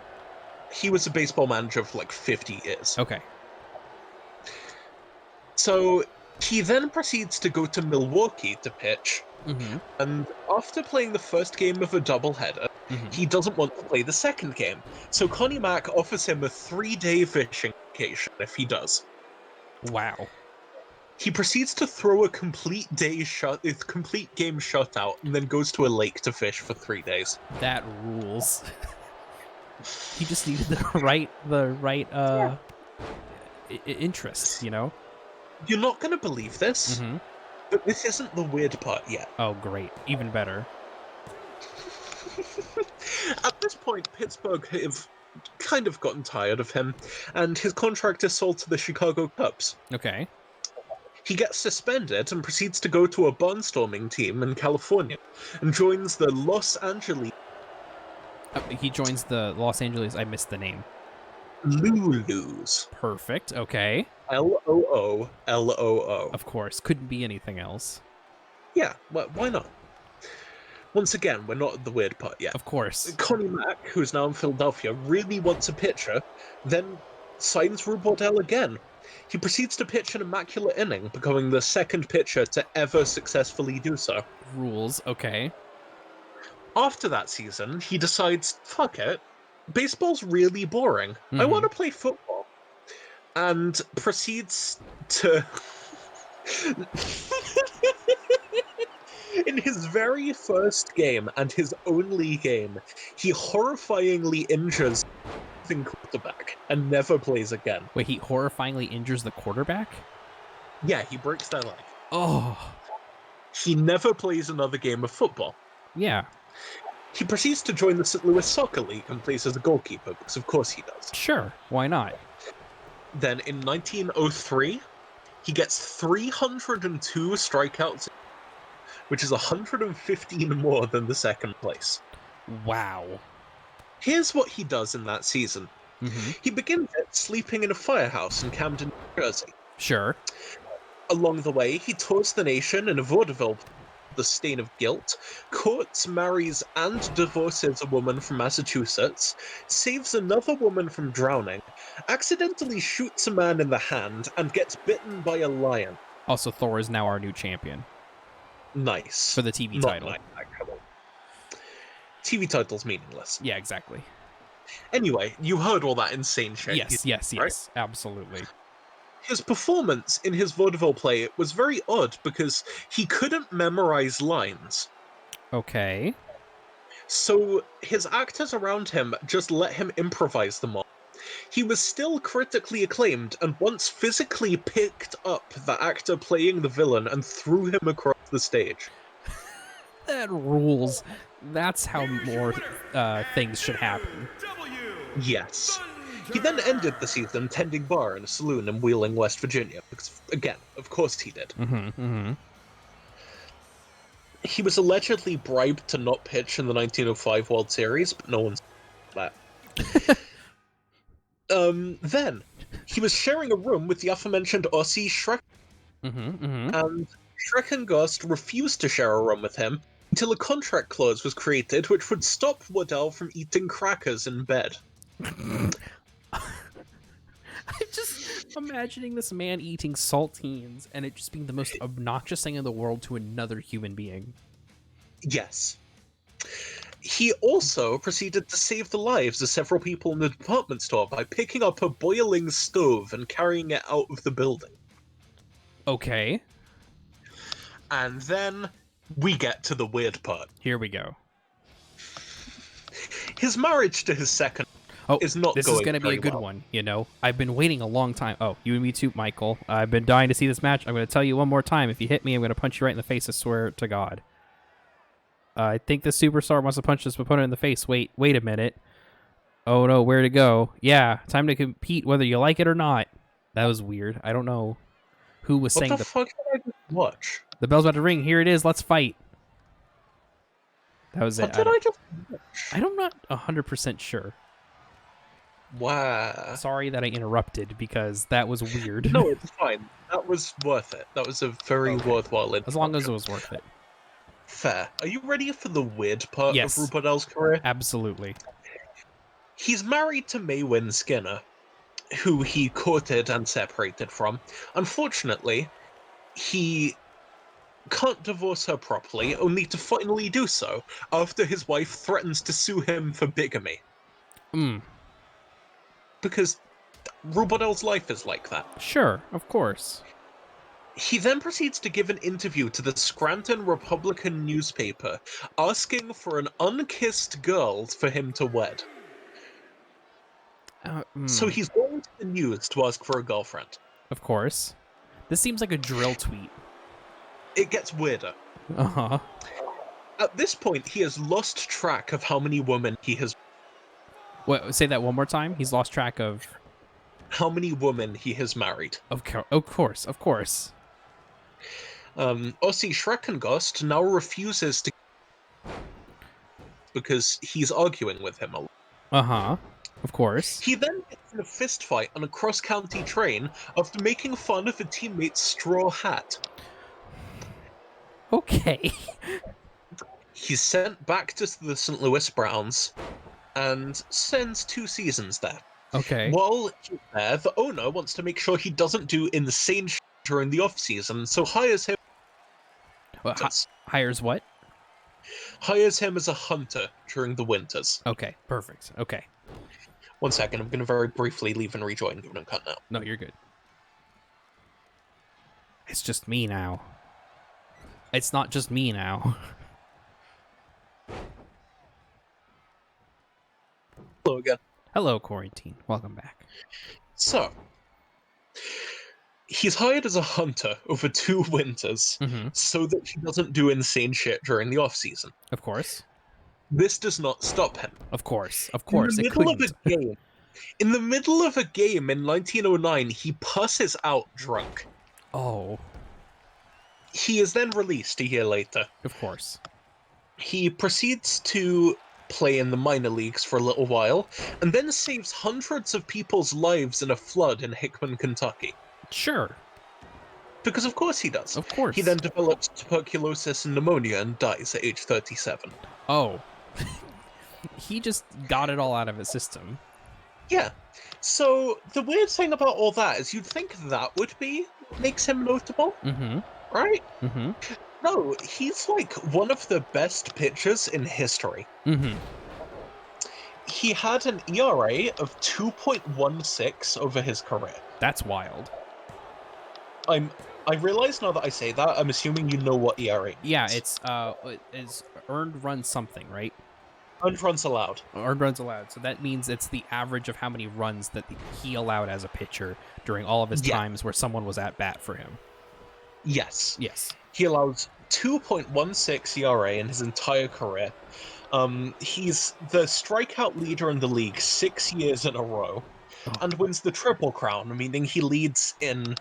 He was a baseball manager for like 50 years. Okay. So he then proceeds to go to Milwaukee to pitch, Mm-hmm. and after playing the first game of a doubleheader, Mm-hmm. he doesn't want to play the second game. So Connie Mack offers him a 3-day fishing vacation if he does. Wow. He proceeds to throw a complete game shutout, and then goes to a lake to fish for 3 days. That rules. He just needed the right interests, you know? You're not going to believe this, Mm-hmm. but this isn't the weird part yet. Oh, great. Even better. At this point, Pittsburgh have kind of gotten tired of him, and his contract is sold to the Chicago Cubs. Okay. He gets suspended and proceeds to go to a barnstorming team in California and joins the Los Angeles He joins the Los Angeles. I missed the name. Lulus. Perfect. Okay. Looloo. Of course. Couldn't be anything else. Yeah, why not? Once again, we're not at the weird part yet. Of course. Connie Mack, who's now in Philadelphia, really wants a pitcher, then signs Rube Waddell again. He proceeds to pitch an immaculate inning, becoming the second pitcher to ever successfully do so. Rules. Okay. After that season, he decides, fuck it, baseball's really boring. I Mhm. want to play football. And proceeds to... In his very first game, and his only game, he horrifyingly injures the quarterback and never plays again. Wait, he horrifyingly injures the quarterback? Yeah, he breaks their leg. Oh. He never plays another game of football. Yeah. He proceeds to join the St. Louis Soccer League and plays as a goalkeeper, because of course he does. Sure. Why not? Then in 1903, he gets 302 strikeouts, which is 115 more than the second place. Wow. Here's what he does in that season. Mm-hmm. He begins it sleeping in a firehouse in Camden, New Jersey. Sure. Along the way, he tours the nation in a vaudeville, The Stain of Guilt, courts, marries, and divorces a woman from Massachusetts, saves another woman from drowning, accidentally shoots a man in the hand, and gets bitten by a lion. Also, Thor is now our new champion Nice. for the TV Not title. nice, actually. TV title's meaningless. Yeah, exactly. Anyway, you heard all that insane shit. Yes. right? Absolutely. His performance in his vaudeville play was very odd because he couldn't memorize lines. Okay. So his actors around him just let him improvise them all. He was still critically acclaimed and once physically picked up the actor playing the villain and threw him across the stage. That rules. That's how more things should happen. Yes. He then ended the season tending bar in a saloon in Wheeling, West Virginia, because, again, of course he did. He was allegedly bribed to not pitch in the 1905 World Series, but no one's that. Then, he was sharing a room with the aforementioned Aussie Shrek, and Schreckengast refused to share a room with him until a contract clause was created which would stop Waddell from eating crackers in bed. I'm just imagining this man eating saltines and it just being the most obnoxious thing in the world to another human being. Yes. He also proceeded to save the lives of several people in the department store by picking up a boiling stove and carrying it out of the building. Okay. And then we get to the weird part. Here we go. His marriage to his second is not this going is going to be a very good well. one, you know? I've been waiting a long time. Oh, you and me too, Michael. I've been dying to see this match. I'm going to tell you one more time. If you hit me, I'm going to punch you right in the face, I swear to God. I think the superstar wants to punch this opponent in the face. Wait a minute. Oh no, where to go? Yeah, time to compete whether you like it or not. That was weird. I don't know who was saying What the fuck did I just watch? The bell's about to ring. Here it is. Let's fight. That was What it. did I just watch? I'm not 100% sure. Wow. Sorry that I interrupted because that was weird. No, it's fine. That was worth it. That was a very worthwhile As long as it was worth it. Fair. Are you ready for the weird part Yes. of Rube Waddell's career? Absolutely. He's married to Maywin Skinner, who he courted and separated from. Unfortunately, he can't divorce her properly, only to finally do so after his wife threatens to sue him for bigamy. Because Rube Waddell's life is like that. Sure, of course. He then proceeds to give an interview to the Scranton Republican newspaper, asking for an unkissed girl for him to wed. So he's going to the news to ask for a girlfriend. Of course. This seems like a drill tweet. It gets weirder. Uh-huh. At this point, he has lost track of how many women he has... What? Say that one more time. He's lost track of. How many women he has married. Of course, of course. Ossie Schreckengost now refuses to because he's arguing with him a lot. Uh-huh. Of course. He then gets in a fistfight on a cross-county train after making fun of a teammate's straw hat. Okay. He's sent back to the St. Louis Browns and spends 2 seasons there. Okay. While he's there, the owner wants to make sure he doesn't do insane shit during the off-season, so hires him Well, hires what? hires him as a hunter during the winters. Okay, perfect. Okay. 1 second, I'm going to very briefly leave and rejoin. Don't cut now. No, you're good. It's just me now. It's not just me now. Hello again. Hello, Quarantine. Welcome back. So, he's hired as a hunter over 2 winters Mm-hmm. so that he doesn't do insane shit during the off-season. Of course. This does not stop him. Of course. Of course. In It the middle of couldn't. a game, in the middle of a game in 1909, he passes out drunk. Oh, He is then released a year later. of course. He proceeds to play in the minor leagues for a little while, and then saves hundreds of people's lives in a flood in Hickman, Kentucky. Sure. Because of course he does. Of course. He then develops tuberculosis and pneumonia and dies at age 37. Oh. He just got it all out of his system. Yeah. So the weird thing about all that is you'd think that would be what makes him notable, Mm-hmm. right? Mm-hmm. No, he's like one of the best pitchers in history. Mm-hmm. He had an ERA of 2.16 over his career. That's wild. I realize now that I say that, I'm assuming you know what ERA means. Yeah, it's earned run something, right? Earned runs allowed. Earned runs allowed. So that means it's the average of how many runs that he allowed as a pitcher during all of his times where someone was at bat for him. Yes. Yes. He allows 2.16 ERA in his entire career. He's the strikeout leader in the league 6 years in a row, and wins the Triple Crown, meaning he leads in...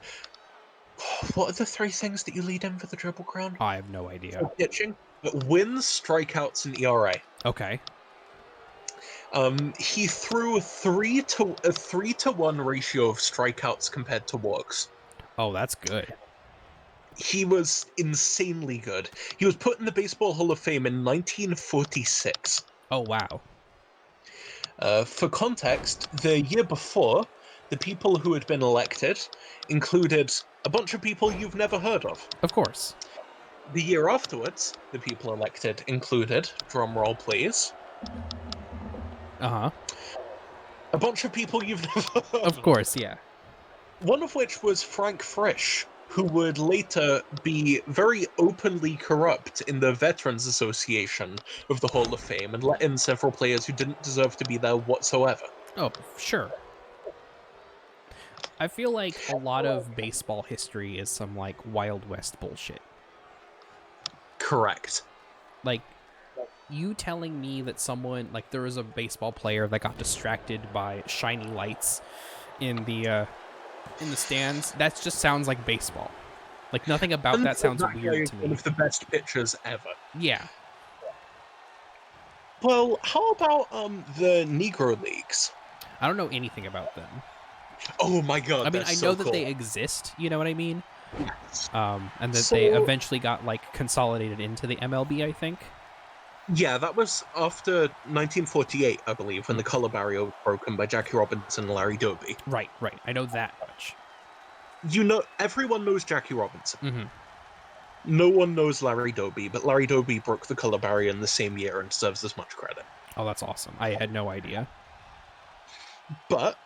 What are the 3 things that you lead in for the Triple Crown? I have no idea. For pitching. But wins, strikeouts, and ERA. Okay. He threw a 3-to-1 ratio of strikeouts compared to walks. Oh, that's good. He was insanely good. He was put in the Baseball Hall of Fame in 1946. Oh, wow. For context, the year before, the people who had been elected included a bunch of people you've never heard of. Of course. The year afterwards, the people elected included, drumroll please, Uh-huh. a bunch of people you've never heard of. Of course, yeah. One of which was Frank Frisch, who would later be very openly corrupt in the Veterans Association of the Hall of Fame and let in several players who didn't deserve to be there whatsoever. Oh, sure. I feel like a lot of baseball history is some, like, Wild West bullshit. Correct. Like, you telling me that someone, like, there was a baseball player that got distracted by shiny lights in the stands, that just sounds like baseball. Like, nothing about that sounds weird to me. One of the best pitchers ever. Yeah. Well, how about the Negro Leagues? I don't know anything about them. Oh my god, I mean, I so know that cool. they exist, you know what I mean? Yes. And that they eventually got, like, consolidated into the MLB, I think. Yeah, that was after 1948, I believe, when the color barrier was broken by Jackie Robinson and Larry Doby. Right. I know that much. You know, everyone knows Jackie Robinson. Mm-hmm. No one knows Larry Doby, but Larry Doby broke the color barrier in the same year and deserves as much credit. Oh, that's awesome. I had no idea. But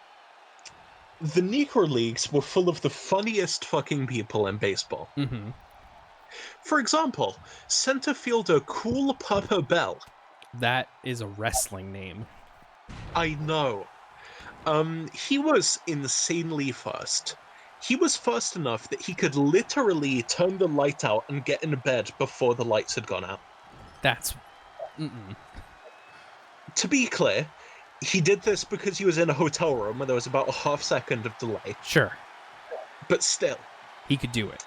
the Negro Leagues were full of the funniest fucking people in baseball. Mm-hmm. For example, center fielder Cool Papa Bell. That is a wrestling name. I know. He was insanely fast. He was fast enough that he could literally turn the light out and get in bed before the lights had gone out. That's... Mm-mm. To be clear, He did this because he was in a hotel room where there was about a half second of delay, Sure, but still. he could do it.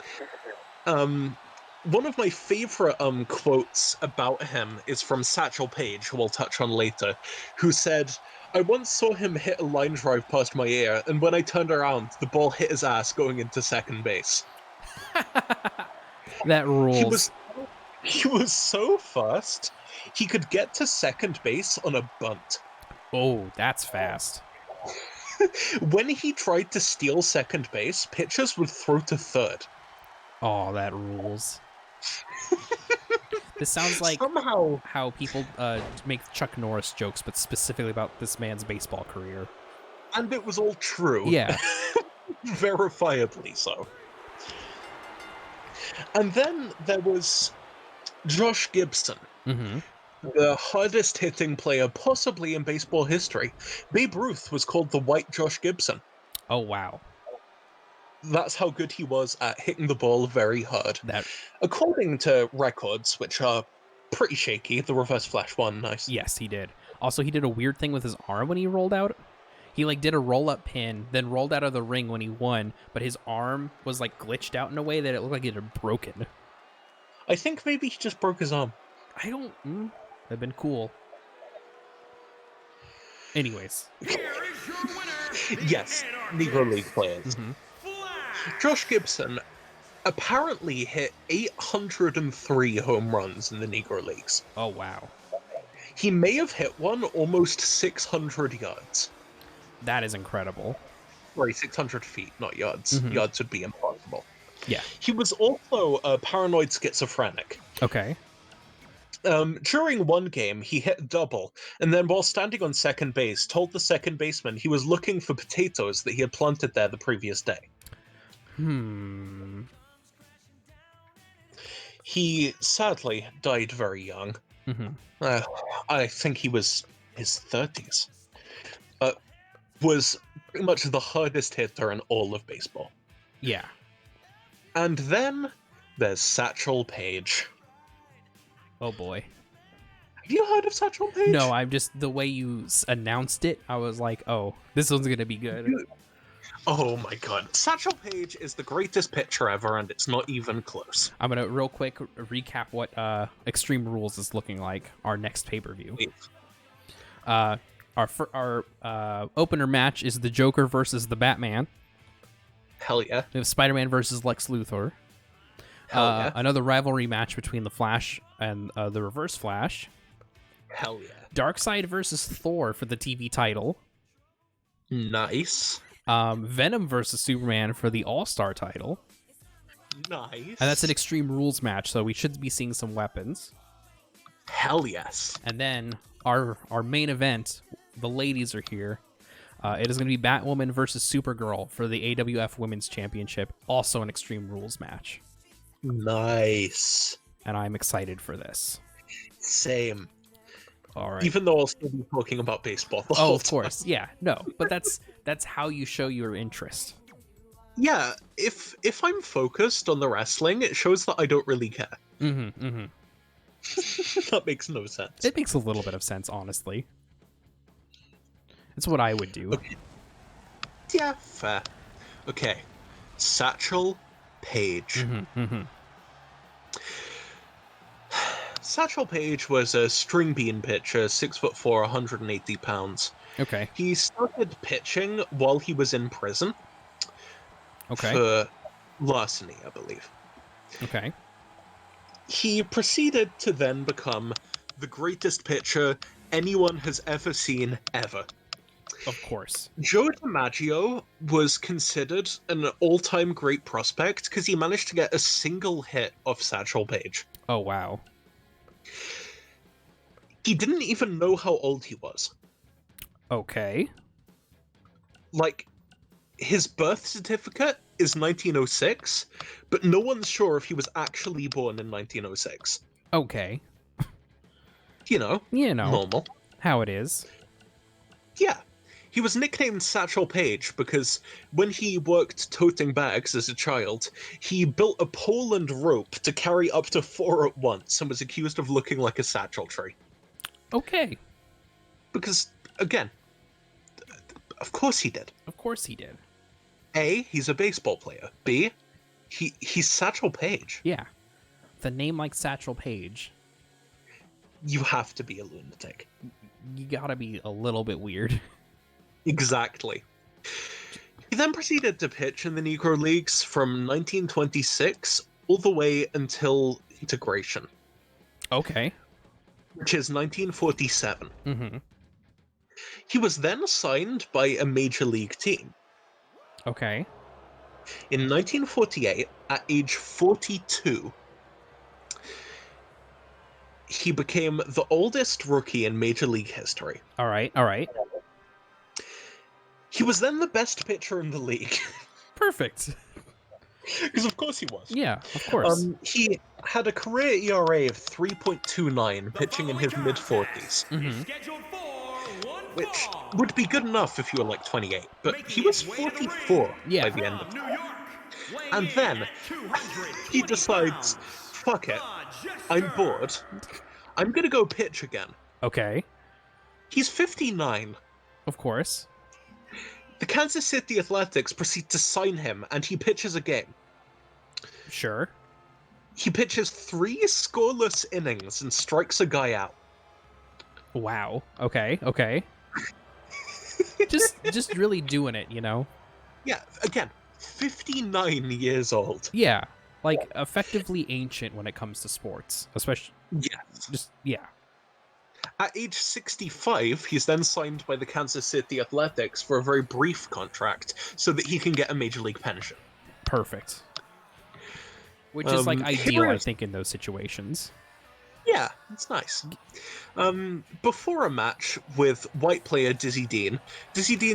One of my favorite quotes about him is from Satchel Paige, who we'll touch on later, who said, "I once saw him hit a line drive past my ear, and when I turned around, the ball hit his ass going into second base." That He rules. was he was so fast, he could get to second base on a bunt. Oh, that's fast. When he tried to steal second base, pitchers would throw to third. Oh, that rules. This sounds like Somehow, how people make Chuck Norris jokes, but specifically about this man's baseball career. and it was all true. Yeah. Verifiably so. And then there was Josh Gibson, Mm-hmm. the hardest hitting player possibly in baseball history. Babe Ruth was called the White Josh Gibson. Oh, wow. That's how good he was at hitting the ball very hard. That According to records, which are pretty shaky, the reverse flash one, nice. Yes, he did. Also, he did a weird thing with his arm when he rolled out. He like did a roll up pin, then rolled out of the ring when he won, but his arm was like glitched out in a way that it looked like it had broken. I think maybe he just broke his arm. I don't. That'd been cool. Anyways, Here is your winner. the Yes, Anarchist, Negro League players. Flash. Josh Gibson apparently hit 803 home runs in the Negro Leagues. oh wow, He may have hit one almost 600 yards. that is incredible. Sorry, 600 feet, not yards. Mhm. Yards would be impossible. Yeah. He was also a paranoid schizophrenic. Okay. During one game, he hit a double, and then while standing on second base, told the second baseman he was looking for potatoes that he had planted there the previous day. He sadly died very young. Mm-hmm. I think he was his 30s. Was pretty much the hardest hitter in all of baseball. Yeah. And then there's Satchel Paige. Oh boy. Have you heard of Satchel Paige? No, I'm just the way you announced it. I was like, oh, this one's gonna be good. Oh my god. Satchel Paige is the greatest pitcher ever, and it's not even close. I'm gonna real quick recap what Extreme Rules is looking like. Our next pay per view. Our opener match is the Joker versus the Batman. Hell yeah. We have Spider-Man versus Lex Luthor. Hell yeah. Another rivalry match between the Flash and the Reverse Flash. Hell yeah. Darkseid versus Thor for the TV title. Nice. Venom versus Superman for the All-Star title. Nice. And that's an Extreme Rules match, so we should be seeing some weapons. Hell yes. And then our main event, the ladies are here. It is going to be Batwoman versus Supergirl for the AWF Women's Championship, also an Extreme Rules match. Nice. And I'm excited for this. Same. All right. Even though I'll still be talking about baseball the Oh, whole of course. Yeah, no. But that's how you show your interest. Yeah, if I'm focused on the wrestling, it shows that I don't really care. Mm-hmm, mm-hmm. That makes no sense. It makes a little bit of sense, honestly. It's what I would do. Okay. Yeah, fair. Okay. Satchel Paige. Mm-hmm, mm-hmm. Satchel Paige was a string bean pitcher, 6'4", 180 pounds. Okay. He started pitching while he was in prison Okay. for larceny, I believe. Okay. He proceeded to then become the greatest pitcher anyone has ever seen, ever. Of course. Joe DiMaggio was considered an all-time great prospect because he managed to get a single hit off Satchel Paige. Oh, wow. He didn't even know how old he was. Okay. Like, his birth certificate is 1906, but no one's sure if he was actually born in 1906. Okay. You know, normal. How it is. Yeah. He was nicknamed Satchel Paige because when he worked toting bags as a child, he built a pole and rope to carry up to 4 at once and was accused of looking like a satchel tree. Okay. Because, again, Of course he did. Of course he did. A, he's a baseball player. B, he's Satchel Paige. Yeah. The name like Satchel Paige, You have to be a lunatic. you gotta be a little bit weird. Exactly. He then proceeded to pitch in the Negro Leagues from 1926 all the way until integration, Okay. which is 1947. Mm-hmm. He was then signed by a major league team. Okay. In 1948, at age 42, he became the oldest rookie in major league history. All right. All right. He was then the best pitcher in the league. Perfect. Because of course he was. Yeah, of course. He had a career ERA of 3.29, pitching in his mid-40s, Mm-hmm. Scheduled for one which fall. would be good enough if you were like 28, but he was 44 Yeah. by the end of From it. New York, weighing And in then at 220 he decides, pounds, fuck it, the I'm Jester. bored, I'm gonna go pitch again. Okay. He's 59. Of course. The Kansas City Athletics proceed to sign him, and he pitches a game. Sure. He pitches 3 scoreless innings and strikes a guy out. Wow. Okay. Okay. just really doing it, you know? Yeah, again, 59 years old. Yeah. Like effectively ancient when it comes to sports, especially Yes. yeah. At age 65, he's then signed by the Kansas City Athletics for a very brief contract so that he can get a major league pension. Perfect. Which is like ideal, here I is- think, in those situations. Yeah, it's nice. Before a match with white player Dizzy Dean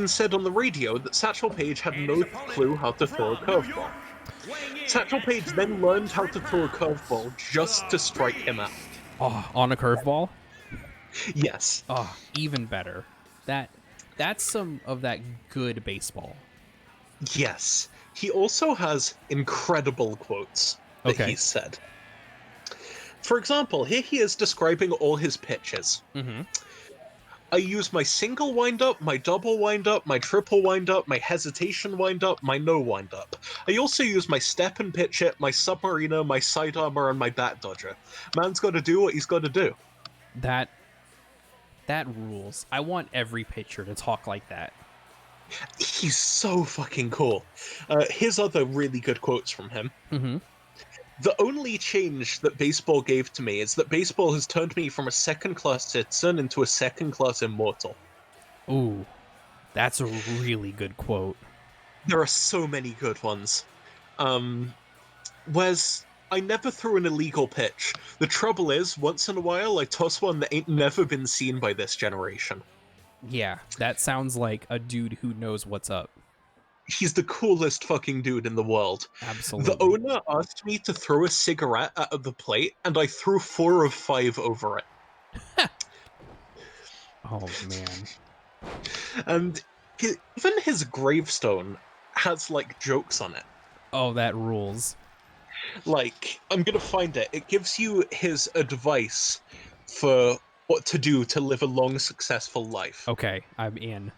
said on the radio that Satchel Paige had And no his opponent clue how to throw a from New curveball. York, weighing in Satchel at Paige then learned how to throw a 200 curveball just to strike him out. Oh, on a curveball? Yes. Oh, even better. That's some of that good baseball. Yes. He also has incredible quotes that Okay. he's said. For example, here he is describing all his pitches. Mm-hmm. I use my single wind-up, my double wind-up, my triple wind-up, my hesitation wind-up, my no wind-up. I also use my step and pitch it, my submariner, my sidearmer, and my bat dodger. Man's gotta do what he's gotta do. That rules. I want every pitcher to talk like that. He's so fucking cool. Here's other really good quotes from him. Mm-hmm. The only change that baseball gave to me is that baseball has turned me from a second-class citizen into a second-class immortal. Ooh, that's a really good quote. There are so many good ones. Whereas I never threw an illegal pitch. The trouble is, once in a while, I toss one that ain't never been seen by this generation. Yeah, that sounds like a dude who knows what's up. He's the coolest fucking dude in the world. Absolutely. The owner asked me to throw a cigarette out of the plate, and I threw 4 of 5 over it. Oh, man. And even his gravestone has, like, jokes on it. Oh, that rules. Like, I'm gonna find it. It gives you his advice for what to do to live a long, successful life. Okay, I'm in.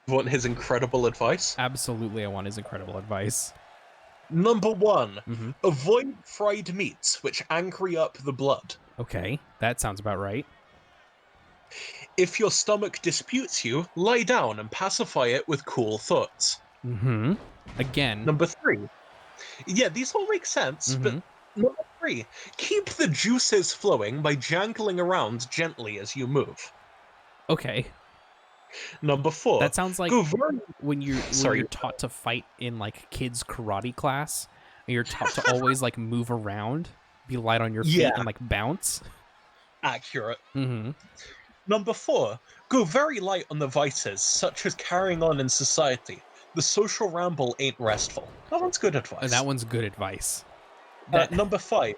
You want his incredible advice? Absolutely, I want his incredible advice. Number 1, Mm-hmm. avoid fried meats, which angry up the blood. Okay, that sounds about right. If your stomach disputes you, lie down and pacify it with cool thoughts. Mm-hmm. Again. Number 3. Yeah, these all make sense, but number 3, keep the juices flowing by jangling around gently as you move. Okay. Number 4. That sounds like go very... when you're taught to fight in like kids karate class, and you're taught to always like move around, be light on your feet, Yeah. and like bounce. accurate. Mm-hmm. Number 4, go very light on the vices, such as carrying on in society. The social ramble ain't restful. That one's good advice. And that one's good advice. Number 5.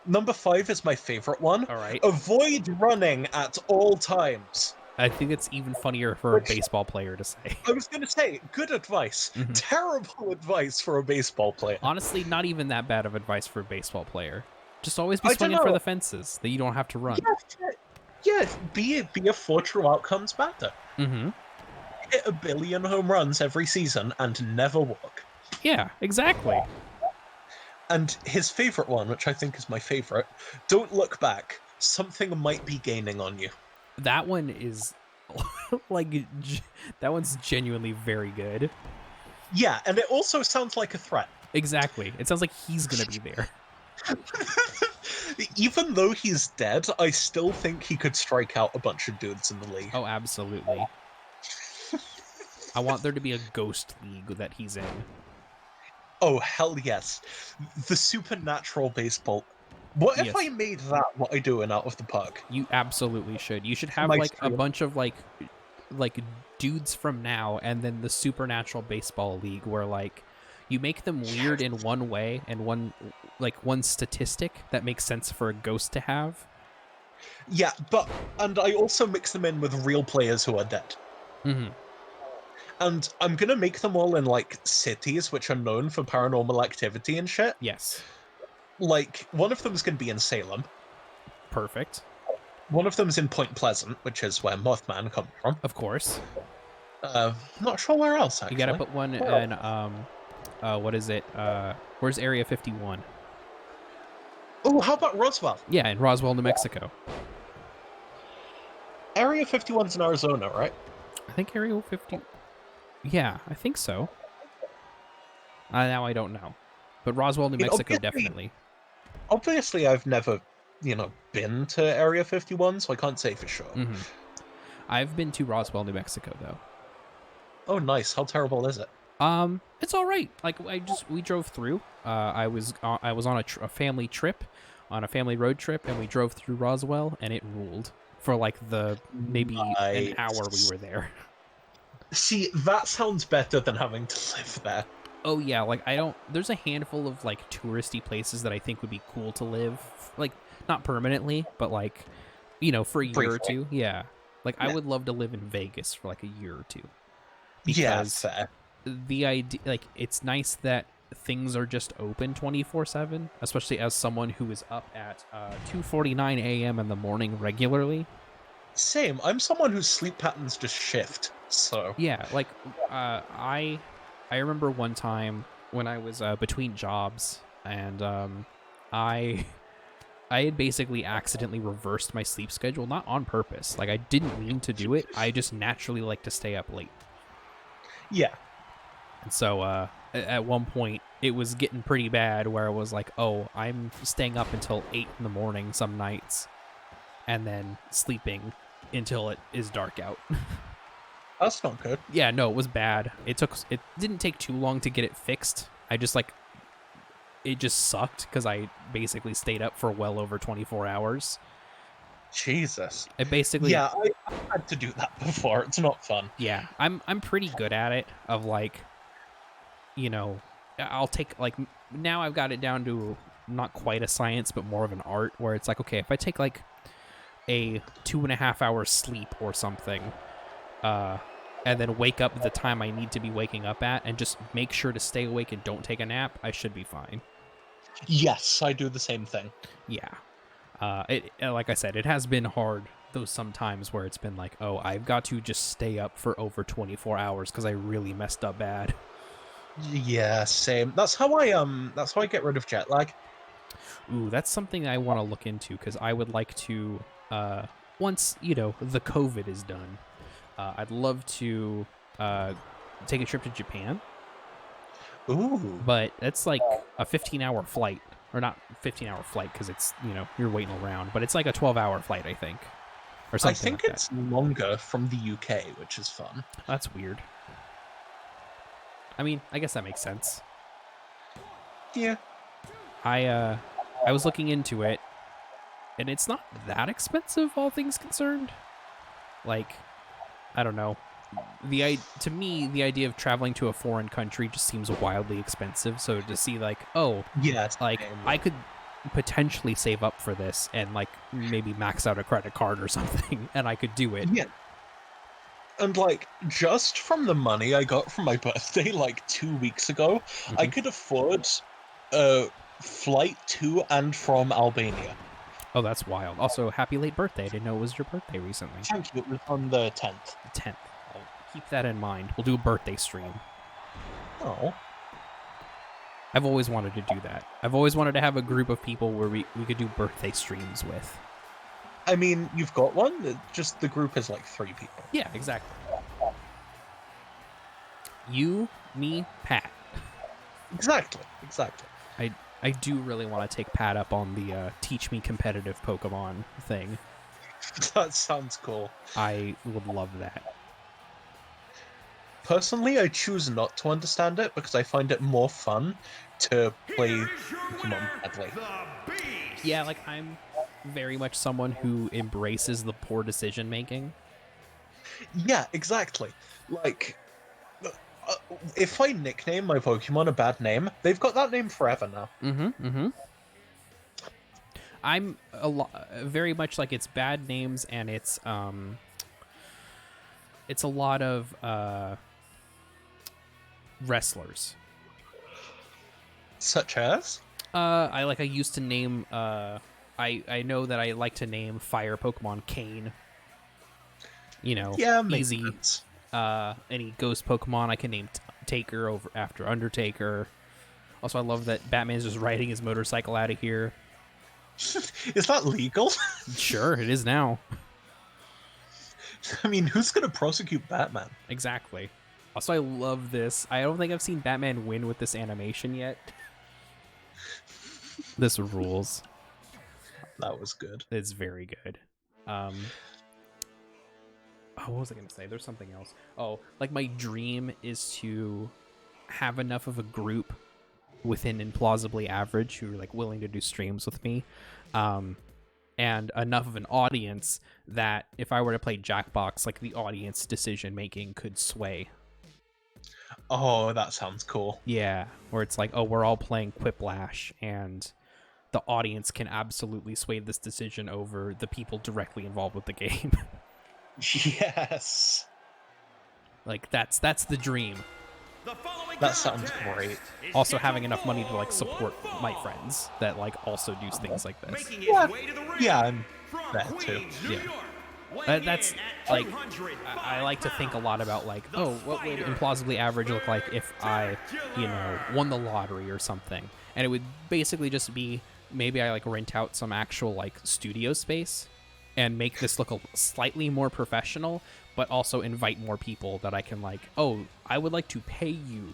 Number 5 is my favorite one. All right. Avoid running at all times. I think it's even funnier for a baseball player to say. I was going to say, good advice. Mhm. Terrible advice for a baseball player. Honestly, not even that bad of advice for a baseball player. Just always be I don't swinging for know. the fences that you don't have to run. Yeah, be a 4 true outcomes batter. Mm-hmm. hit 1 billion home runs every season and never walk. Yeah, exactly. And his favorite one, which I think is my favorite, don't look back. Something might be gaining on you. That one is like that one's genuinely very good. Yeah, and it also sounds like a threat. Exactly. It sounds like he's gonna be there. Even though he's dead, I still think he could strike out a bunch of dudes in the league. Oh, absolutely. I want there to be a ghost league that he's in. Oh, hell yes. The supernatural baseball. What if Yes. I made that what I do in Out of the Park? You absolutely should. You should have My like a stream. bunch of like dudes from now, and then the supernatural baseball league where like you make them weird in one way and one statistic that makes sense for a ghost to have. Yeah, and I also mix them in with real players who are dead. Mm-hmm. And I'm gonna make them all in like cities which are known for paranormal activity and shit. Yes. Like, one of them is gonna be in Salem. Perfect. One of them's in Point Pleasant, which is where Mothman comes from. Of course. Not sure where else, actually. You gotta put one in what is it? Where's Area 51? Oh, how about Roswell? Yeah, in Roswell, New Mexico. Area 51's in Arizona, right? I think Area 50. Yeah, I think so. Now I don't know, but Roswell, New Mexico, definitely. Obviously, I've never, been to Area 51, so I can't say for sure. Mm-hmm. I've been to Roswell, New Mexico, though. Oh, nice. How terrible is it? It's all right. Like we drove through. I was on a family trip, on a family road trip, and we drove through Roswell, and it ruled for like maybe an hour we were there. See, that sounds better than having to live there. Oh yeah, like there's a handful of like touristy places that I think would be cool to live, like not permanently, but like, for a year or two. Yeah. Like I would love to live in Vegas for like a year or two. Because fair. The idea, like, it's nice that things are just open 24/7, especially as someone who is up at 2:49 a.m. in the morning regularly. Same. I'm someone whose sleep patterns just shift. So yeah, like I remember one time when I was between jobs, and I had basically accidentally reversed my sleep schedule, not on purpose. Like I didn't mean to do it. I just naturally like to stay up late. Yeah. And so at one point, it was getting pretty bad where it was like, oh, I'm staying up until 8 in the morning some nights and then sleeping until it is dark out. That's not good. Yeah, no, it was bad. It didn't take too long to get it fixed. It just sucked because I basically stayed up for well over 24 hours. Jesus. It basically... Yeah, I had to do that before. It's not fun. Yeah, I'm pretty good at it, of like, I'll take, like, now I've got it down to not quite a science, but more of an art, where it's like, okay, if I take like a 2.5 hours sleep or something, and then wake up at the time I need to be waking up at, and just make sure to stay awake and don't take a nap, I should be fine. Yes, I do the same thing. Yeah. Like I said, it has been hard those sometimes where it's been like, oh, I've got to just stay up for over 24 hours because I really messed up bad. Yeah, same. That's how I get rid of jet lag. Ooh, that's something I want to look into, because I would like to, once, the COVID is done, I'd love to take a trip to Japan. Ooh. But it's like a 15-hour flight. Or not 15-hour flight, because it's, you're waiting around. But it's like a 12-hour flight, I think. Or something I think like it's longer from the UK, which is fun. That's weird. I mean, I guess that makes sense. Yeah. I was looking into it, and it's not that expensive, all things concerned. Like, I don't know. To me, the idea of traveling to a foreign country just seems wildly expensive. So to see like, oh, yes, like I could potentially save up for this and like maybe max out a credit card or something, and I could do it. Yeah. And like, just from the money I got from my birthday like 2 weeks ago, I could afford a flight to and from Albania. Oh, that's wild. Also, happy late birthday. I didn't know it was your birthday recently. Thank you. It was on the 10th. 10th. Keep that in mind. We'll do a birthday stream. Oh. I've always wanted to do that. I've always wanted to have a group of people where we could do birthday streams with. I mean, you've got one. Just the group is like 3 people. Yeah, exactly. You, me, Pat. Exactly. I do really want to take Pat up on the teach me competitive Pokemon thing. That sounds cool. I would love that. Personally, I choose not to understand it because I find it more fun to play Here is your Pokemon winner, badly. the Beast. Yeah, like I'm very much someone who embraces the poor decision making. Yeah, exactly. Like, if I nickname my Pokemon a bad name, they've got that name forever now. I'm very much like it's bad names and it's a lot of wrestlers. Such as? I used to name I know that I like to name fire Pokemon Kane. You know, Yeah, makes easy. sense. Any ghost Pokemon I can name Taker over after Undertaker. Also, I love that Batman's just riding his motorcycle out of here. Is that legal? Sure, it is now. I mean, who's gonna prosecute Batman? Exactly. Also, I love this. I don't think I've seen Batman win with this animation yet. This rules. That was good. It's very good. Oh, what was I gonna say? There's something else. Oh, like my dream is to have enough of a group within Implausibly Average who are like willing to do streams with me, and enough of an audience that if I were to play Jackbox, like the audience decision making could sway. Oh, that sounds cool. Yeah, where it's like, oh, we're all playing Quiplash, and the audience can absolutely sway this decision over the people directly involved with the game. Yes. Like that's the dream. The following That sounds contest great. is Also scheduled having enough money to like for support one my fall. friends that like also do things like this. Making his Yeah, way to the ring yeah, I'm from there too. Queens, New Yeah. York, weighing That's in at like 205 I like to think a lot about like, The oh, what would fighter, Implausibly Average look like if I, Spectacular. won the lottery or something? And it would basically just be maybe I like rent out some actual like studio space and make this look slightly more professional, but also invite more people that I can like, oh, I would like to pay you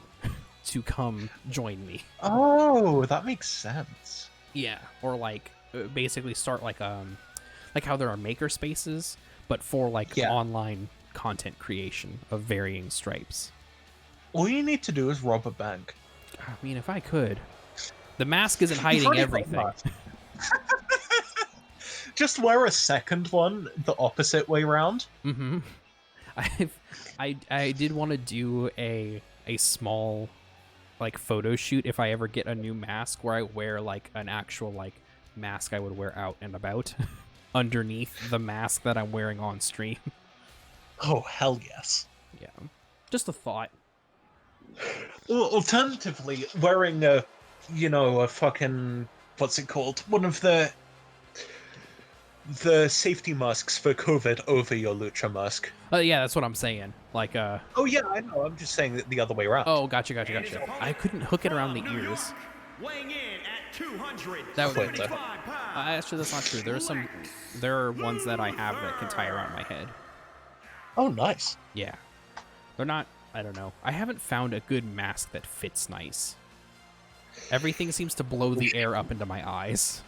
to come join me. Oh, that makes sense. Yeah, or like basically start like how there are maker spaces, but for like Yeah. online content creation of varying stripes. All you need to do is rob a bank. I mean, if I could. The mask isn't You've hiding already got everything. that. Just wear a second one the opposite way round. Mm-hmm. I did want to do a small like photo shoot if I ever get a new mask where I wear like an actual like mask I would wear out and about underneath the mask that I'm wearing on stream. Oh, hell yes. Yeah. Just a thought. Alternatively, wearing a fucking, what's it called? One of the safety masks for COVID over your Lucha mask. Yeah, that's what I'm saying. Like, Oh yeah, I know. I'm just saying that the other way around. oh, gotcha. I couldn't hook it around the New ears. York, weighing in at 275 That would be- pounds. Actually, that's not true. There are ones that I have that can tie around my head. Oh, nice. Yeah. They're not, I don't know. I haven't found a good mask that fits nice. Everything seems to blow the air up into my eyes.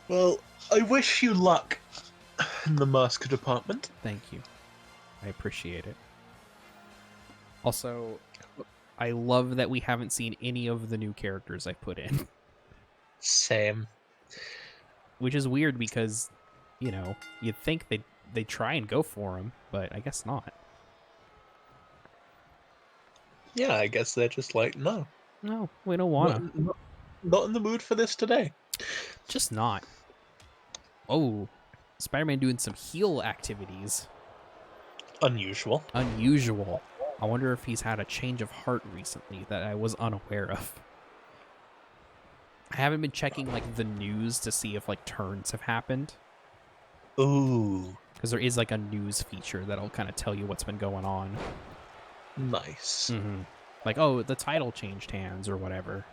Well, I wish you luck in the mask department. Thank you. I appreciate it. Also, I love that we haven't seen any of the new characters I put in. Same. Which is weird because, you'd think they'd try and go for them, but I guess not. Yeah, I guess they're just like, no. No, we don't want to. Not in the mood for this today. Just not. Oh, Spider-Man doing some heal activities. Unusual. Unusual. I wonder if he's had a change of heart recently that I was unaware of. I haven't been checking like the news to see if like turns have happened. Ooh. because there is like a news feature that'll kind of tell you what's been going on. Nice. Like, oh, the title changed hands or whatever.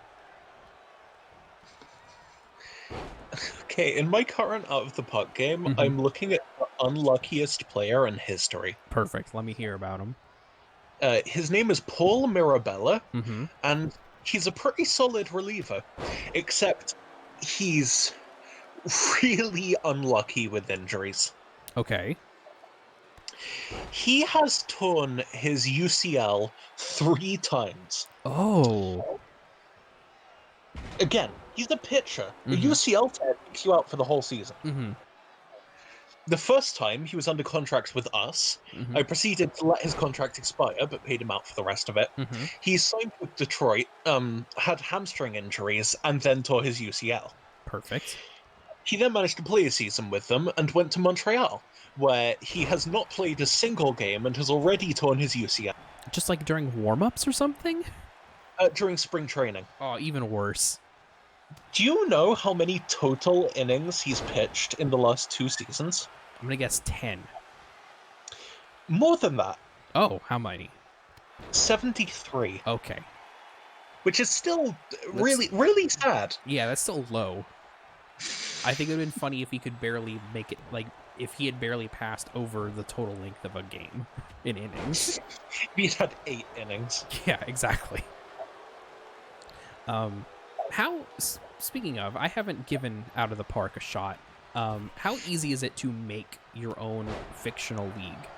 Okay, in my current Out of the Puck game, I'm looking at the unluckiest player in history. Perfect. Let me hear about him. His name is Paul Mirabella, and he's a pretty solid reliever, except he's really unlucky with injuries. Okay. He has torn his UCL 3 times. Oh. Again, he's a pitcher. A UCL tear takes you out for the whole season. The first time he was under contract with us, I proceeded to let his contract expire, but paid him out for the rest of it. He signed with Detroit, had hamstring injuries, and then tore his UCL. Perfect. He then managed to play a season with them and went to Montreal, where he has not played a single game and has already torn his UCL. Just like during warm-ups or something? During spring training. Oh, even worse. Do you know how many total innings he's pitched in the last 2 seasons? I'm going to guess 10. More than that. Oh, how many? 73. Okay. Which is still really, really sad. Yeah, that's still low. I think it would have been funny if he could barely make it, like, if he had barely passed over the total length of a game in innings. He's had 8 innings. Yeah, exactly. Speaking of, I haven't given Out of the Park a shot. How easy is it to make your own fictional league?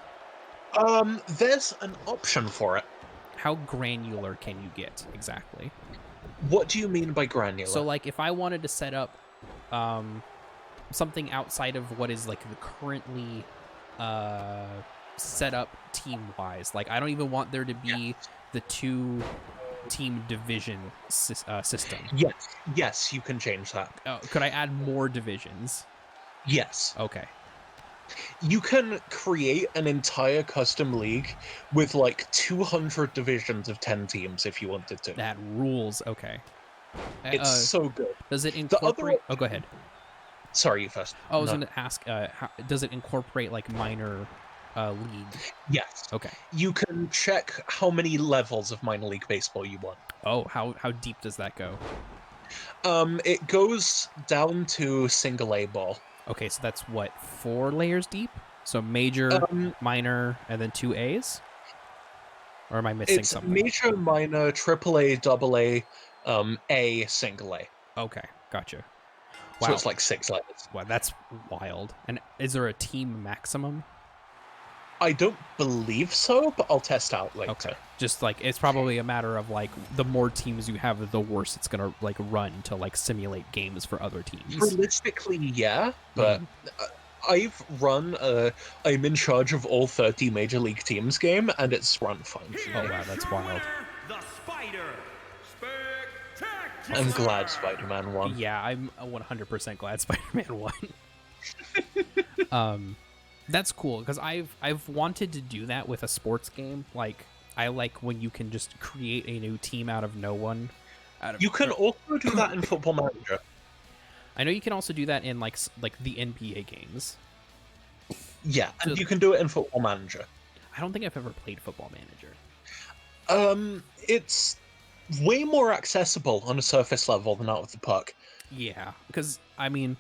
There's an option for it. How granular can you get exactly? What do you mean by granular? So, like, if I wanted to set up something outside of what is like the currently set up team-wise, like I don't even want there to be the 2-team division system. Yes, you can change that. Could I add more divisions? Yes. Okay. You can create an entire custom league with like 200 divisions of 10 teams if you wanted to. That rules. Okay. It's so good. Does it incorporate... Oh, go ahead. Sorry, you first. I was going to ask, does it incorporate like minor league? Yes. Okay. You can check how many levels of minor league baseball you want. Oh, how deep does that go? It goes down to single A ball. Okay, so that's what, 4 layers deep? So major, minor, and then 2 A's? Or am I missing something? It's major, minor, triple A, double A, A, single A. Okay, gotcha. Wow. So it's like 6 layers. Wow, that's wild. And is there a team maximum? I don't believe so, but I'll test out later. Okay. Just like, it's probably a matter of like, the more teams you have, the worse it's gonna like run to like simulate games for other teams. Realistically, yeah, but I've run I'm in charge of all 30 Major League Teams game, and it's run fine. Oh wow, that's wild. The Spider. I'm glad Spider-Man won. Yeah, I'm 100% glad Spider-Man won. That's cool because I've wanted to do that with a sports game. Like I like when you can just create a new team out of no one. You can also do that in Football Manager. I know you can also do that in like the NBA games. Yeah, and you can do it in Football Manager. I don't think I've ever played Football Manager. It's way more accessible on a surface level than Out of the Puck. Yeah, because I mean,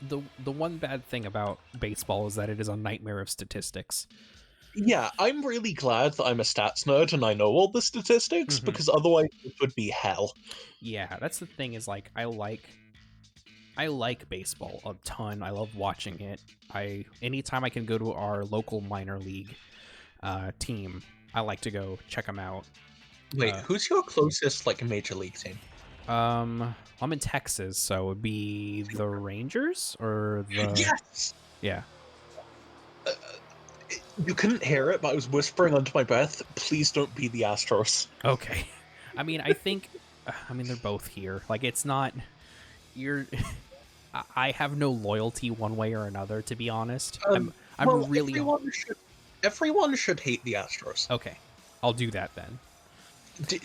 the one bad thing about baseball is that it is a nightmare of statistics. Yeah, I'm really glad that I'm a stats nerd and I know all the statistics, because otherwise it would be hell. Yeah, that's the thing is like I like baseball a ton. I love watching it. Anytime I can go to our local minor league team, I like to go check them out. Wait, who's your closest like major league team? I'm in Texas, so it would be the Rangers or the... Yes! Yeah. You couldn't hear it, but I was whispering under my breath, please don't be the Astros. Okay. I mean, I think... I mean, they're both here. Like, it's not... I have no loyalty one way or another, to be honest. I'm really... Everyone should hate the Astros. Okay. I'll do that then. Do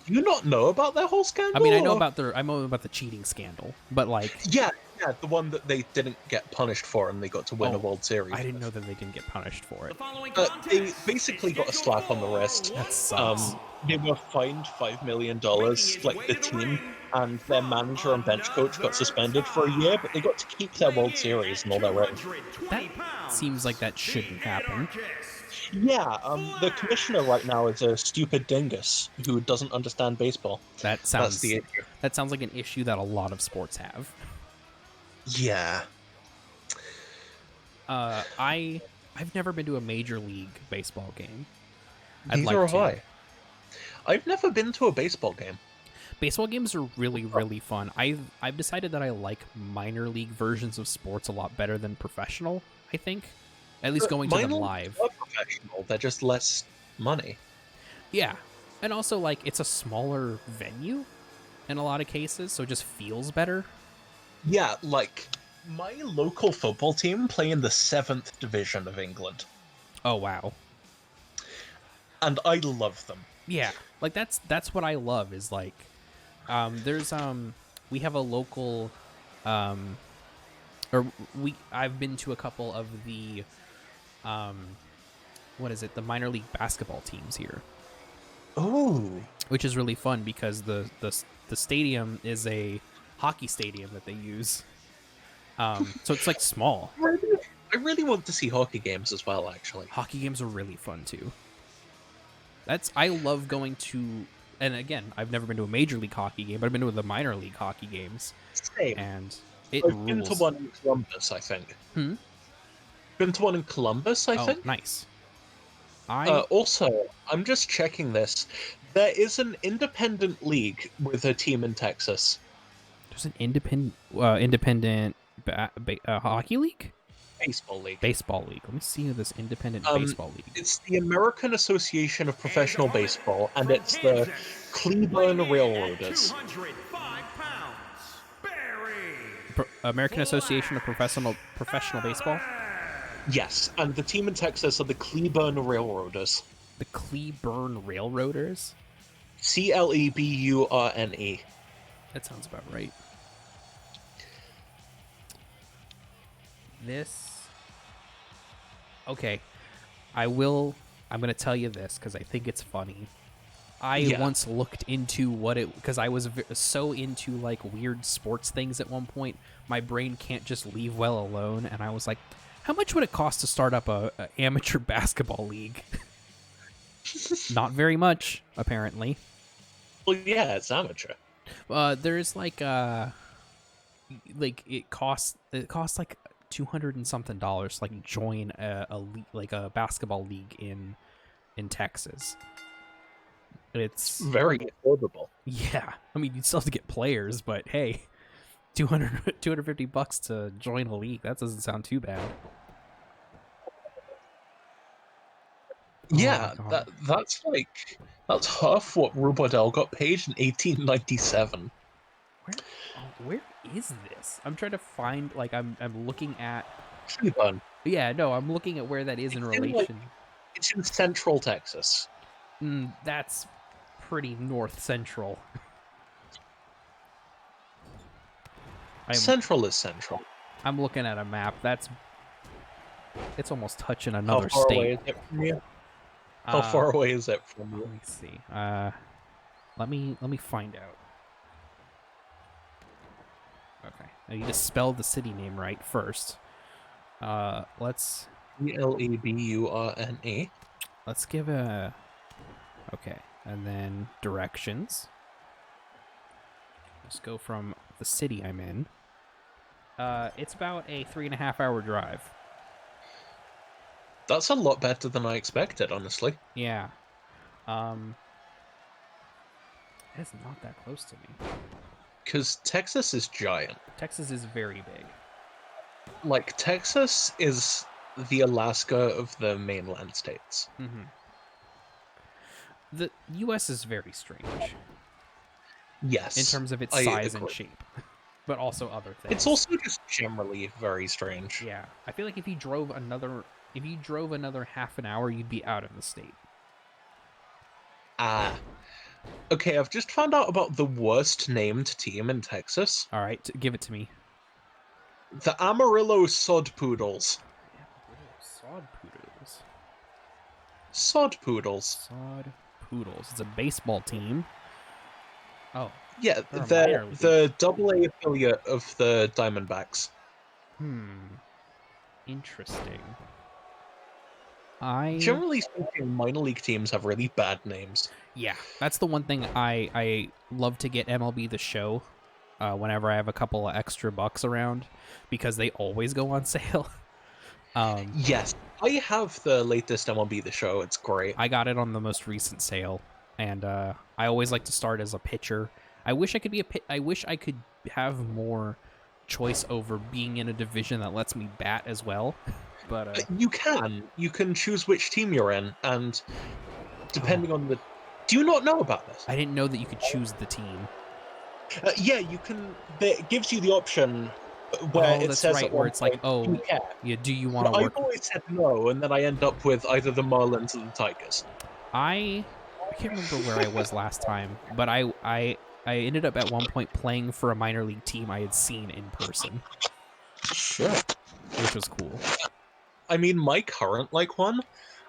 you not know about their whole scandal? I mean, I know about the cheating scandal, but like... Yeah, Yeah, the one that they didn't get punished for and they got to win a Oh, World Series. I didn't know that they didn't get punished for The it. following They contest basically is got a scheduled slap on the for wrist. That one sucks. fall. They were fined $5 million, Making his like way the to the team, ring and their from manager and bench coach got another suspended for a year, but they got to keep their Weighing World in Series at and all their rings. 220 That pounds, seems like that the shouldn't happen. anarchist, Yeah, the commissioner right now is a stupid dingus who doesn't understand baseball. That That's sounds the issue. that sounds like an issue that a lot of sports have. Yeah. I've never been to a major league baseball game. I'd Neither like have to. I. I've never been to a baseball game. Baseball games are really fun. I've decided that I like minor league versions of sports a lot better than professional, I think. At least going to them Mine live. are professional. They're just less money. Yeah. And also like it's a smaller venue in a lot of cases, so it just feels better. Yeah, like my local football team play in the 7th division of England, Oh wow. and I love them. Yeah. Like that's what I love is like there's we have a local um or I've been to a couple of the what is it, the minor league basketball teams here, Oh, which is really fun because the stadium is a hockey stadium that they use, so it's like small. I really want to see hockey games as well, actually. Hockey games are really fun too. I love going to, and again, I've never been to a major league hockey game, but I've been to the minor league hockey games, Same. and it I've been to rules. one in Columbus, I think. Hmm? Been to one in Columbus, I Oh, think. nice. I Also, I'm just checking this. There is an independent league with a team in Texas. There's an independent hockey league, Baseball league. baseball league. Let me see this independent Um, baseball league. It's the American Association of Professional opponent Baseball, and from it's the Kansas, Cleburne weighing in at Railroaders. 205 pounds, Barry American Association of Professional Baseball. Yes, and the team in Texas are the Cleburne Railroaders. The Cleburne Railroaders. Cleburne. That sounds about right. This. Okay, I'm going to tell you this because I think it's funny. I Yeah. once looked into what it, because I was so into like weird sports things at one point. My brain can't just leave well alone, and I was like, how much would it cost to start up a amateur basketball league? Not very much, apparently. Well, yeah, it's amateur. There's like it costs like $200 and something to like join like a basketball league in Texas. It's Very affordable. yeah. I mean, you'd still have to get players, but hey, $250 to join a league. That doesn't sound too bad. Yeah, Oh my God. that's half what Rubodel got paid in 1897. Where is this? I'm trying to find, like, I'm looking at. Cleburne. Yeah, no, I'm looking at where that is in It's in, like- relation. It's in central Texas. That's pretty north central. Central is central. I'm looking at a map. It's almost touching How another far state. away is it from you? How far away is it from you? Let me see. Let me find out. Okay, I need to spell the city name right first. Let's Cleburne. let's give a. Okay, and then directions. Let's go from the city I'm in. It's about a 3.5 hour drive. That's a lot better than I expected, honestly. Yeah. It's not that close to me. Because Texas is giant. Texas is very big. Like, Texas is the Alaska of the mainland states. Mm-hmm. The U.S. is very strange Yes. in terms of its I size and agree. shape, but also other things. It's also just generally very strange. Yeah, I feel like if you drove another half an hour, you'd be out of the state. Ah. Okay, I've just found out about the worst named team in Texas. All right, give it to me. The Amarillo Sod Poodles. Sod Poodles. Sod Poodles. Sod Poodles. It's a baseball team. Oh. Yeah, They're a they're minor league. the AA affiliate of the Diamondbacks. Interesting. Generally speaking, minor league teams have really bad names. Yeah, that's the one thing I love to get MLB The Show whenever I have a couple of extra bucks around, because they always go on sale. Yes, I have the latest MLB The Show. It's great. I got it on the most recent sale, and I always like to start as a pitcher. I wish I could be I wish I could have more choice over being in a division that lets me bat as well. But You can choose which team you're in, and depending on the... Do you not know about this? I didn't know that you could choose the team. Yeah, you can... It gives you the option where it that's says right, at where one it's like, point, do you care? yeah, do you want to I've work? always said no, and then I end up with either the Marlins or the Tigers. I can't remember where I was last time, but I ended up at one point playing for a minor league team I had seen in person, Shit. which was cool. I mean, my current one,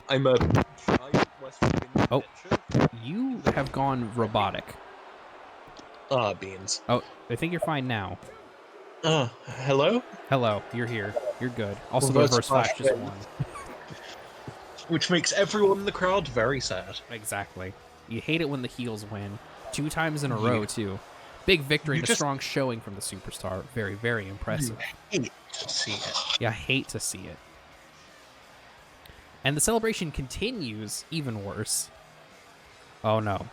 I'm a giant West Virginia pitcher. You have gone robotic. Beans. Oh, I think you're fine now. Hello? Hello, you're here. You're good. Also, the Reverse reverse flash flash just win. won. Which makes everyone in the crowd very sad. Exactly. You hate it when the heels win. 2 times in a row, too. Big victory and a strong showing from the superstar. Very, very impressive. You hate to see it. Yeah, I hate to see it. And the celebration continues even worse. Oh, no.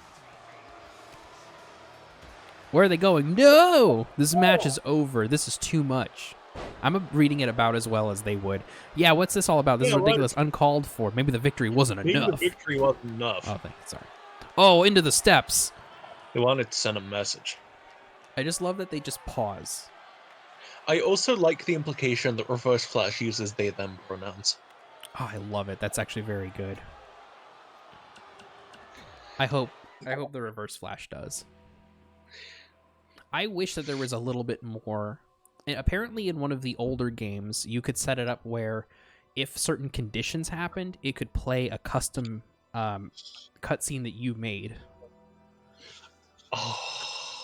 Where are they going? No! This match is over. This is too much. I'm reading it about as well as they would. Yeah, what's this all about? This is ridiculous, uncalled for. Maybe the victory wasn't enough. Maybe the victory wasn't enough. Oh, thank you. Sorry. Oh, into the steps. They wanted to send a message. I just love that they just pause. I also like the implication that Reverse Flash uses they/them pronouns. Oh, I love it. That's actually very good. I hope the Reverse Flash does. I wish that there was a little bit more. And apparently, in one of the older games, you could set it up where if certain conditions happened, it could play a custom cutscene that you made. Oh.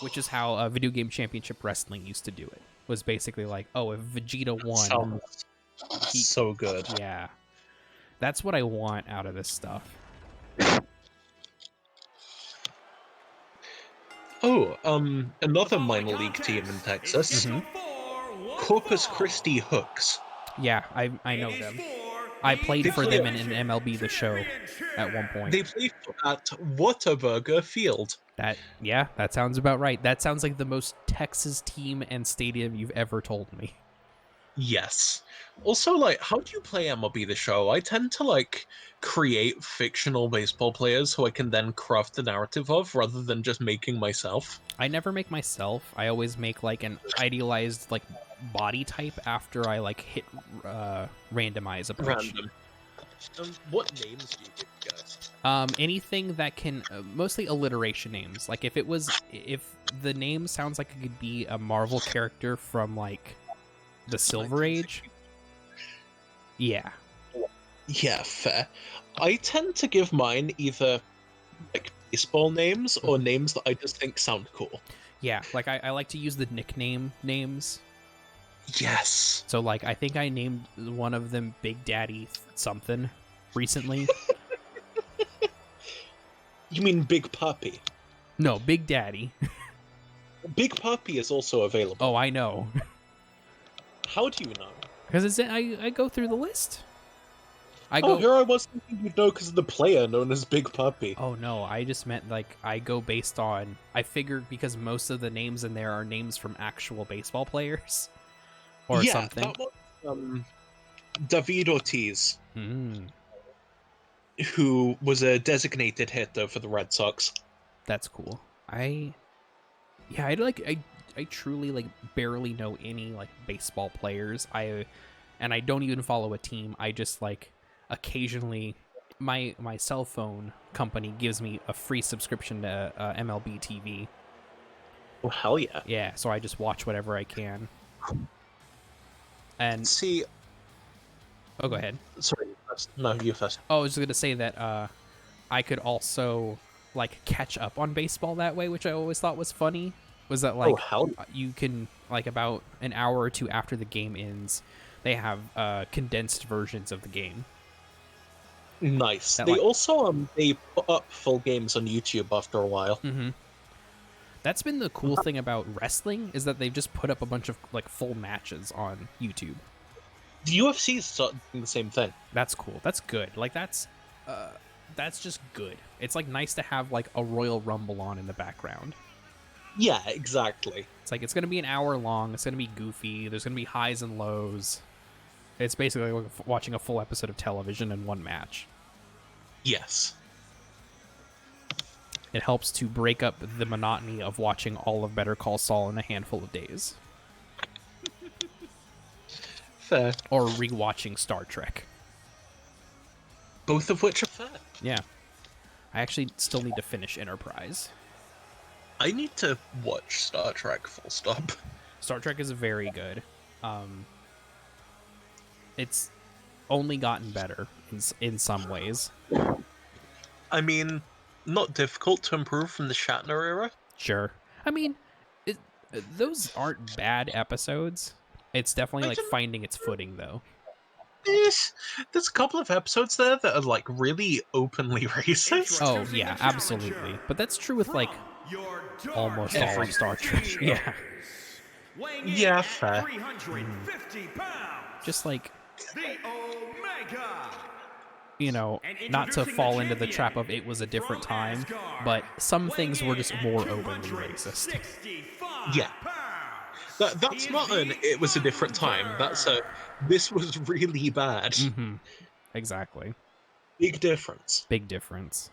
Which is how Video Game Championship Wrestling used to do it. Was basically like, oh, if Vegeta won... Sounds so good. Yeah. That's what I want out of this stuff. Oh, another minor league team in Texas. Corpus Christi Hooks. Yeah, I know them. I played for them in an MLB The Show at one point. They play at Whataburger Field. That sounds about right. That sounds like the most Texas team and stadium you've ever told me. Yes. Also, how do you play MLB The Show? I tend to, create fictional baseball players who I can then craft the narrative of, rather than just making myself. I never make myself. I always make, an idealized, body type after I, hit randomize a bunch. Random. What names do you give guys? Anything that can... mostly alliteration names. If the name sounds like it could be a Marvel character from, the Silver Age. Yeah. Yeah, fair. I tend to give mine either baseball names or names that I just think sound cool. Yeah, I like to use the nickname names. Yes. So I think I named one of them Big Daddy something recently. You mean Big Puppy? No, Big Daddy. Big Puppy is also available. Oh, I know. How do you know? Because I go through the list. Here I was thinking you'd know because of the player known as Big Puppy. Oh, no, I just meant, I go based on... I figured because most of the names in there are names from actual baseball players. Or something. That was, David Ortiz. Who was a designated hitter for the Red Sox. That's cool. I truly barely know any baseball players. I don't even follow a team. I just occasionally my cell phone company gives me a free subscription to MLB TV. Oh hell yeah. Yeah, so I just watch whatever I can. And See, oh, go ahead. sorry, you first. No, you first. Oh, I was just gonna say that I could also like catch up on baseball that way, which I always thought was funny. Was that like hell. you can like about an hour or two after the game ends, they have condensed versions of the game. Nice. That, They like- also they put up full games on YouTube after a while. That's been the cool thing about wrestling is that they've just put up a bunch of like full matches on YouTube. The UFC is doing the same thing. That's cool. That's good. Like that's just good. It's like nice to have like a Royal Rumble on in the background. Yeah, exactly. It's like it's gonna be an hour long. It's gonna be goofy. There's gonna be highs and lows. It's basically like watching a full episode of television in one match. Yes. It helps to break up the monotony of watching all of Better Call Saul in a handful of days. Fair. Or rewatching Star Trek. Both of which are fair. Yeah. I actually still need to finish Enterprise. I need to watch Star Trek full stop. Star Trek is very good. It's only gotten better in some ways. I mean, not difficult to improve from the Shatner era. Sure. I mean, those aren't bad episodes. It's definitely like finding its footing, though. There's a couple of episodes there that are like really openly racist. Oh, yeah, absolutely. But that's true with like almost all of Star Trek. Yeah. Yeah, fair. 350 pounds. Just like, The Omega. you know, not to fall into the trap of it was a different time, but some things were just more openly racist. Yeah. That's not an it was a different time. That's a this was really bad. Exactly. Big difference. Big difference.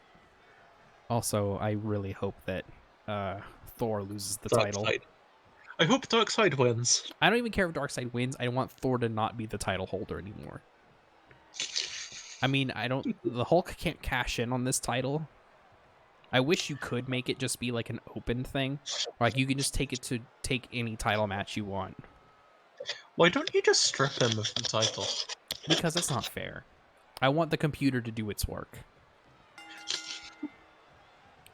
Also, I really hope that Thor loses the title. Darkseid. I hope Darkseid wins. I don't even care if Darkseid wins. I want Thor to not be the title holder anymore. I mean, the Hulk can't cash in on this title. I wish you could make it just be like an open thing. Like you can just take any title match you want. Why don't you just strip him of the title? Because that's not fair. I want the computer to do its work.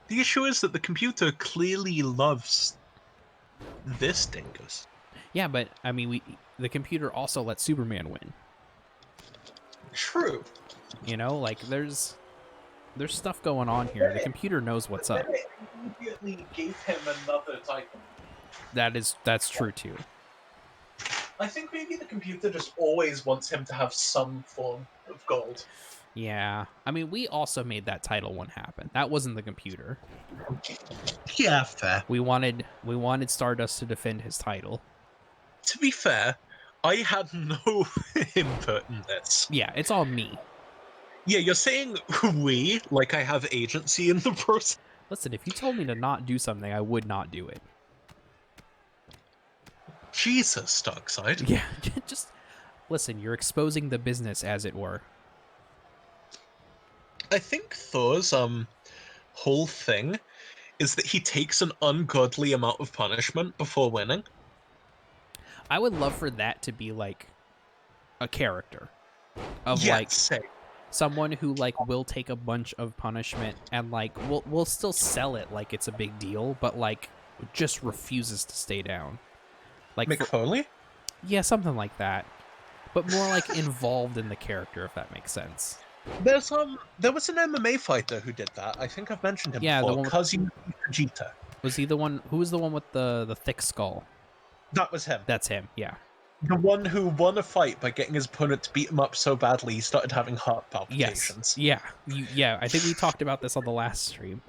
The issue is that the computer clearly loves this dingus. Yeah, but I mean, the computer also lets Superman win. True. You know, like there's stuff going on here. The computer knows what's up. It immediately gave him another title. That's true too. I think maybe the computer just always wants him to have some form of gold. Yeah. I mean, we also made that title one happen. That wasn't the computer. Yeah, fair. We wanted Stardust to defend his title. To be fair, I had no input in this. Yeah, it's all me. Yeah, you're saying we, like I have agency in the process. Listen, if you told me to not do something, I would not do it. Jesus, Darkseid. Yeah, just listen, you're exposing the business, as it were. I think Thor's whole thing is that he takes an ungodly amount of punishment before winning. I would love for that to be like a character of Yeah, like same. someone who like will take a bunch of punishment and like will still sell it like it's a big deal, but like just refuses to stay down. Like Mick Foley? yeah, something like that. But more like involved in the character, if that makes sense. There was an MMA fighter who did that. I think I've mentioned him Yeah, the before. one with- Kazuya Fujita. Was he the one? Who was the one with the thick skull? That was him. That's him. Yeah. The one who won a fight by getting his opponent to beat him up so badly he started having heart Yes. palpitations. Yeah. Yeah. I think we talked about this on the last stream.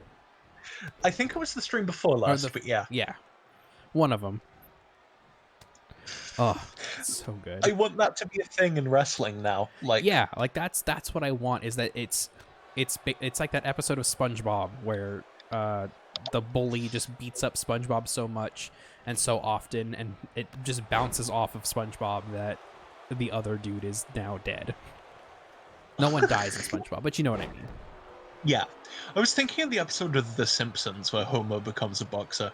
I think it was the stream before last, but yeah. Yeah. One of them. Oh, it's so good. I want that to be a thing in wrestling now. Like, Yeah, like that's what I want. Is that it's like that episode of SpongeBob where the bully just beats up SpongeBob so much and so often, and it just bounces off of SpongeBob that the other dude is now dead. No one dies in SpongeBob, but you know what I mean. yeah. I was thinking of the episode of The Simpsons where Homer becomes a boxer.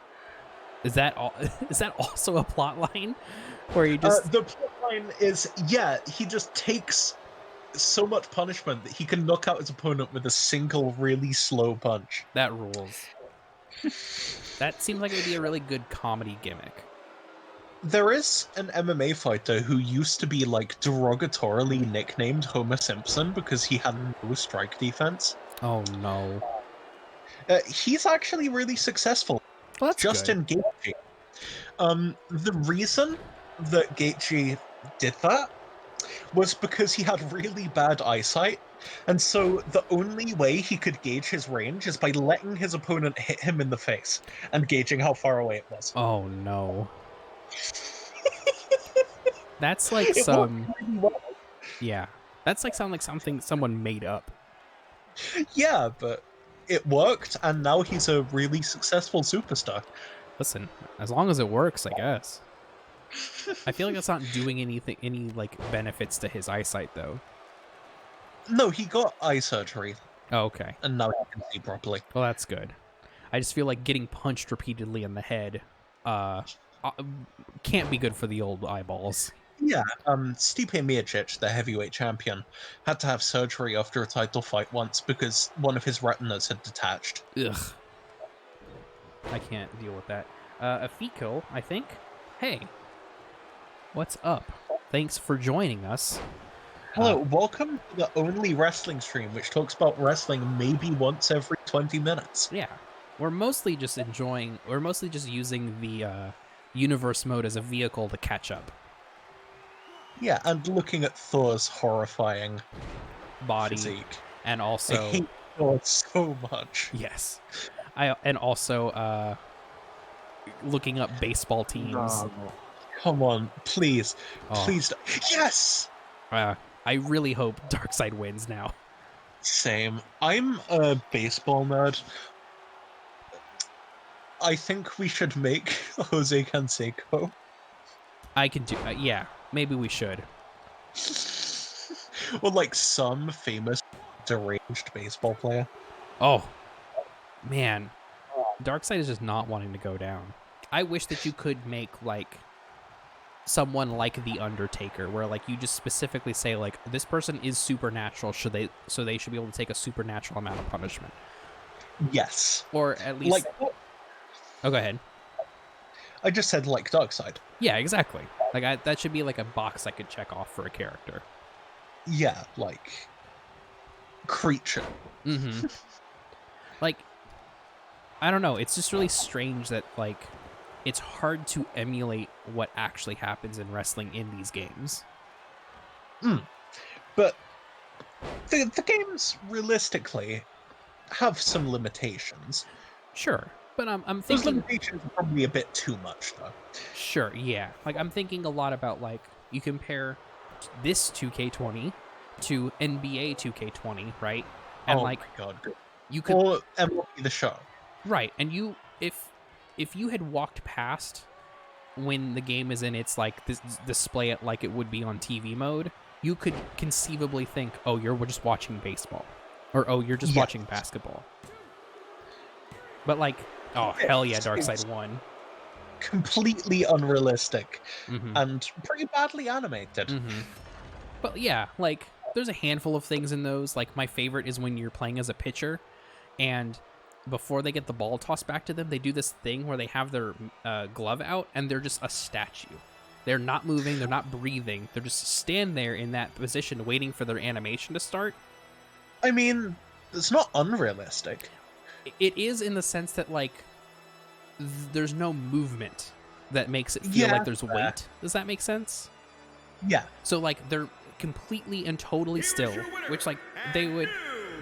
Is that also a plot line where you just The plot line is, yeah, he just takes so much punishment that he can knock out his opponent with a single really slow punch. That rules. That seems like it would be a really good comedy gimmick. There is an MMA fighter who used to be like derogatorily nicknamed Homer Simpson because he had no strike defense. Oh no. He's actually really successful. Well, that's Justin good. Gaethje. The reason that Gaethje did that was because he had really bad eyesight, and so the only way he could gauge his range is by letting his opponent hit him in the face and gauging how far away it was. Oh no. That's like It some worked really well. yeah. That's like something someone made up. Yeah, but it worked, and now he's a really successful superstar. Listen, as long as it works, I guess. I feel like that's not doing any like benefits to his eyesight though. No, he got eye surgery, Oh, okay. and now he can see properly. Well, that's good. I just feel like getting punched repeatedly in the head can't be good for the old eyeballs. Yeah, Stipe Miocic, the heavyweight champion, had to have surgery after a title fight once because one of his retinas had detached. Ugh. I can't deal with that. A Fico, I think. Hey, what's up? Thanks for joining us. Hello, welcome to the only wrestling stream which talks about wrestling maybe once every 20 minutes. Yeah, we're mostly just using the universe mode as a vehicle to catch up. Yeah, and looking at Thor's horrifying Body, physique. and I also hate Thor so much. yes, and also looking up baseball teams. Come on, please. Oh. Please. Yes! I really hope Darkseid wins now. Same. I'm a baseball nerd. I think we should make Jose Canseco. I can do. Yeah, maybe we should. Or like some famous deranged baseball player. Oh, man, Darkseid is just not wanting to go down. I wish that you could make like someone like the Undertaker, where like you just specifically say like this person is supernatural, so they should be able to take a supernatural amount of punishment, Yes. or at least. Like, Oh, go ahead. I just said like Darkseid. Yeah, exactly. Like that should be like a box I could check off for a character. Yeah, like creature. Mm-hmm. Like, I don't know. It's just really strange that like it's hard to emulate what actually happens in wrestling in these games. But the games realistically have some limitations. Sure, but I'm Those thinking. limitations are probably a bit too much, though. Sure, yeah. Like I'm thinking a lot about like you compare this 2K20 to NBA 2K20, right? And oh like my god. you could Or MLB The Show. right, and you if you had walked past when the game is in its like this display it like it would be on TV mode, you could conceivably think, "Oh, you're just watching baseball." Or, "Oh, you're just Yeah. watching basketball." But like, oh, hell yeah, It's Darkseid won. completely unrealistic Mhm. and pretty badly animated. Mm-hmm. But yeah, like there's a handful of things in those. Like my favorite is when you're playing as a pitcher, and before they get the ball tossed back to them, they do this thing where they have their glove out and they're just a statue. They're not moving, they're not breathing. They're just stand there in that position waiting for their animation to start. I mean, it's not unrealistic. It is in the sense that like there's no movement that makes it feel Yeah, like there's weight. Does that make sense? Yeah. So like they're completely and totally still, which like they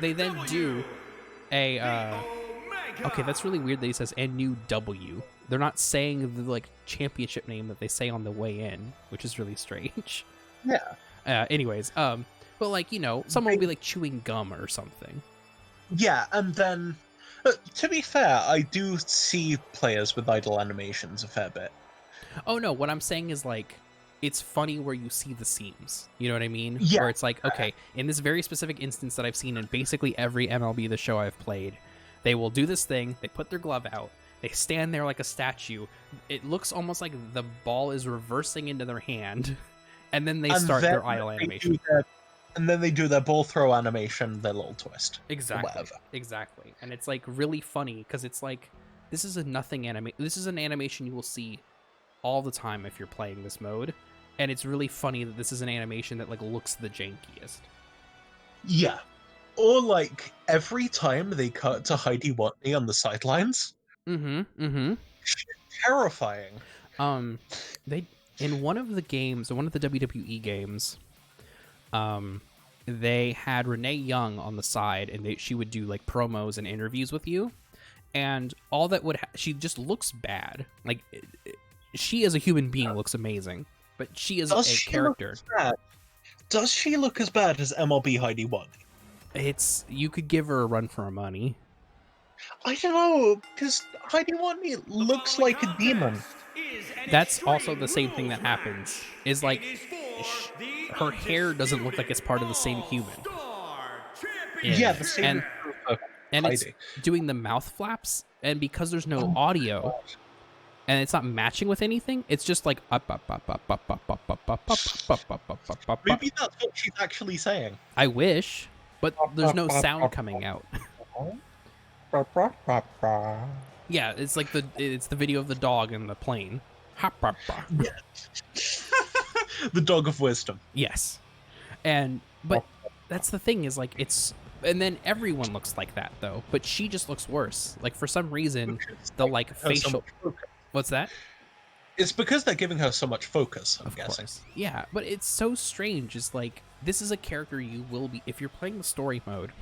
then do a okay, that's really weird that he says NUW. They're not saying the like championship name that they say on the way in, which is really strange. Yeah. Anyways, but like, you know, someone will be like chewing gum or something. Yeah, and then to be fair, I do see players with idle animations a fair bit. Oh no, what I'm saying is like it's funny where you see the seams. You know what I mean? Yeah. Where it's like, okay, in this very specific instance that I've seen in basically every MLB The Show I've played, they will do this thing, they put their glove out, they stand there like a statue. It looks almost like the ball is reversing into their hand, And then they And start then their idle they animation. do and then they do their ball throw animation, their little twist. Exactly. Whatever. Exactly. And it's like really funny because it's like this is a nothing animation. This is an animation you will see all the time if you're playing this mode, and it's really funny that this is an animation that like looks the jankiest. Yeah. Or like every time they cut to Heidi Watney on the sidelines, terrifying. They in one of the games, one of the WWE games, they had Renee Young on the side, and she would do like promos and interviews with you, and all that would she just looks bad. Like she as a human being looks amazing, but she is a character. Does she look as bad as MLB Heidi Watney? It's you could give her a run for her money. I don't know, because Heidi Watney looks like a demon. That's also the same thing that happens. Is like her hair doesn't look like it's part of the same human. Yeah, the same. And it's doing the mouth flaps, and because there's no audio, and it's not matching with anything, it's just like up. Maybe that's what she's actually saying. I wish, but there's no sound coming out. Yeah, it's like it's the video of the dog in the plane. The dog of wisdom. Yes, but that's the thing is like and then everyone looks like that though, but she just looks worse. Like for some reason, the like facial. What's that? It's because they're giving her so much focus, I'm guessing. Course. Yeah, but it's so strange. It's like, this is a character you will be, if you're playing the story mode,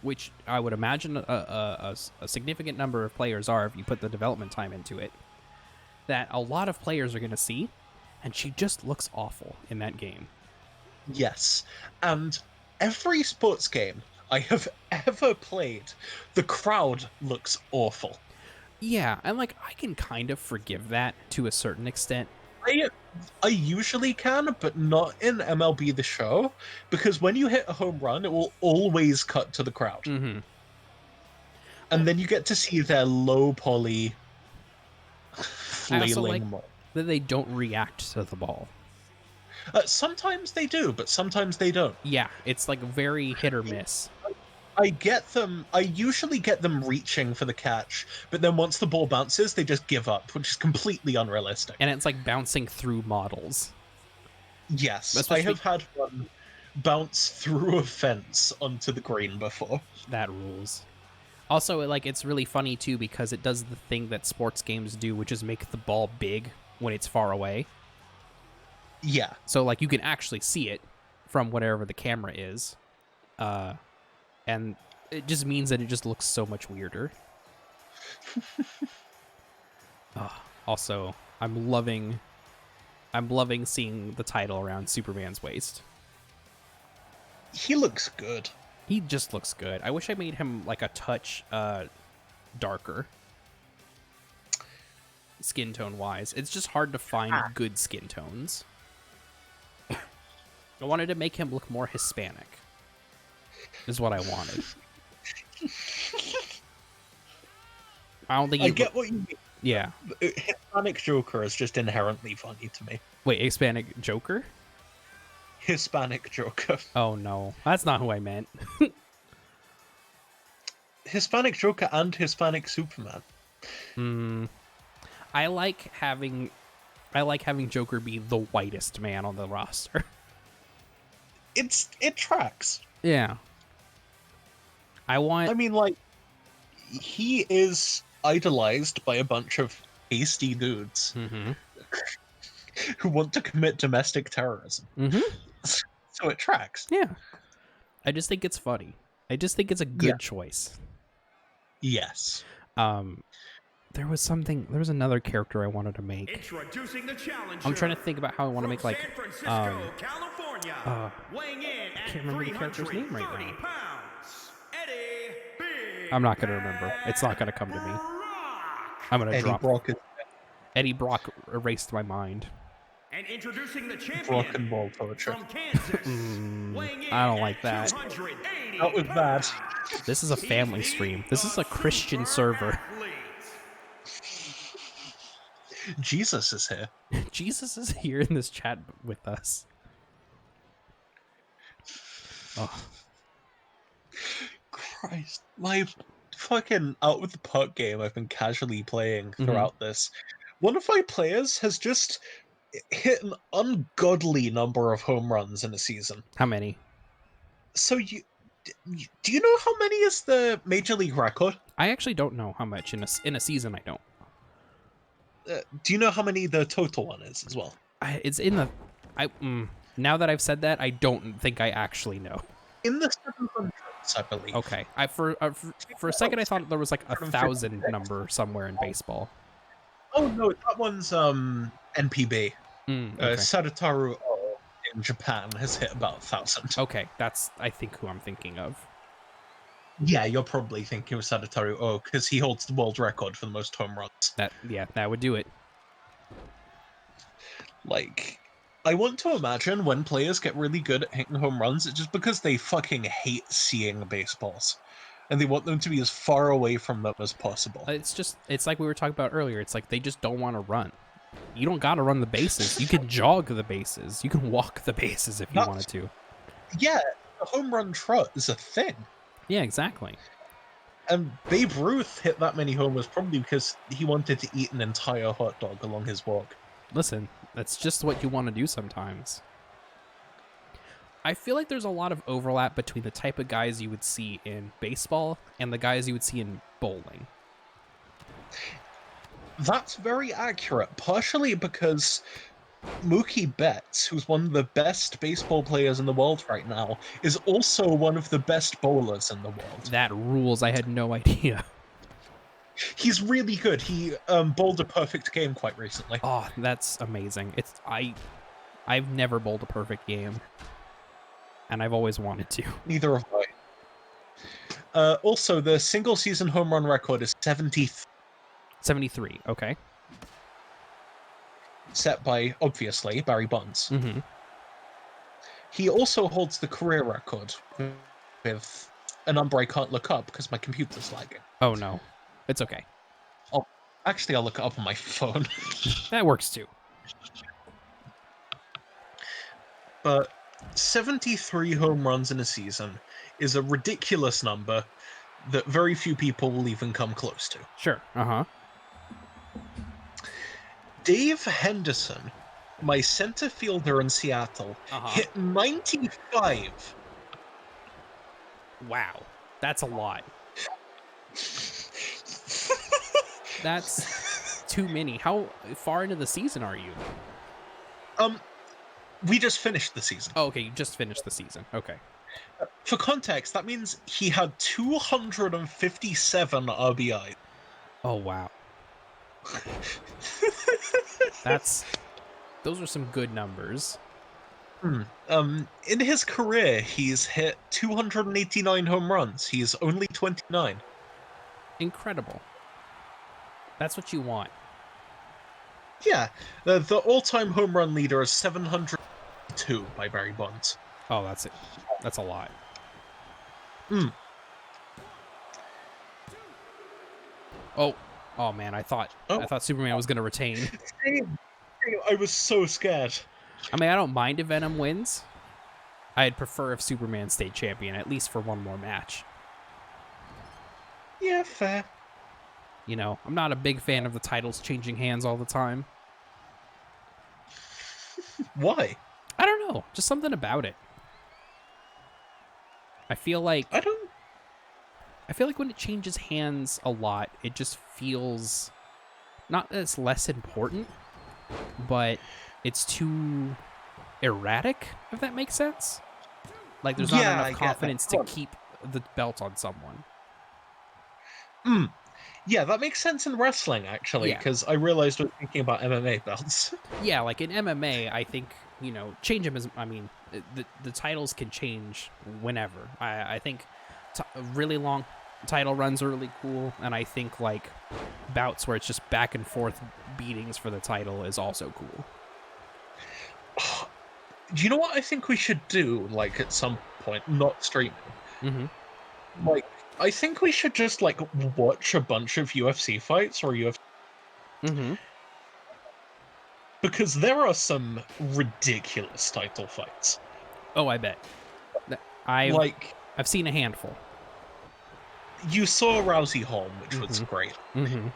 which I would imagine a significant number of players are if you put the development time into it, that a lot of players are going to see, and she just looks awful in that game. Yes, and every sports game I have ever played, the crowd looks awful. Yeah, and like I can kind of forgive that to a certain extent. I usually can, but not in MLB The Show, because when you hit a home run, it will always cut to the crowd. Mm-hmm. And then you get to see their low poly flailing. I also like that they don't react to the ball. Sometimes they do, but sometimes they don't. Yeah, it's like very hit or miss. I usually get them reaching for the catch, but then once the ball bounces, they just give up, which is completely unrealistic. And it's like bouncing through models. Yes, especially... I have had one bounce through a fence onto the green before. That rules. Also, like it's really funny too because it does the thing that sports games do, which is make the ball big when it's far away. Yeah. So like you can actually see it from whatever the camera is. And it just means that it just looks so much weirder. Also, I'm loving seeing the title around Superman's waist. He looks good. He just looks good. I wish I made him like a touch darker. Skin tone wise. It's just hard to find good skin tones. I wanted to make him look more Hispanic. Is what I wanted. I don't think I get what you mean. Yeah. Hispanic Joker is just inherently funny to me. Wait, Hispanic Joker? Hispanic Joker. Oh no, that's not who I meant. Hispanic Joker and Hispanic Superman. I like having Joker be the whitest man on the roster. It tracks. Yeah. I mean, like, he is idolized by a bunch of hasty dudes who want to commit domestic terrorism. So it tracks. Yeah. I just think it's funny. I just think it's a good choice. Yes. There was another character I wanted to make. Introducing the challenger. I'm trying to think about how I want to make like San Francisco, California. Weighing in I can't remember the character's name right now. Pounds, Eddie Big I'm not going to remember. It's not going to come to me. I'm going to drop Brock. Eddie Brock erased my mind. And introducing the champion Rock and roll poetry. from Kansas. Weighing in I don't like that. That was bad. This is a family stream. This is a Christian server. Jesus is here. Jesus is here in this chat with us. Oh. Christ, my fucking out of the park game I've been casually playing throughout this. One of my players has just hit an ungodly number of home runs in a season. How many? So do you know how many is the major league record? I actually don't know how much in a season. I don't. Do you know how many the total one is as well? It's in the. Now that I've said that, I don't think I actually know. In the 700s, I believe. Okay. For a second, I thought there was like 1,000 number somewhere in baseball. Oh no, that one's NPB. Okay. Sadataru in Japan has hit about 1,000. Okay, that's I think who I'm thinking of. Yeah, you're probably thinking of Sadataru because he holds the world record for the most home runs. That would do it. Like, I want to imagine when players get really good at hitting home runs, it's just because they fucking hate seeing baseballs. And they want them to be as far away from them as possible. It's like we were talking about earlier. It's like they just don't want to run. You don't got to run the bases. You can jog the bases. You can walk the bases if you wanted to. Yeah, the home run trot is a thing. Yeah, exactly. And Babe Ruth hit that many homers probably because he wanted to eat an entire hot dog along his walk. Listen, that's just what you want to do sometimes. I feel like there's a lot of overlap between the type of guys you would see in baseball and the guys you would see in bowling. That's very accurate, partially because Mookie Betts, who's one of the best baseball players in the world right now, is also one of the best bowlers in the world. That rules. I had no idea. He's really good. He bowled a perfect game quite recently. Oh, that's amazing. I've never bowled a perfect game, and I've always wanted to. Neither have I. Also, the single season home run record is 73. Okay. Set by, obviously, Barry Bonds. Mm-hmm. He also holds the career record with a number I can't look up because my computer's lagging. Oh no, it's okay. I'll look it up on my phone. That works too. But 73 home runs in a season is a ridiculous number that very few people will even come close to. Sure. Uh-huh. Dave Henderson, my center fielder in Seattle, hit 95. Wow. That's a lot. That's too many. How far into the season are you? We just finished the season. Oh, okay. You just finished the season. Okay. For context, that means he had 257 RBI. Oh, wow. Those are some good numbers. In his career, he's hit 289 home runs. He's only 29. Incredible. That's what you want. Yeah, the all-time home run leader is 702 by Barry Bonds. Oh, that's it. That's a lot. Oh man, I thought Superman was gonna retain. I was so scared. I mean, I don't mind if Venom wins. I'd prefer if Superman stayed champion, at least for one more match. Yeah, fair. You know, I'm not a big fan of the titles changing hands all the time. Why? I don't know. Just something about it. I feel like when it changes hands a lot, it just feels not that it's less important, but it's too erratic, if that makes sense. Like there's not enough confidence to keep the belt on someone. Yeah, that makes sense in wrestling, actually, because I realized I was thinking about MMA belts. Yeah, like in MMA, I think, you know, change them is, I mean, the titles can change whenever. I think really long title runs are really cool, and I think, like, bouts where it's just back and forth beatings for the title is also cool. Do you know what I think we should do, like, at some point? Not streaming. Mm-hmm. Like, I think we should just, like, watch a bunch of UFC fights or UFC. Mm-hmm. Because there are some ridiculous title fights. Oh, I bet. I've seen a handful. You saw Rousey Holm, which was great. Mm-hmm.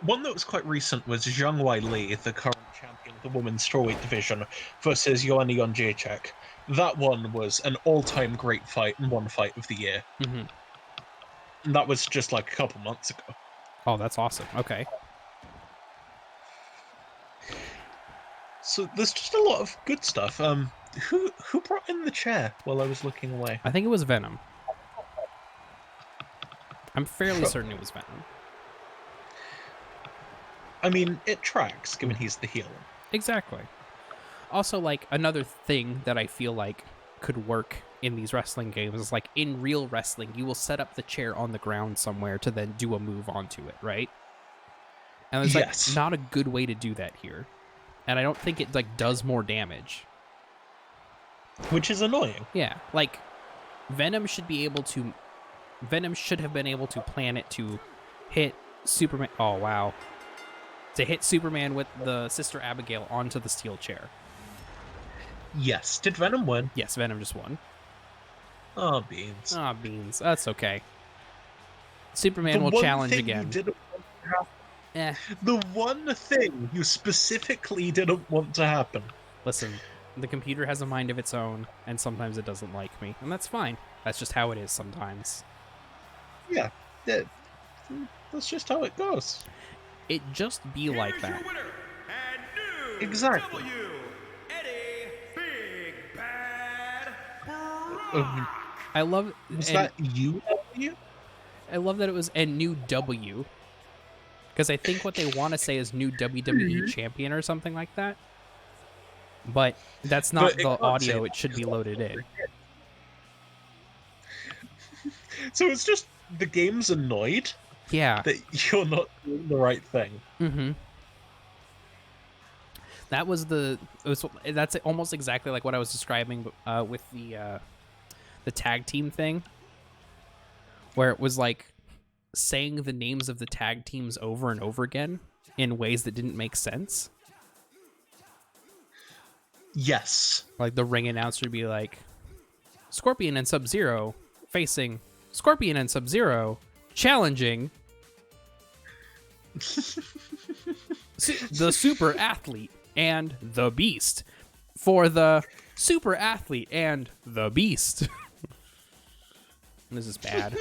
One that was quite recent was Zhang Weili, the current champion of the women's strawweight division, versus Joanna Jędrzejczyk. That one was an all-time great fight and one fight of the year. Mm-hmm. And that was just like a couple months ago. Oh, that's awesome. Okay. So there's just a lot of good stuff. Who brought in the chair while I was looking away? I think it was Venom. I'm fairly certain it was Venom. I mean, it tracks, given he's the heel. Exactly. Also, like, another thing that I feel like could work in these wrestling games is, like, in real wrestling, you will set up the chair on the ground somewhere to then do a move onto it, right? And it's, like, not a good way to do that here. And I don't think it, like, does more damage. Which is annoying. Yeah, like, Venom should have been able to plan it to hit Superman. Oh, wow. To hit Superman with the Sister Abigail onto the steel chair. Yes. Did Venom win? Yes, Venom just won. Oh, beans. Ah, beans. That's okay. Superman will challenge again. The one thing you specifically didn't want to happen. Listen, the computer has a mind of its own, and sometimes it doesn't like me. And that's fine. That's just how it is sometimes. Yeah. That's just how it goes. It just be like that. Your winner, and new Exactly. W, Eddie Big Bad Brock. I love... Was that you? I love that it was a new W. Because I think what they want to say is new WWE champion or something like that. But that's not the audio it should be loaded in. So it's just the game's annoyed Yeah. that you're not doing the right thing. Mm-hmm. That's almost exactly like what I was describing with the tag team thing, where it was like saying the names of the tag teams over and over again in ways that didn't make sense. Yes. Like the ring announcer would be like, Scorpion and Sub-Zero facing Scorpion and Sub-Zero challenging the Super Athlete and the Beast for the Super Athlete and the Beast. This is bad.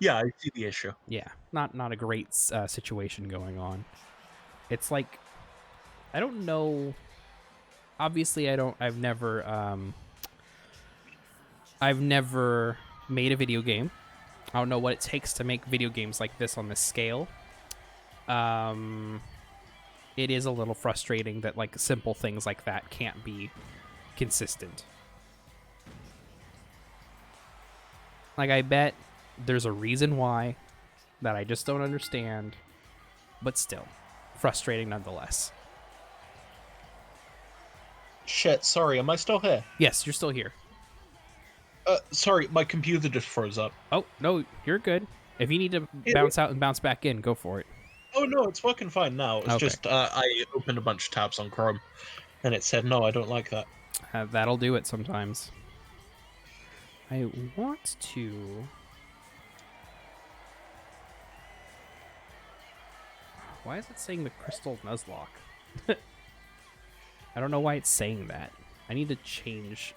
Yeah, I see the issue. Yeah, not a great situation going on. It's like, I don't know. Obviously, I've never made a video game. I don't know what it takes to make video games like this on this scale. It is a little frustrating that like simple things like that can't be consistent. Like, I bet there's a reason why that I just don't understand, but still frustrating nonetheless. Shit, sorry, am I still here? Yes, you're still here. Sorry, my computer just froze up. Oh, no, you're good. If you need to bounce out and bounce back in, go for it. Oh no, it's working fine now. It's just I opened a bunch of tabs on Chrome, and it said no, I don't like that. That'll do it sometimes. I want to... Why is it saying the Crystal Nuzlocke? I don't know why it's saying that. I need to change...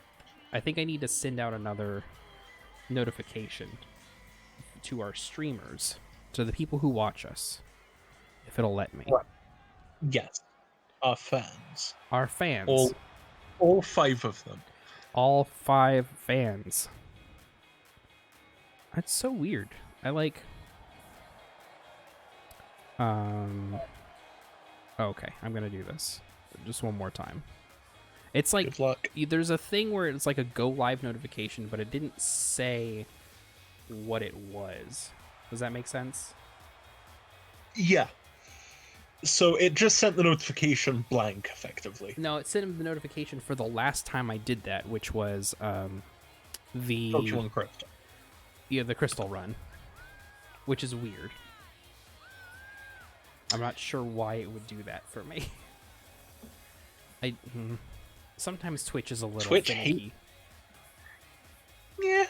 I think I need to send out another notification to our streamers, to the people who watch us, if it'll let me. What? Yes. Our fans. Our fans. All 5 of them. All 5 fans. That's so weird. I like... Okay, I'm gonna do this. Just one more time. It's like, Good luck. there's a thing where it's like a go live notification, but it didn't say what it was. Does that make sense? Yeah. So it just sent the notification blank, effectively. No, it sent the notification for the last time I did that, which was the Pokemon Crystal. Yeah, the Crystal Run, which is weird. I'm not sure why it would do that for me. Sometimes Twitch is a little Twitch finicky. Yeah,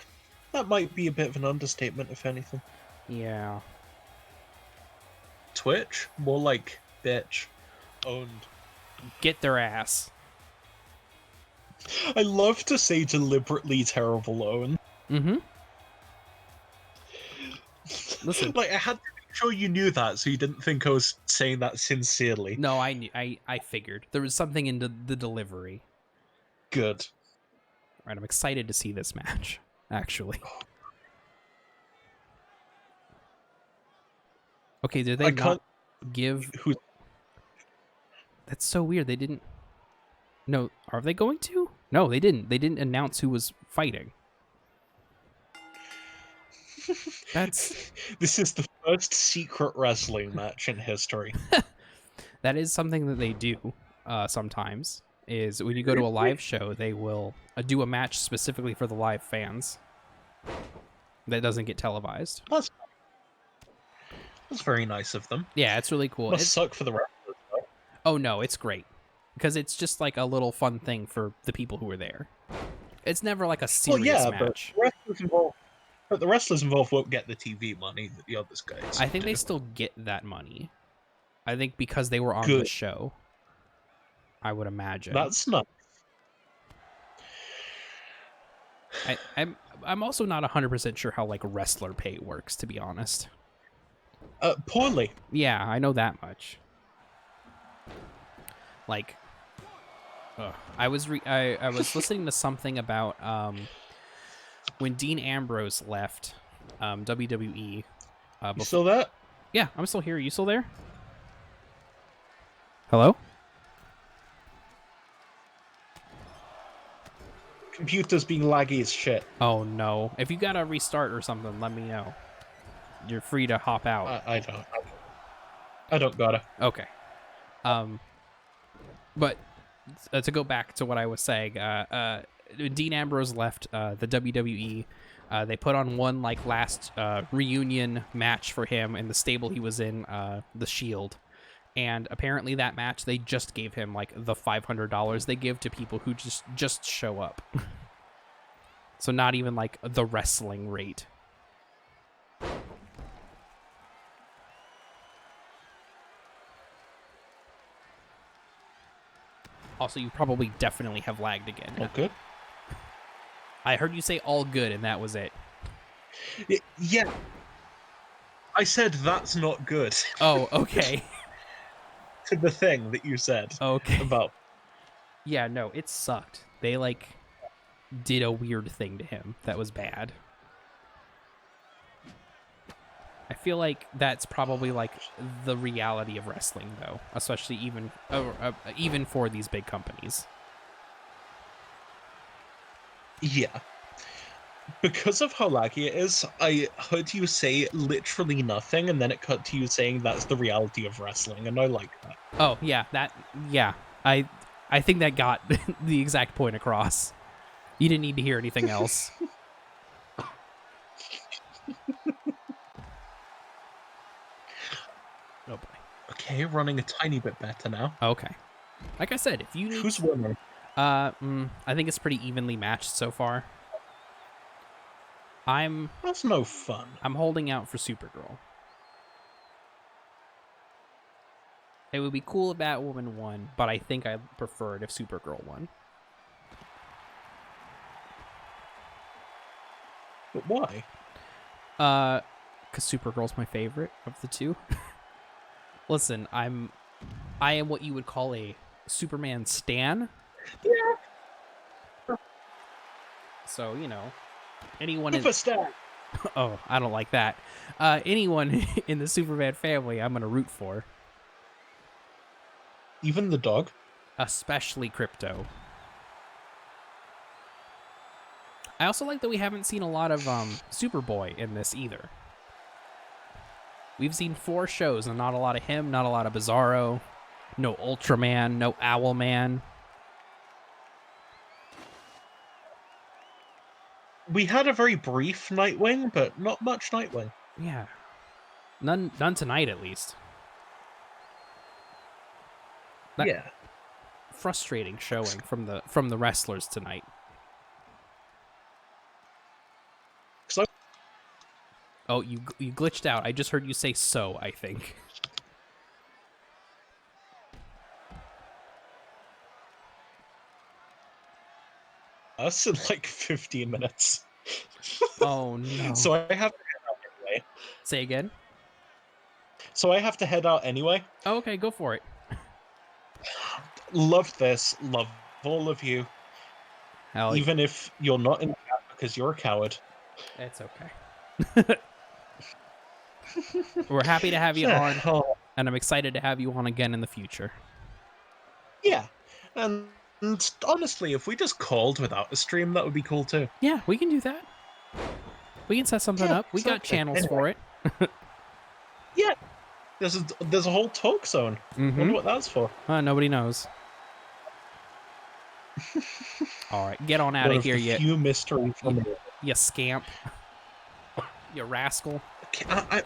that might be a bit of an understatement, if anything. Yeah. Twitch? More like bitch. Owned. Get their ass. I love to say deliberately terrible own. Mm-hmm. Listen. Like, I had to make sure you knew that so you didn't think I was saying that sincerely. No, I figured. There was something in the delivery. Good. All right, I'm excited to see this match, actually. Okay, did they not give... Who? That's so weird. They didn't... No, are they going to? No, they didn't. They didn't announce who was fighting. That's... This is the first secret wrestling match in history. That is something that they do sometimes, is when you go to a live show, they will do a match specifically for the live fans that doesn't get televised. That's very nice of them. Yeah, it's really cool. Must suck for the wrestlers, though. Oh, no, it's great. Because it's just like a little fun thing for the people who are there. It's never like a serious match. But the wrestlers involved won't get the TV money that the others guys I think do. they still get that money. I think because they were on the show. I would imagine. That's nice. I'm also not 100% sure how like wrestler pay works, to be honest. Poorly. Yeah, I know that much. Like, I was listening to something about when Dean Ambrose left WWE. You still there? Yeah, I'm still here. Are you still there? Hello? Computer's being laggy as shit. Oh no! If you gotta restart or something, let me know. You're free to hop out. I don't gotta. Okay. But to go back to what I was saying, Dean Ambrose left the WWE. They put on one like last reunion match for him in the stable he was in, the Shield, and apparently that match they just gave him like the $500 they give to people who just show up. So not even like the wrestling rate. Also, you probably definitely have lagged again. All good? I heard you say all good, and that was it. Yeah. I said that's not good. Oh, okay. To the thing that you said. Okay. About. Yeah, no, it sucked. They, like, did a weird thing to him that was bad. I feel like that's probably, like, the reality of wrestling, though. Especially even for these big companies. Yeah. Because of how laggy it is, I heard you say literally nothing, and then it cut to you saying that's the reality of wrestling, and I like that. Oh, yeah, I think that got the exact point across. You didn't need to hear anything else. Oh boy. Okay, running a tiny bit better now. Okay. Like I said, if you need... Who's winning? I think it's pretty evenly matched so far. That's no fun. I'm holding out for Supergirl. It would be cool if Batwoman won, but I think I prefer it if Supergirl won. But why? Because Supergirl's my favorite of the two. Listen, I am what you would call a Superman stan. Yeah. So, you know, anyone Oh, I don't like that. Anyone in the Superman family, I'm gonna root for. Even the dog? Especially Crypto. I also like that we haven't seen a lot of Superboy in this either. We've seen 4 shows and not a lot of him, not a lot of Bizarro, no Ultraman, no Owlman. We had a very brief Nightwing, but not much Nightwing. Yeah. None tonight, at least. Yeah. frustrating showing from the wrestlers tonight. So Oh, you glitched out. I just heard you say so, I think. us in like 15 minutes. Oh no. So I have to head out anyway. Say again? So I have to head out anyway. Oh, okay, go for it. Love this. Love all of you. Hell, Even if you're not in the chat because you're a coward. it's okay. We're happy to have you on, Oh, and I'm excited to have you on again in the future. yeah. And honestly, if we just called without a stream, that would be cool too. Yeah, we can do that. We can set something Yeah, up. We got exactly. channels for it. Yeah. There's a whole talk zone. Wonder what that's for. Nobody knows. All right, get on out One of of here, the few mysteries from it. you scamp. You rascal. Okay, I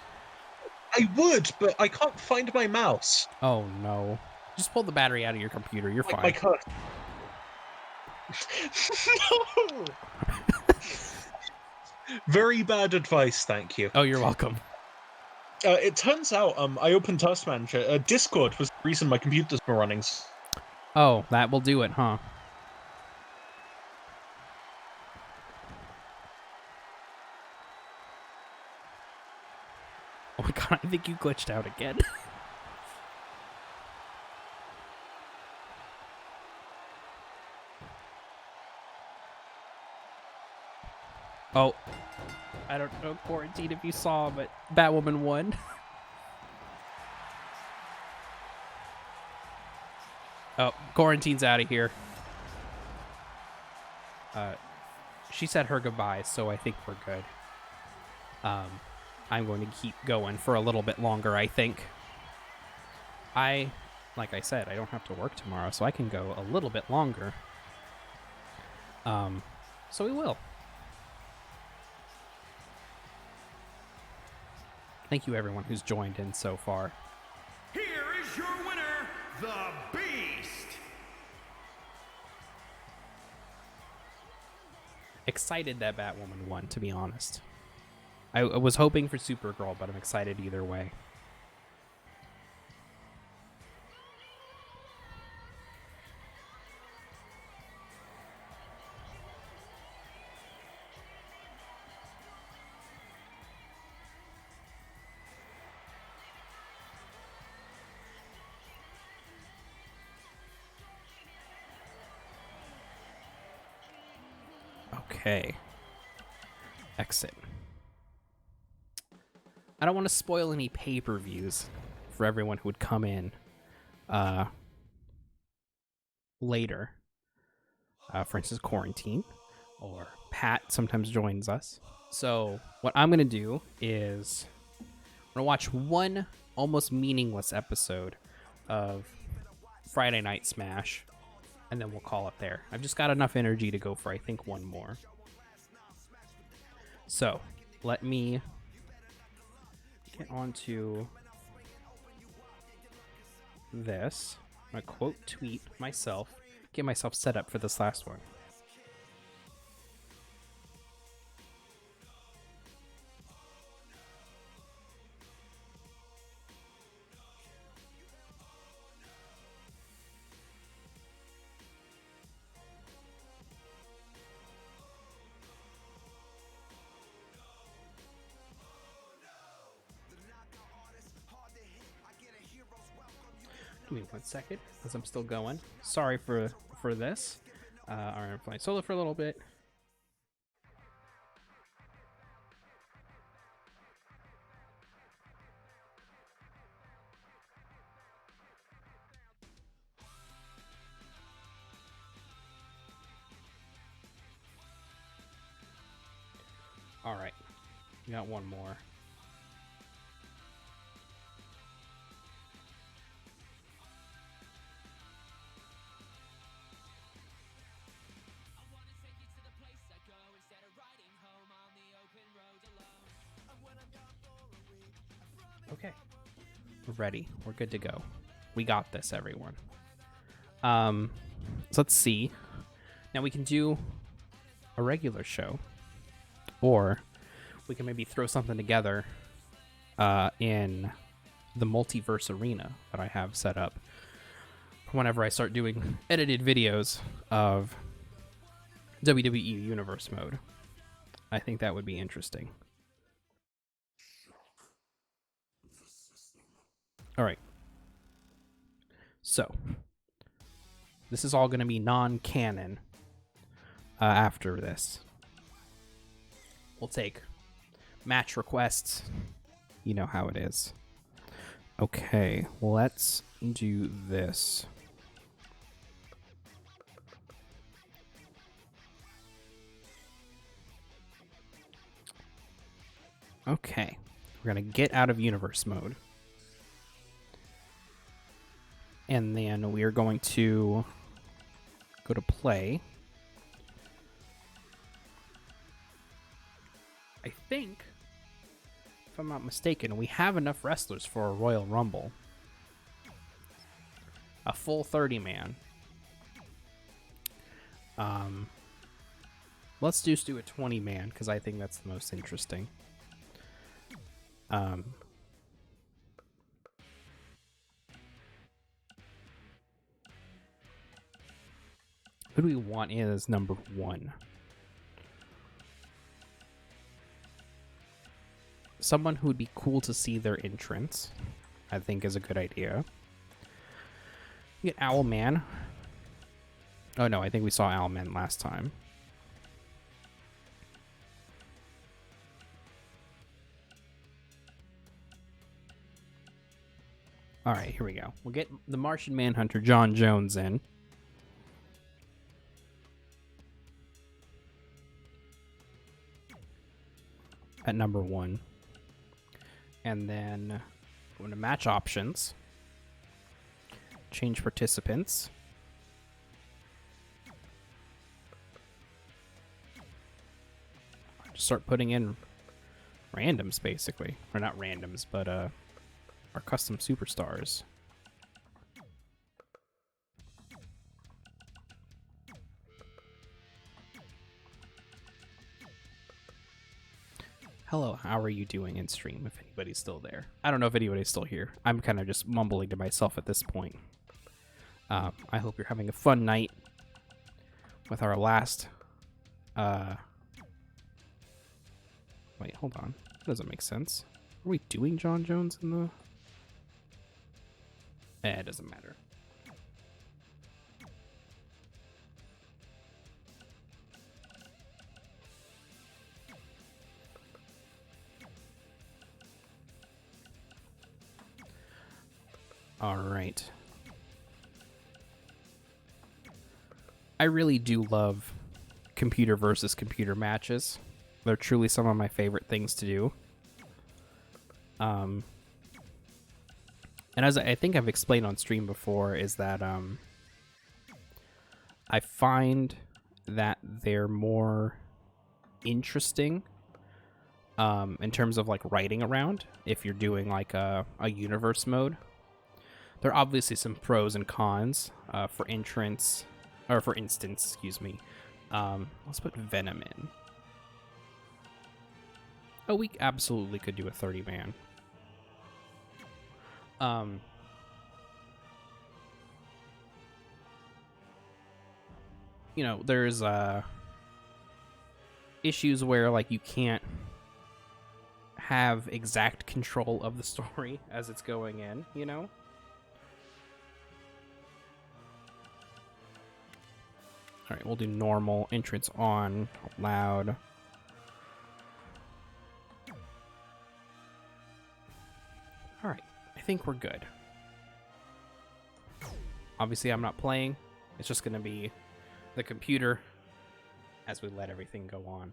would, but I can't find my mouse. Oh, no. Just pull the battery out of your computer. You're Like fine. my cursor. No! Very bad advice, thank you. Oh, you're welcome. It turns out, I opened Task Manager. Discord was the reason my computer's been running. Oh, that will do it, huh? Oh my god, I think you glitched out again. Oh. I don't know, Quarantine, if you saw, but Batwoman won. Oh, Quarantine's out of here. She said her goodbyes, so I think we're good. I'm going to keep going for a little bit longer, I think. Like I said, I don't have to work tomorrow, so I can go a little bit longer. So we will. Thank you, everyone who's joined in so far. Here is your winner, the Beast. Excited that Batwoman won, to be honest. I was hoping for Supergirl, but I'm excited either way. Okay. Exit. I don't want to spoil any pay-per-views for everyone who would come in later. For instance, Quarantine or Pat sometimes joins us. So what I'm going to do is I'm going to watch one almost meaningless episode of Friday Night Smash, and then we'll call it there. I've just got enough energy to go for, I think, one more. So let me get onto this. I'm going to quote tweet myself, get myself set up for this last one. Give me 1 second, as I'm still going. Sorry for this. Alright, I'm playing solo for a little bit. Alright, we got one more. Okay, we're ready. We're good to go. We got this, everyone. So let's see. Now we can do a regular show, or we can maybe throw something together in the multiverse arena that I have set up whenever I start doing edited videos of WWE Universe mode. I think that would be interesting. All right. So, this is all going to be non-canon after this. We'll take match requests. You know how it is. Okay, let's do this. Okay, we're going to get out of universe mode. And then we are going to go to play. I think, if I'm not mistaken, we have enough wrestlers for a Royal Rumble. A full 30-man. Let's just do a 20-man, because I think that's the most interesting. Who do we want in as number 1? Someone who would be cool to see their entrance, I think, is a good idea. You get Owlman. Oh no, I think we saw Owlman last time. Alright, here we go. We'll get the Martian Manhunter, John Jones, in. At number 1. And then go into match options. Change participants. Just start putting in randoms, basically. Or not randoms, but our custom superstars. Hello, how are you doing in stream, if anybody's still there? I don't know if anybody's still here. I'm kind of just mumbling to myself at this point. I hope you're having a fun night with our last... Wait, hold on. That doesn't make sense. Are we doing John Jones in the... it doesn't matter. All right. I really do love computer versus computer matches. They're truly some of my favorite things to do. And as I think I've explained on stream before, is that I find that they're more interesting in terms of like writing around if you're doing like a universe mode. There are obviously some pros and cons for instance, excuse me. Let's put Venom in. Oh, we absolutely could do a 30-man. You know, there's issues where like you can't have exact control of the story as it's going in, you know? All right, we'll do normal, entrance on, loud. All right, I think we're good. Obviously, I'm not playing. It's just going to be the computer as we let everything go on.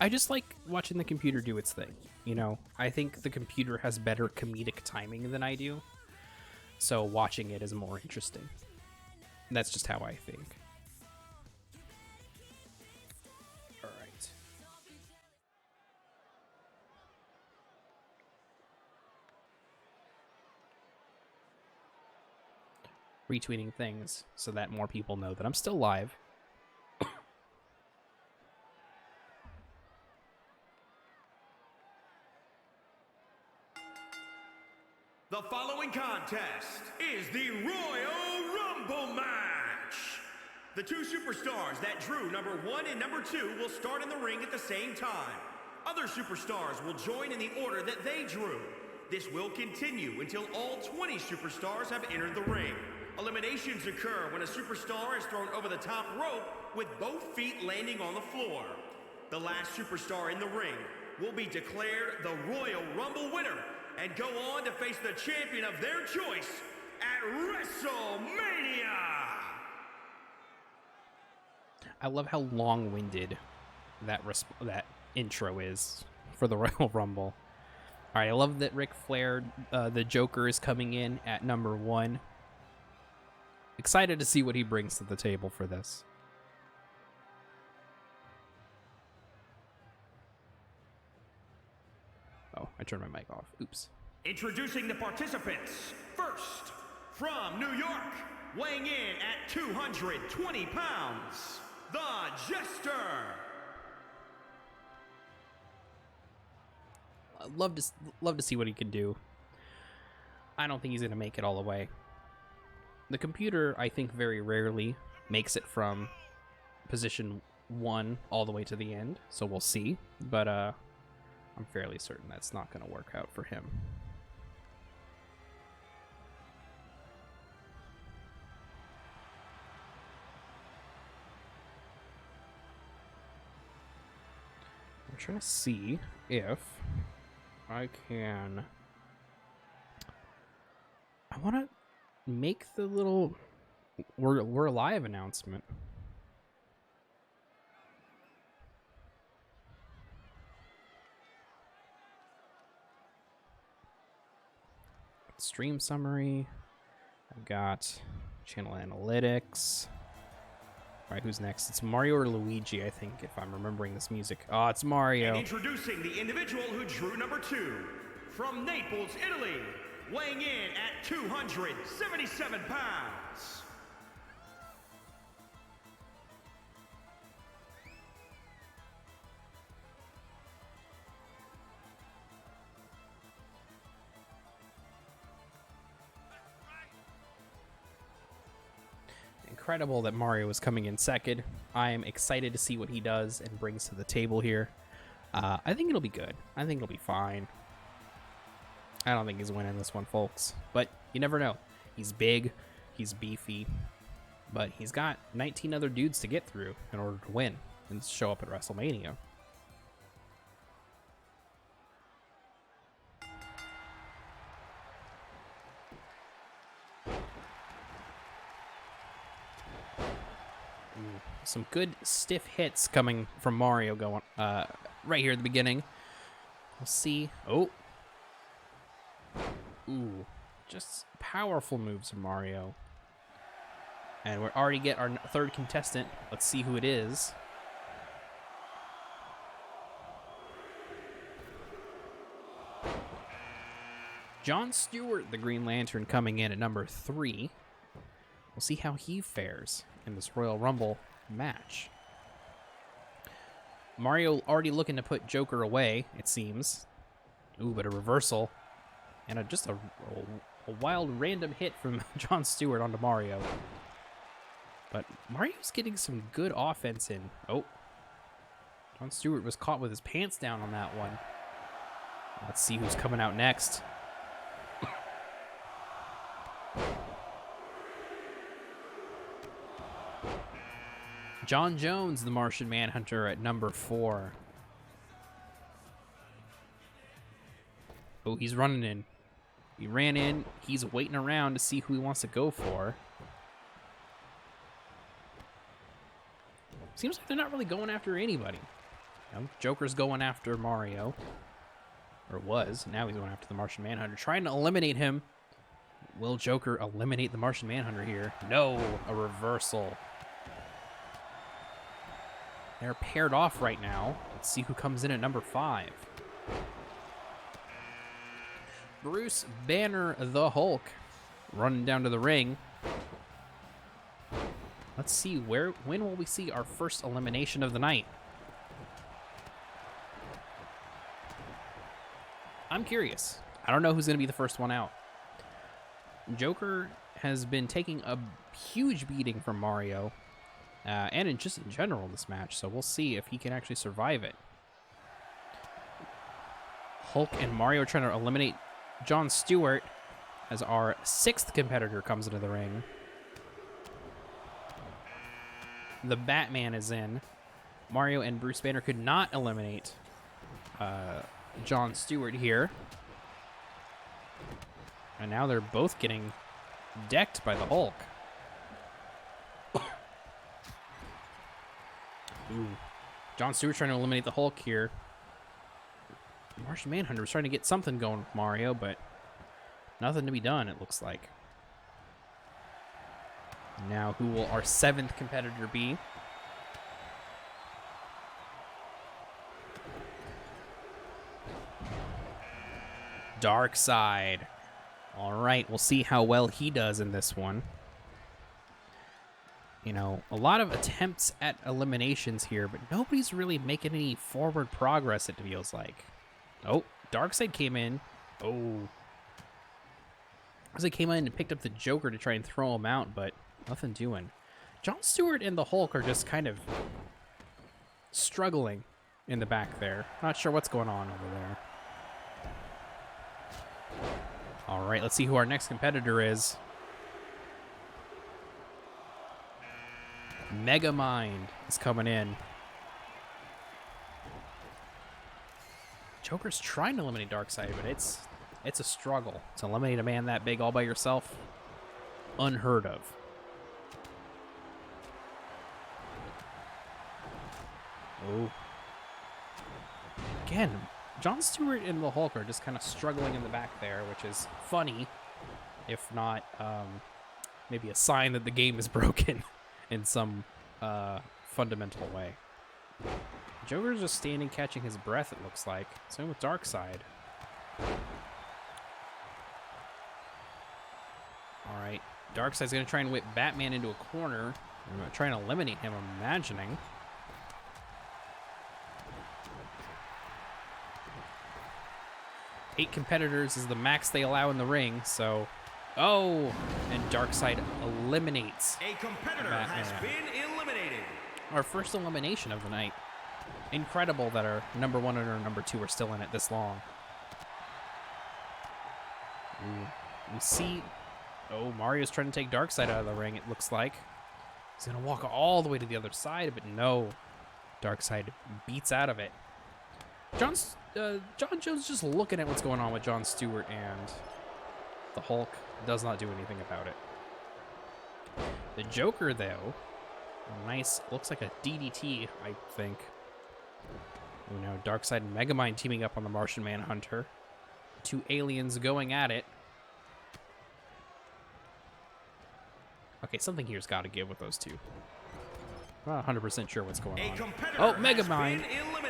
I just like watching the computer do its thing, you know? I think the computer has better comedic timing than I do, so watching it is more interesting. That's just how I think. retweeting things so that more people know that I'm still live. The following contest is the Royal Rumble match. The two superstars that drew number 1 and number 2 will start in the ring at the same time. Other superstars will join in the order that they drew. This will continue until all 20 superstars have entered the ring. Eliminations occur when a superstar is thrown over the top rope with both feet landing on the floor. The last superstar in the ring will be declared the Royal Rumble winner and go on to face the champion of their choice at WrestleMania! I love how long-winded that intro is for the Royal Rumble. All right, I love that Ric Flair, the Joker, is coming in at number 1. Excited to see what he brings to the table for this. Oh, I turned my mic off. Oops. Introducing the participants. First, from New York, weighing in at 220 pounds, the Jester. I'd love to see what he can do. I don't think he's going to make it all the way. The computer, I think, very rarely makes it from position 1 all the way to the end, so we'll see. But I'm fairly certain that's not going to work out for him. I'm trying to see if I can... I want to make the little we're live announcement. Stream summary. I've got channel analytics. All right, who's next? It's Mario or Luigi, I think, if I'm remembering this music. Oh, it's Mario. And introducing the individual who drew number 2, from Naples, Italy, weighing in at 277 pounds. Incredible that Mario is coming in second. I am excited to see what he does and brings to the table here. I think it'll be good. I think it'll be fine. I don't think he's winning this one, folks. But you never know. He's big. He's beefy. But he's got 19 other dudes to get through in order to win and show up at WrestleMania. Some good stiff hits coming from Mario going right here at the beginning. We'll see. Oh. Ooh. Just powerful moves from Mario. And we're already get our third contestant. Let's see who it is. Jon Stewart, the Green Lantern, coming in at number 3. We'll see how he fares in this Royal Rumble match. Mario already looking to put Joker away, it seems. Ooh, but a reversal. And just a wild random hit from Jon Stewart onto Mario. But Mario's getting some good offense in. Oh. Jon Stewart was caught with his pants down on that one. Let's see who's coming out next. John Jones, the Martian Manhunter, at number 4. Oh, he's running in. He ran in. He's waiting around to see who he wants to go for. Seems like they're not really going after anybody. You know, Joker's going after Mario. Or was. Now he's going after the Martian Manhunter, trying to eliminate him. Will Joker eliminate the Martian Manhunter here? No, a reversal. They're paired off right now. Let's see who comes in at number 5. Bruce Banner the Hulk running down to the ring. Let's see when will we see our first elimination of the night? I'm curious. I don't know who's going to be the first one out. Joker has been taking a huge beating from Mario, and just in general this match, so we'll see if he can actually survive it. Hulk and Mario trying to eliminate Jon Stewart as our 6th competitor comes into the ring. The Batman is in. Mario and Bruce Banner could not eliminate Jon Stewart here. And now they're both getting decked by the Hulk. Ooh. Jon Stewart trying to eliminate the Hulk here. Martian Manhunter was trying to get something going with Mario, but nothing to be done, it looks like. Now, who will our 7th competitor be? Darkseid. All right, we'll see how well he does in this one. You know, a lot of attempts at eliminations here, but nobody's really making any forward progress, it feels like. Oh, Darkseid came in. Oh. As they came in and picked up the Joker to try and throw him out, but nothing doing. Jon Stewart and the Hulk are just kind of struggling in the back there. Not sure what's going on over there. All right, let's see who our next competitor is. Megamind is coming in. Joker's trying to eliminate Darkseid, but it's a struggle. To eliminate a man that big all by yourself, unheard of. Oh. Again, Jon Stewart and the Hulk are just kind of struggling in the back there, which is funny, if not maybe a sign that the game is broken in some fundamental way. Joker's just standing catching his breath, it looks like. Same with Darkseid. Alright, Darkseid's going to try and whip Batman into a corner. I'm going to try and eliminate him, I'm imagining. Eight competitors is the max they allow in the ring, so... Oh! And Darkseid eliminates A competitor Batman. has been eliminated. Our first elimination of the night. Incredible that our number 1 and our number 2 are still in it this long. Ooh. We see... Oh, Mario's trying to take Darkseid out of the ring, it looks like. He's going to walk all the way to the other side, but no. Darkseid beats out of it. John Jones just looking at what's going on with Jon Stewart, and the Hulk does not do anything about it. The Joker, though, nice, looks like a DDT, I think. You know, Darkseid and Megamind teaming up on the Martian Manhunter. Two aliens going at it. Okay, something here's got to give with those two. I'm not 100% sure what's going on. Oh, Megamind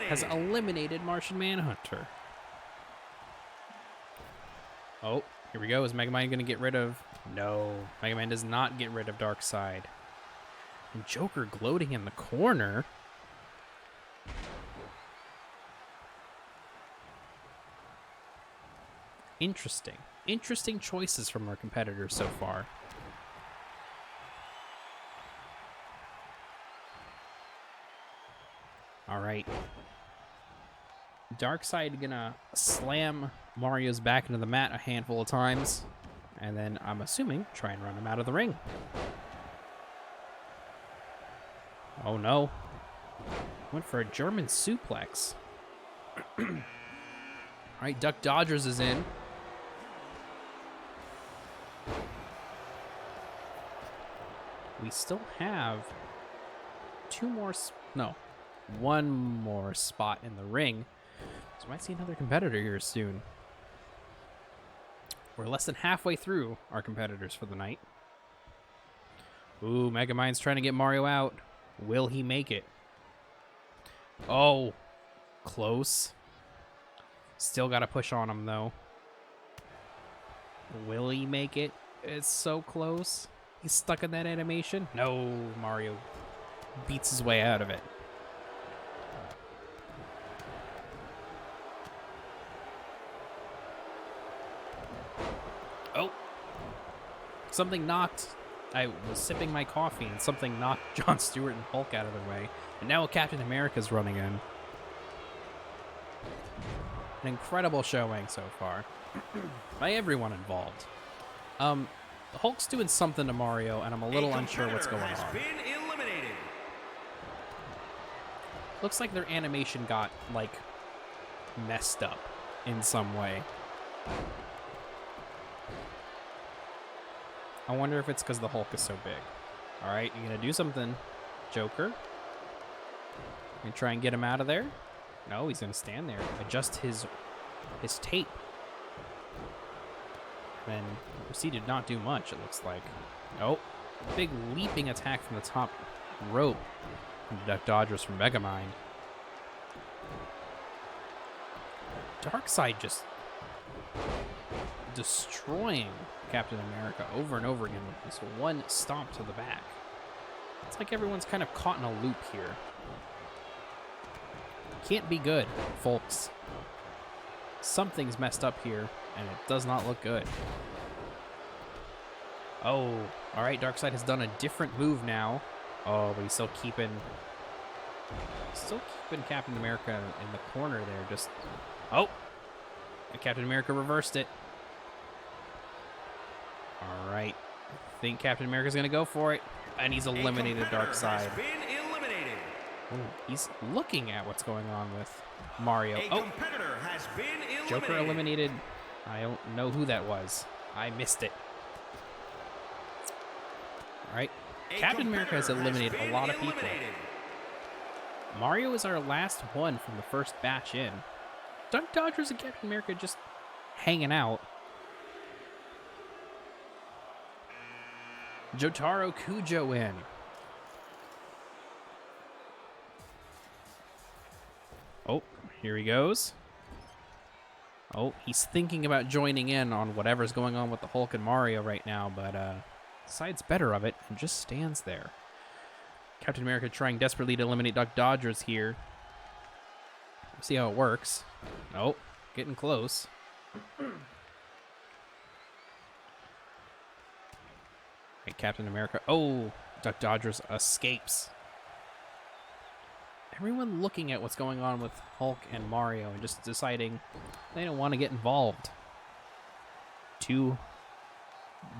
has eliminated Martian Manhunter. Oh, here we go. Is Megamind going to get rid of... No, Megamind does not get rid of Darkseid. And Joker gloating in the corner. Interesting. Interesting choices from our competitors so far. All right. Darkseid gonna slam Mario's back into the mat a handful of times, and then I'm assuming try and run him out of the ring. Oh no. Went for a German suplex. All right, Duck Dodgers is in. We still have one more spot in the ring. So we might see another competitor here soon. We're less than halfway through our competitors for the night. Ooh, Megamind's trying to get Mario out. Will he make it? Oh, close. Still got to push on him, though. Will he make it? It's so close. He's stuck in that animation. No, Mario beats his way out of it. Oh. Something knocked. I was sipping my coffee and something knocked Jon Stewart and Hulk out of the way. And now Captain America's running in. An incredible showing so far. By everyone involved. The Hulk's doing something to Mario, and I'm a little unsure what's going on. Looks like their animation got, like, messed up in some way. I wonder if it's because the Hulk is so big. Alright, you gonna do something, Joker? You try and get him out of there? No, he's gonna stand there. Adjust his tape. And he did not do much, it looks like. Oh, big leaping attack from the top rope. Duck Dodgers from Megamind. Darkseid just destroying Captain America over and over again with this one stomp to the back. It's like everyone's kind of caught in a loop here. Can't be good, folks. Something's messed up here, and it does not look good. Oh, all right, Darkseid has done a different move now. Oh, but he's still keeping Captain America in the corner there. Just, oh, and Captain America reversed it. All right, I think Captain America's gonna go for it, and he's eliminated Darkseid. Oh, he's looking at what's going on with Mario. Oh, Joker eliminated. I don't know who that was. I missed it. All right, Captain America has eliminated a lot of people. Mario is our last one from the first batch in. Duck Dodgers and Captain America just hanging out. Jotaro Kujo in. Oh, here he goes. Oh, he's thinking about joining in on whatever's going on with the Hulk and Mario right now, but decides better of it and just stands there. Captain America trying desperately to eliminate Duck Dodgers here. We'll see how it works. Oh, getting close. Right, Captain America. Oh, Duck Dodgers escapes. Everyone looking at what's going on with Hulk and Mario and just deciding they don't want to get involved. Two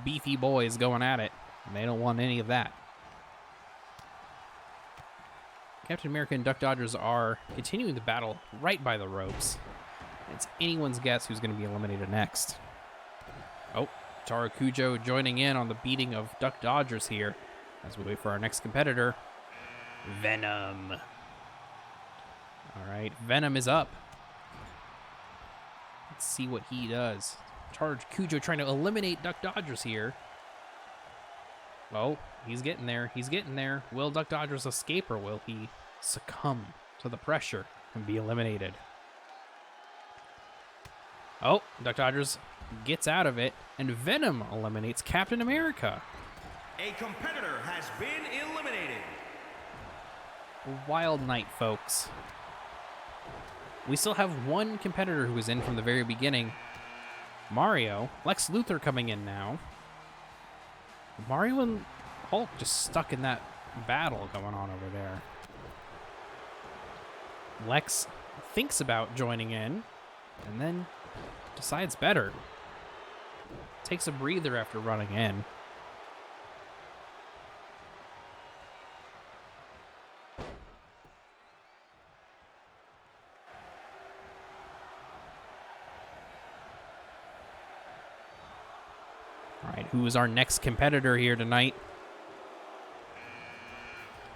beefy boys going at it, and they don't want any of that. Captain America and Duck Dodgers are continuing the battle right by the ropes. It's anyone's guess who's going to be eliminated next. Oh, Taro Kujo joining in on the beating of Duck Dodgers here as we wait for our next competitor, Venom. All right, Venom is up. Let's see what he does. Taro Kujo trying to eliminate Duck Dodgers here. Oh, he's getting there. He's getting there. Will Duck Dodgers escape, or will he succumb to the pressure and be eliminated? Oh, Duck Dodgers gets out of it, and Venom eliminates Captain America. A competitor has been eliminated. Wild night, folks. We still have one competitor who was in from the very beginning. Mario. Lex Luthor coming in now. Mario and Hulk just stuck in that battle going on over there. Lex thinks about joining in, and then decides better. Takes a breather after running in. All right, who is our next competitor here tonight?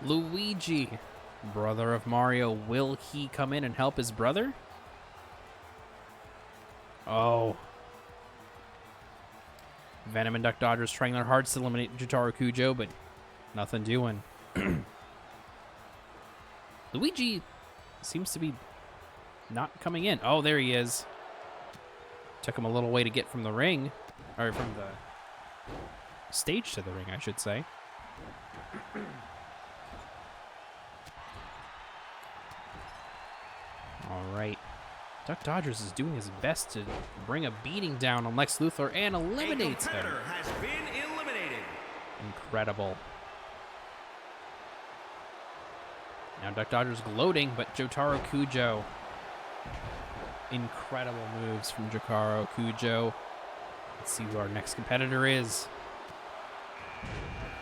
Luigi, brother of Mario. Will he come in and help his brother? Oh. Venom and Duck Dodgers trying their hardest to eliminate Jotaro Kujo, but nothing doing. Luigi seems to be not coming in. Oh, there he is. Took him a little way to get from the ring, or from the stage to the ring, I should say. All right. Duck Dodgers is doing his best to bring a beating down on Lex Luthor and eliminates him. Has been eliminated. Incredible. Now Duck Dodgers gloating, but Jotaro Kujo. Incredible moves from Jotaro Kujo. Let's see who our next competitor is.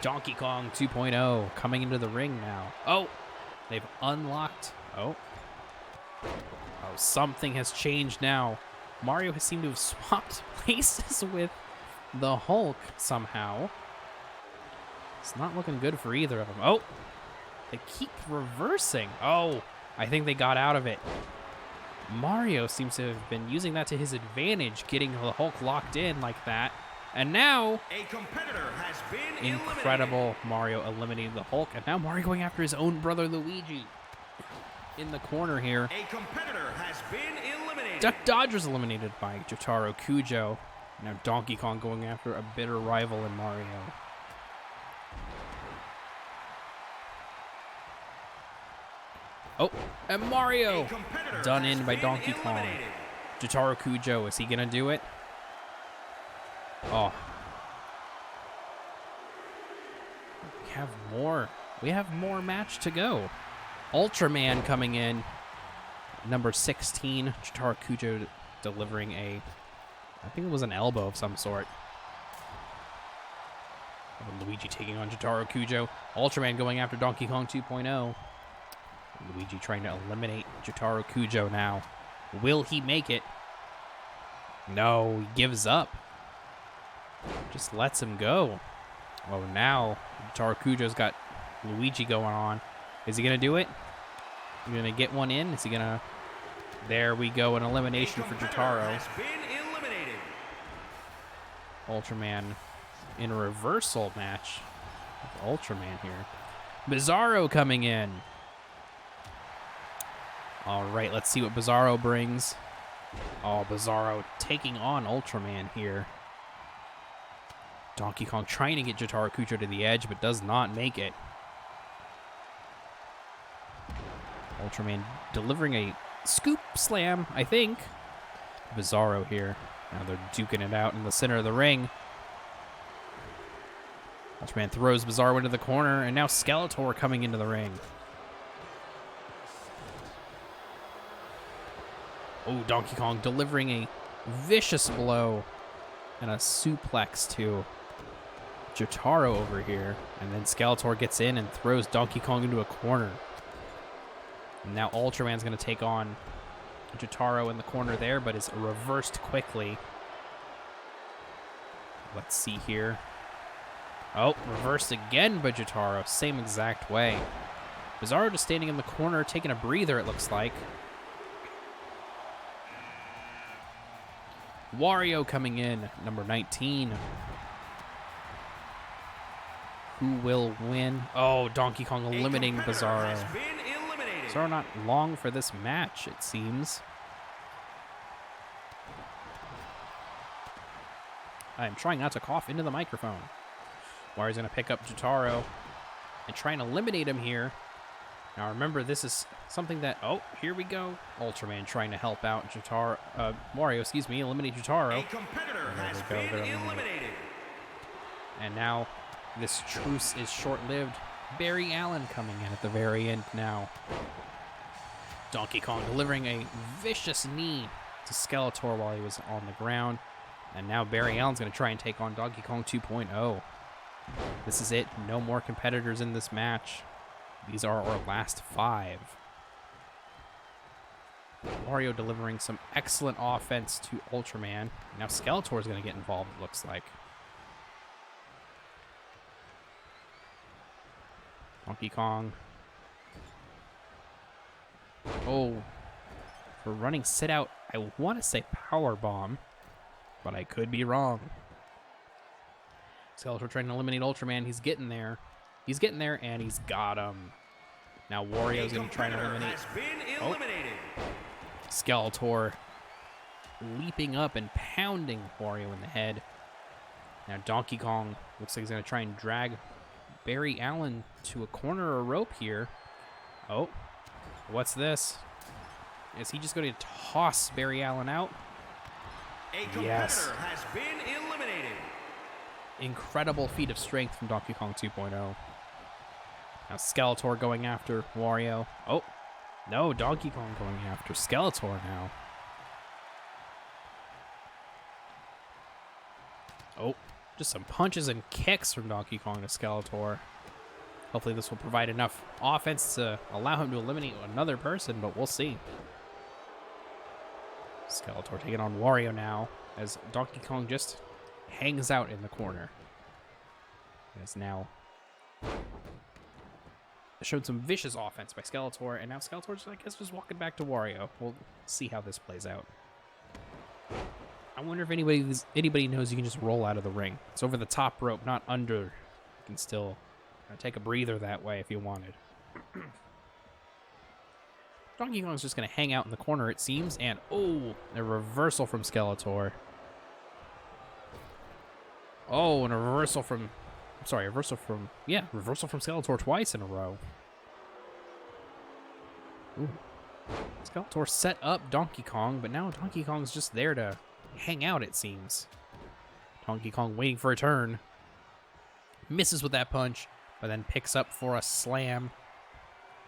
Donkey Kong 2.0 coming into the ring now. Oh, they've unlocked. Oh, something has changed now. Mario has seemed to have swapped places with the Hulk somehow. It's not looking good for either of them. Oh, they keep reversing. Oh, I think they got out of it. Mario seems to have been using that to his advantage, getting the Hulk locked in like that. And now, a competitor has been incredible, eliminated. Mario eliminated the Hulk. And now Mario going after his own brother Luigi in the corner here. A competitor has been eliminated. Duck Dodgers eliminated by Jotaro Kujo. Now Donkey Kong going after a bitter rival in Mario. Oh, and Mario done in by Donkey Kong. Jotaro Kujo, is he gonna do it? Oh. We have more match to go. Ultraman coming in. Number 16. Jotaro Kujo delivering I think it was an elbow of some sort. Luigi taking on Jotaro Kujo. Ultraman going after Donkey Kong 2.0. Luigi trying to eliminate Jotaro Kujo now. Will he make it? No, he gives up. Just lets him go. Oh, now Jotaro Kujo's got Luigi going on. Is he going to do it? Is he going to get one in? Is he going to... There we go, an elimination for Jotaro. Has been eliminated. Ultraman in a reversal match with Ultraman here. Bizarro coming in. All right, let's see what Bizarro brings. Oh, Bizarro taking on Ultraman here. Donkey Kong trying to get Jotaro Kujo to the edge, but does not make it. Ultraman delivering a scoop slam, I think. Bizarro here. Now they're duking it out in the center of the ring. Ultraman throws Bizarro into the corner, and now Skeletor coming into the ring. Oh, Donkey Kong delivering a vicious blow and a suplex to Jotaro over here. And then Skeletor gets in and throws Donkey Kong into a corner. And now Ultraman's going to take on Jotaro in the corner there, but is reversed quickly. Let's see here. Oh, reversed again by Jotaro. Same exact way. Bizarro just standing in the corner, taking a breather, it looks like. Wario coming in, number 19. Who will win? Oh, Donkey Kong eliminating Bizarro. Bizarro not long for this match, it seems. I'm trying not to cough into the microphone. Wario's going to pick up Jotaro and try and eliminate him here. Now remember, this is something that... Oh, here we go. Ultraman trying to help out Wario, excuse me, eliminate Jotaro. A competitor has been eliminated. And now this truce is short-lived. Barry Allen coming in at the very end now. Donkey Kong delivering a vicious knee to Skeletor while he was on the ground. And now Barry Allen's going to try and take on Donkey Kong 2.0. This is it. No more competitors in this match. These are our last 5. Wario delivering some excellent offense to Ultraman. Now Skeletor is going to get involved, it looks like. Donkey Kong. Oh, for running sit out, I want to say power bomb, but I could be wrong. Skeletor trying to eliminate Ultraman. He's getting there. He's getting there, and he's got him. Now Wario's going to try and eliminate. Oh. Skeletor leaping up and pounding Wario in the head. Now Donkey Kong looks like he's going to try and drag Barry Allen to a corner or rope here. Oh, what's this? Is he just going to toss Barry Allen out? A competitor Yes. has been eliminated. Incredible feat of strength from Donkey Kong 2.0. Now Skeletor going after Wario. Oh, no, Donkey Kong going after Skeletor now. Oh, just some punches and kicks from Donkey Kong to Skeletor. Hopefully this will provide enough offense to allow him to eliminate another person, but we'll see. Skeletor taking on Wario now, as Donkey Kong just hangs out in the corner. He has now showed some vicious offense by Skeletor, and now Skeletor's, I guess, just walking back to Wario. We'll see how this plays out. I wonder if anybody knows you can just roll out of the ring. It's over the top rope, not under. You can still take a breather that way if you wanted. Donkey Kong's just going to hang out in the corner, it seems, and oh, a reversal from Skeletor. Oh, and a reversal from... I'm sorry, reversal from Skeletor twice in a row. Ooh. Skeletor set up Donkey Kong, but now Donkey Kong's just there to hang out, it seems. Donkey Kong waiting for a turn. Misses with that punch, but then picks up for a slam.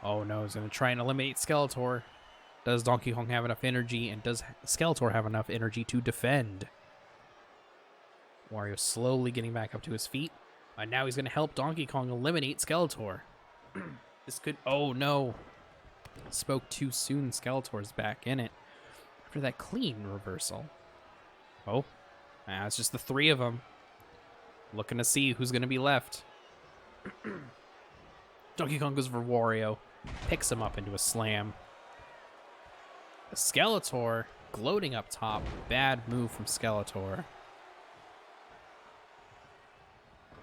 Oh no, he's going to try and eliminate Skeletor. Does Donkey Kong have enough energy, and does Skeletor have enough energy to defend? Wario slowly getting back up to his feet. And now he's going to help Donkey Kong eliminate Skeletor. This could... Oh no. Spoke too soon. Skeletor's back in it. After that clean reversal. Oh. It's just the three of them. Looking to see who's going to be left. Donkey Kong goes for Wario. Picks him up into a slam. Skeletor gloating up top. Bad move from Skeletor.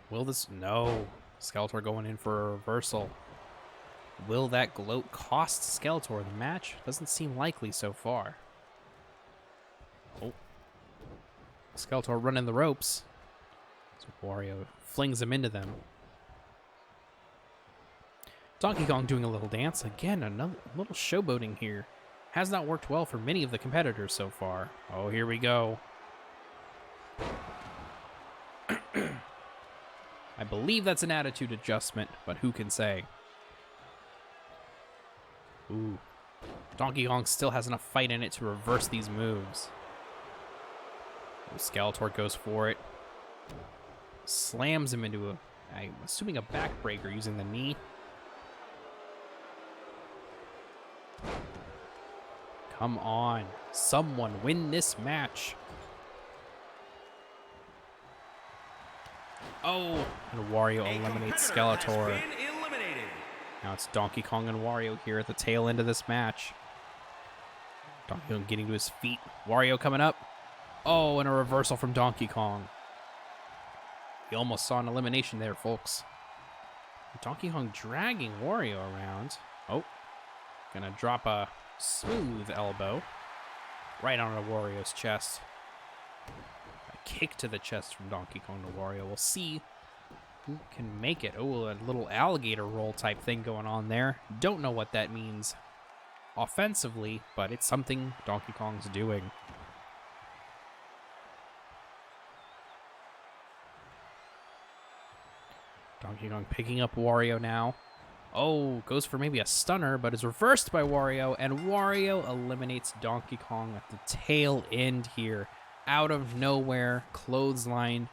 Will this... No. Skeletor going in for a reversal. Will that gloat cost Skeletor the match? Doesn't seem likely so far. Oh. Skeletor running the ropes. So Wario flings him into them. Donkey Kong doing a little dance. Again, another little showboating here. Has not worked well for many of the competitors so far. Oh, here we go. I believe that's an attitude adjustment, but who can say? Ooh. Donkey Kong still has enough fight in it to reverse these moves. Skeletor goes for it. Slams him into a... I'm assuming a backbreaker using the knee. Come on. Someone win this match. Oh, and Wario eliminates Skeletor. Now it's Donkey Kong and Wario here at the tail end of this match. Donkey Kong getting to his feet. Wario coming up. Oh, and a reversal from Donkey Kong. You almost saw an elimination there, folks. Donkey Kong dragging Wario around. Oh, gonna drop a smooth elbow right onto Wario's chest. A kick to the chest from Donkey Kong to Wario. We'll see who can make it. Oh, a little alligator roll type thing going on there. Don't know what that means offensively, but it's something Donkey Kong's doing. Donkey Kong picking up Wario now. Oh, goes for maybe a stunner, but is reversed by Wario, and Wario eliminates Donkey Kong at the tail end here. Out of nowhere, clothesline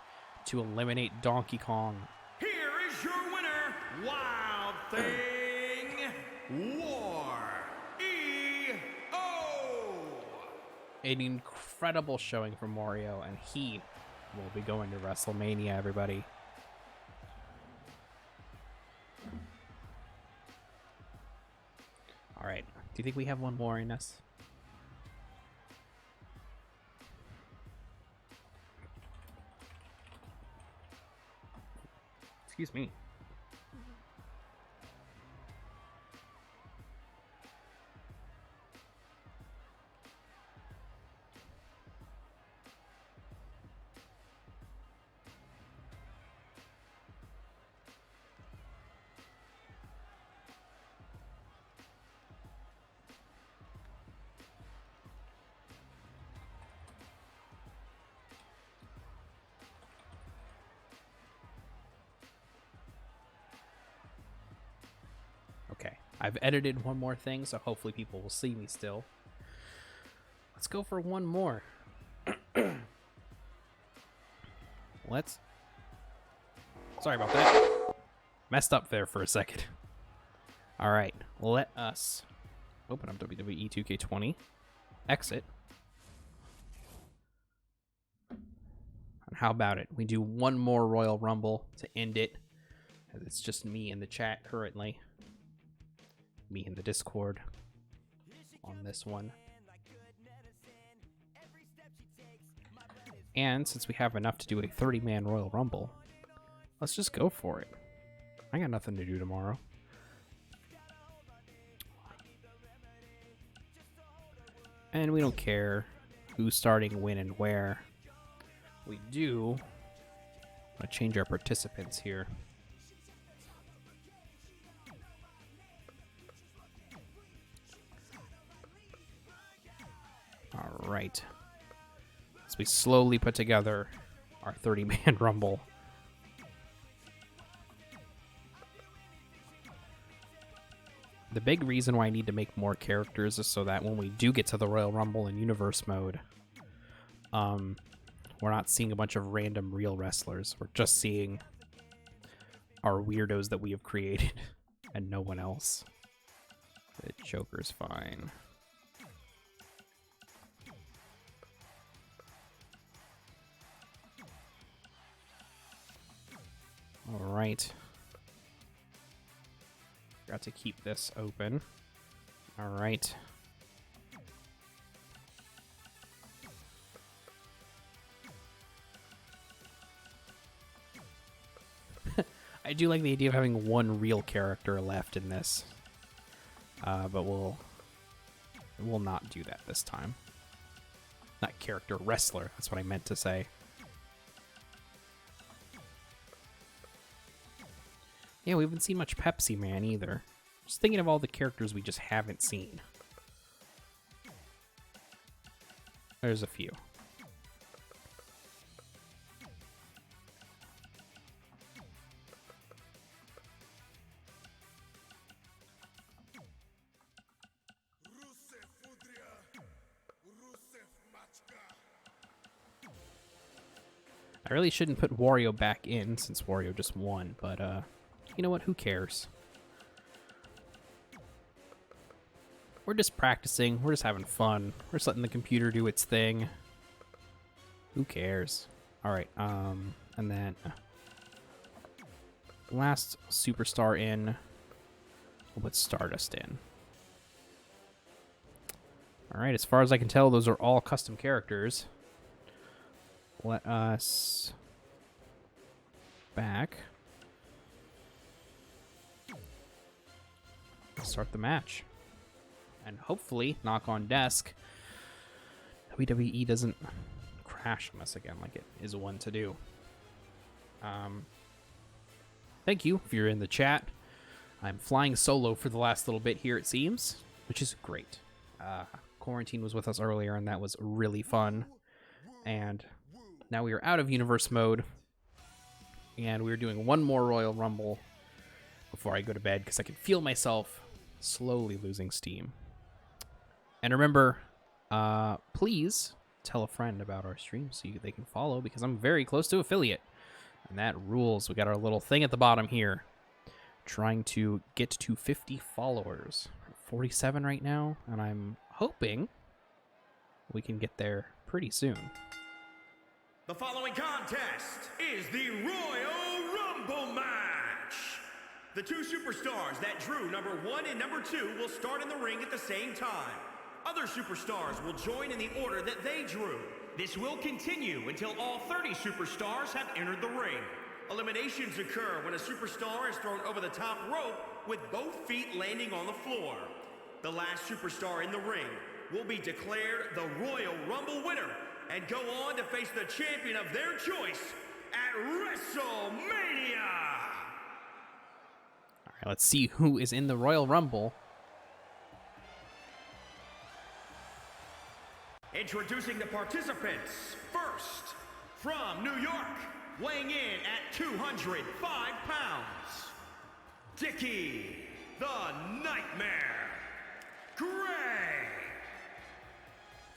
to eliminate Donkey Kong. Here is your winner, Wild Thing Wario. An incredible showing from Wario, and he will be going to WrestleMania, everybody. All right. Do you think we have one more in us? Excuse me. I've edited one more thing, so hopefully people will see me still. Let's go for one more. Sorry about that. Messed up there for a second. All right, let us open up WWE 2K20, exit. And how about it? We do one more Royal Rumble to end it. As it's just me in the chat currently. Me in the Discord on this one. And since we have enough to do a 30-man Royal Rumble, let's just go for it. I got nothing to do tomorrow. And we don't care who's starting when and where. We do want to change our participants here. All right. As we slowly put together our 30-man Rumble. The big reason why I need to make more characters is so that when we do get to the Royal Rumble in Universe mode, we're not seeing a bunch of random real wrestlers. We're just seeing our weirdos that we have created and no one else. The Joker's fine. All right. Got to keep this open. All right. I do like the idea of having one real character left in this. But we'll not do that this time. Not character, wrestler. That's what I meant to say. Yeah, we haven't seen much Pepsi Man either. Just thinking of all the characters we just haven't seen. There's a few. I really shouldn't put Wario back in since Wario just won, but you know what? Who cares? We're just practicing. We're just having fun. We're just letting the computer do its thing. Who cares? All right. And then last superstar in. We'll put Stardust in. All right. As far as I can tell, those are all custom characters. Let us back. Start the match. And hopefully, knock on desk, WWE doesn't crash on us again like it is one to do. Thank you if you're in the chat. I'm flying solo for the last little bit here, it seems, which is great. Quarantine was with us earlier, and that was really fun. And now we are out of universe mode, and we're doing one more Royal Rumble before I go to bed, because I can feel myself slowly losing steam. And remember, please tell a friend about our stream so they can follow, because I'm very close to affiliate. And that rules. We got our little thing at the bottom here. Trying to get to 50 followers. 47 right now, and I'm hoping we can get there pretty soon. The following contest is the Royal Rumble match. The two superstars that drew number 1 and number 2 will start in the ring at the same time. Other superstars will join in the order that they drew. This will continue until all 30 superstars have entered the ring. Eliminations occur when a superstar is thrown over the top rope with both feet landing on the floor. The last superstar in the ring will be declared the Royal Rumble winner and go on to face the champion of their choice at WrestleMania. All right, let's see who is in the Royal Rumble. Introducing the participants. First, from New York, weighing in at 205 pounds, Dickie the Nightmare, Gray.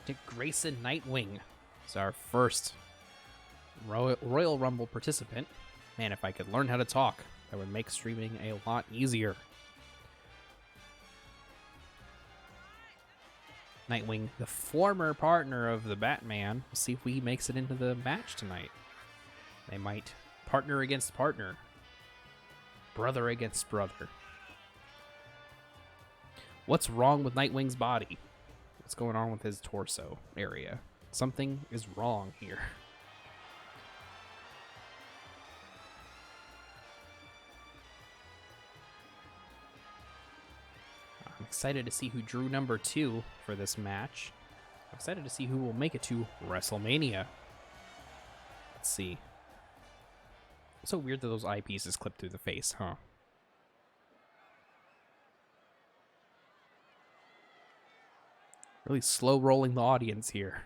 Dick Grayson Nightwing is our first Royal Rumble participant. Man, if I could learn how to talk, that would make streaming a lot easier. Nightwing, the former partner of the Batman. We'll see if he makes it into the match tonight. They might partner against partner. Brother against brother. What's wrong with Nightwing's body? What's going on with his torso area? Something is wrong here. I'm excited to see who drew number 2 for this match. I'm excited to see who will make it to WrestleMania. Let's see. It's so weird that those eyepieces clip through the face, huh? Really slow rolling the audience here.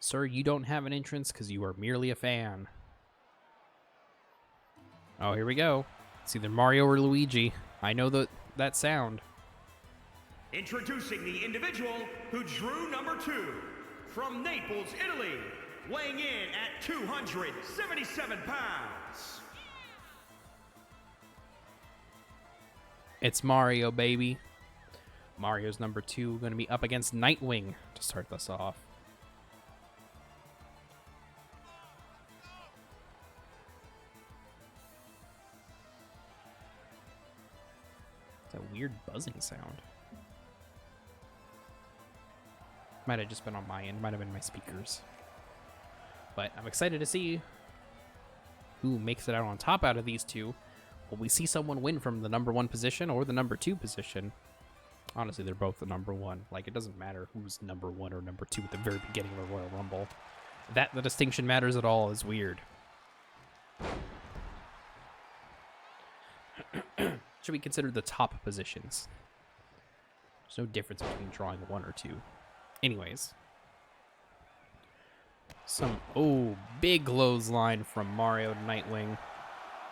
Sir, you don't have an entrance because you are merely a fan. Oh, here we go. It's either Mario or Luigi. I know that sound. Introducing the individual who drew number 2 from Naples, Italy, weighing in at 277 pounds. It's Mario, baby. Mario's number 2 going to be up against Nightwing to start this off. It's a weird buzzing sound. Might have just been on my end. Might have been my speakers. But I'm excited to see who makes it out on top out of these two. Will we see someone win from the number 1 position or the number 2 position? Honestly, they're both the number 1. Like, it doesn't matter who's number 1 or number 2 at the very beginning of the Royal Rumble. That the distinction matters at all is weird. Should we consider the top positions? There's no difference between drawing 1 or 2. Anyways. Big clothesline from Mario to Nightwing.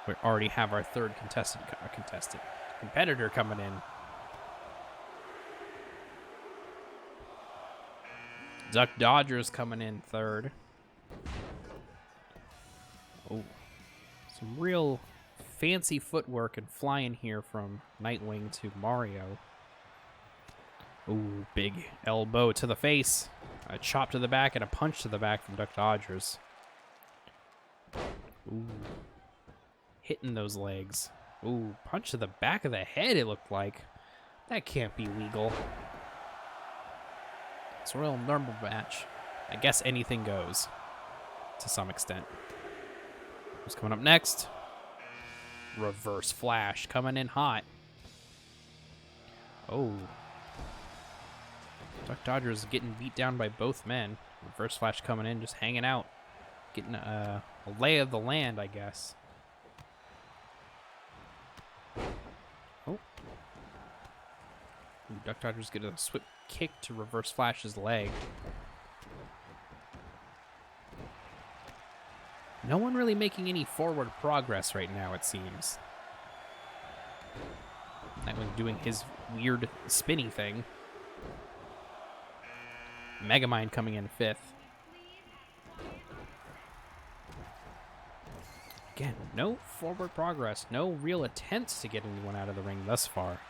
We already have our third competitor coming in. Duck Dodgers coming in third. Oh, some real fancy footwork and flying here from Nightwing to Mario. Ooh, big elbow to the face. A chop to the back and a punch to the back from Duck Dodgers. Ooh. Hitting those legs. Ooh, punch to the back of the head, it looked like. That can't be legal. It's a Royal Rumble match. I guess anything goes. To some extent. Who's coming up next? Reverse Flash coming in hot. Oh. Duck Dodgers getting beat down by both men. Reverse Flash coming in, just hanging out. Getting a lay of the land, I guess. Oh. Ooh, Duck Dodgers get a swift kick to Reverse Flash's leg. No one really making any forward progress right now, it seems. Nightwing doing his weird spinny thing. Megamind coming in 5th. Again, no forward progress, no real attempts to get anyone out of the ring thus far.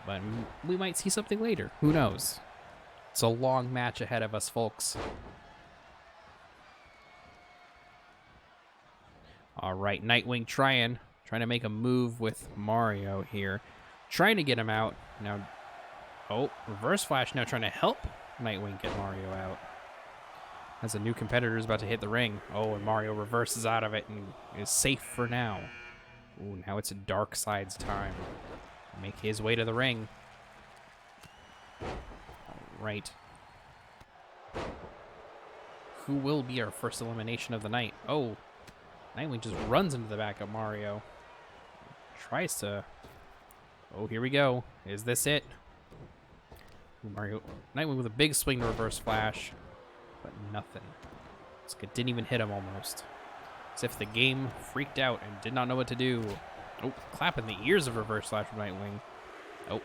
But we might see something later. Who knows? It's a long match ahead of us, folks. All right, Nightwing trying to make a move with Mario here. Trying to get him out. Now, oh, Reverse Flash now trying to help Nightwing get Mario out. As a new competitor is about to hit the ring. Oh, and Mario reverses out of it and is safe for now. Ooh, now it's Darkseid's time. Make his way to the ring. All right. Who will be our first elimination of the night? Oh, Nightwing just runs into the back of Mario. Tries to... Oh, here we go. Is this it? Ooh, Nightwing with a big swing to Reverse Flash. But nothing. It didn't even hit him almost. As if the game freaked out and did not know what to do. Oh, clapping the ears of Reverse Flash from Nightwing. Oh,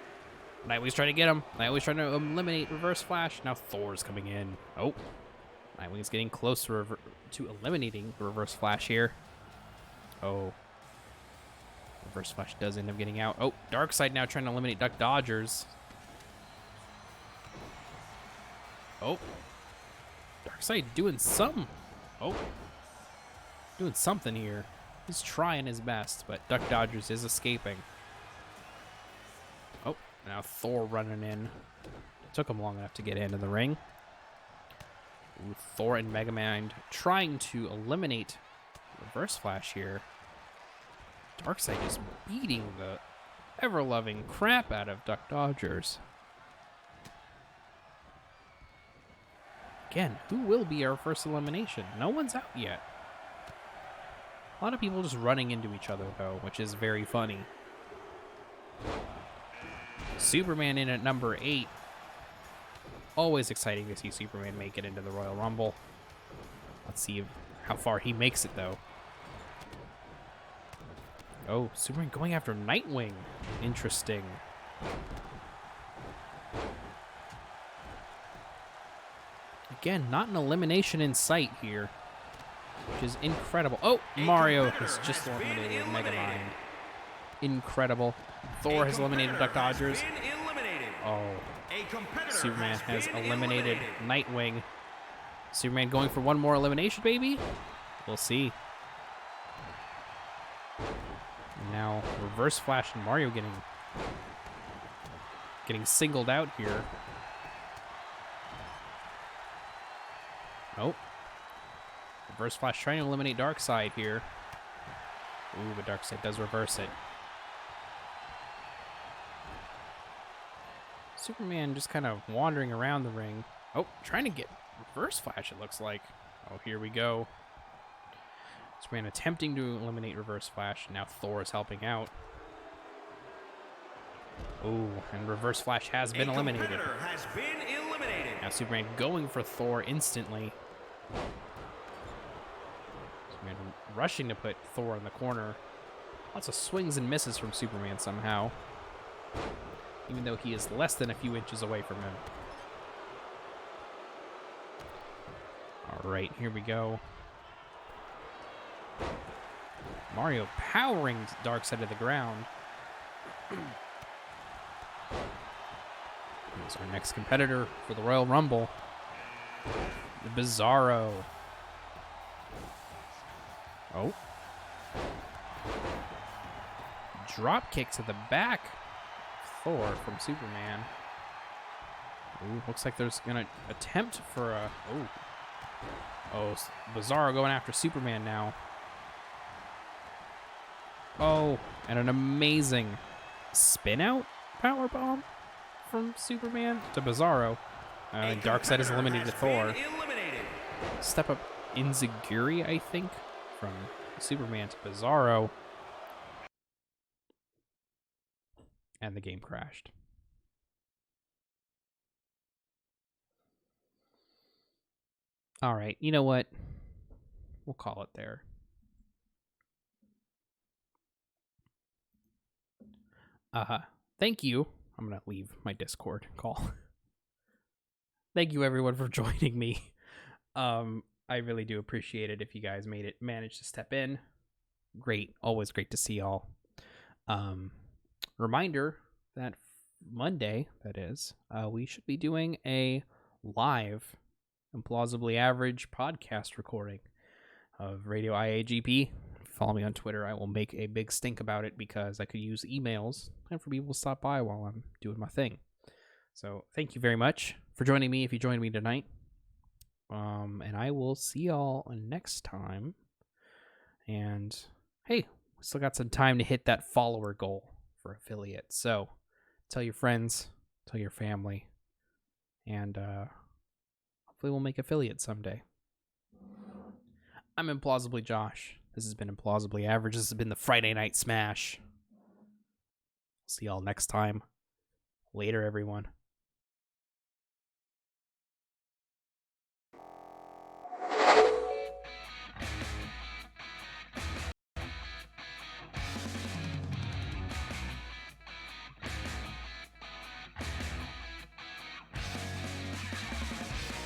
Nightwing's trying to get him. Nightwing's trying to eliminate Reverse Flash. Now Thor's coming in. Oh, Nightwing's getting close to eliminating the Reverse Flash here. Oh, Reverse Flash does end up getting out. Oh, Darkseid now trying to eliminate Duck Dodgers. Oh, Darkseid doing something. Oh, doing something here. He's trying his best, but Duck Dodgers is escaping. Oh, now Thor running in. It took him long enough to get into the ring. Ooh, Thor and Megamind trying to eliminate Reverse Flash here. Darkseid is beating the ever-loving crap out of Duck Dodgers. Again, who will be our first elimination? No one's out yet. A lot of people just running into each other, though, which is very funny. Superman in at number 8. Always exciting to see Superman make it into the Royal Rumble. Let's see how far he makes it, though. Oh, Superman going after Nightwing. Interesting. Again, not an elimination in sight here, which is incredible. Oh, Mario has just eliminated Megamind. Incredible. Thor has eliminated Duck Dodgers. Oh, Superman has eliminated Nightwing. Superman going for one more elimination, baby? We'll see. Now, Reverse Flash and Mario getting singled out here. Oh. Reverse Flash trying to eliminate Darkseid here. Ooh, but Darkseid does reverse it. Superman just kind of wandering around the ring. Oh, trying to get Reverse Flash, it looks like. Oh, here we go. Superman attempting to eliminate Reverse Flash. Now Thor is helping out. Ooh, and Reverse Flash has been eliminated. Now Superman going for Thor instantly. Superman rushing to put Thor in the corner. Lots of swings and misses from Superman somehow. Even though he is less than a few inches away from him. All right, here we go. Mario powering Darkseid to the ground. Here's our next competitor for the Royal Rumble. The Bizarro. Oh. Drop kick to the back. Thor from Superman. Ooh, looks like there's gonna attempt for a... Oh, Bizarro going after Superman now. Oh, and an amazing spin out powerbomb from Superman to Bizarro. Darkseid is eliminated Thor. Step up Inzaguri, I think, from Superman to Bizarro. And the game crashed. All right, you know what? We'll call it there. Thank you. I'm going to leave my Discord call. Thank you, everyone, for joining me. I really do appreciate it if you guys managed to step in. Great. Always great to see y'all. Reminder that Monday, that is, we should be doing a live Implausibly Average podcast recording of Radio IAGP. Follow me on Twitter. I will make a big stink about it because I could use emails and for people to stop by while I'm doing my thing. So thank you very much for joining me if you joined me tonight. And I will see y'all next time. And hey, we still got some time to hit that follower goal for affiliate. So tell your friends, tell your family, and hopefully we'll make affiliate someday. I'm Implausibly Josh. This has been Implausibly Average. This has been the Friday Night Smash. See y'all next time. Later, everyone.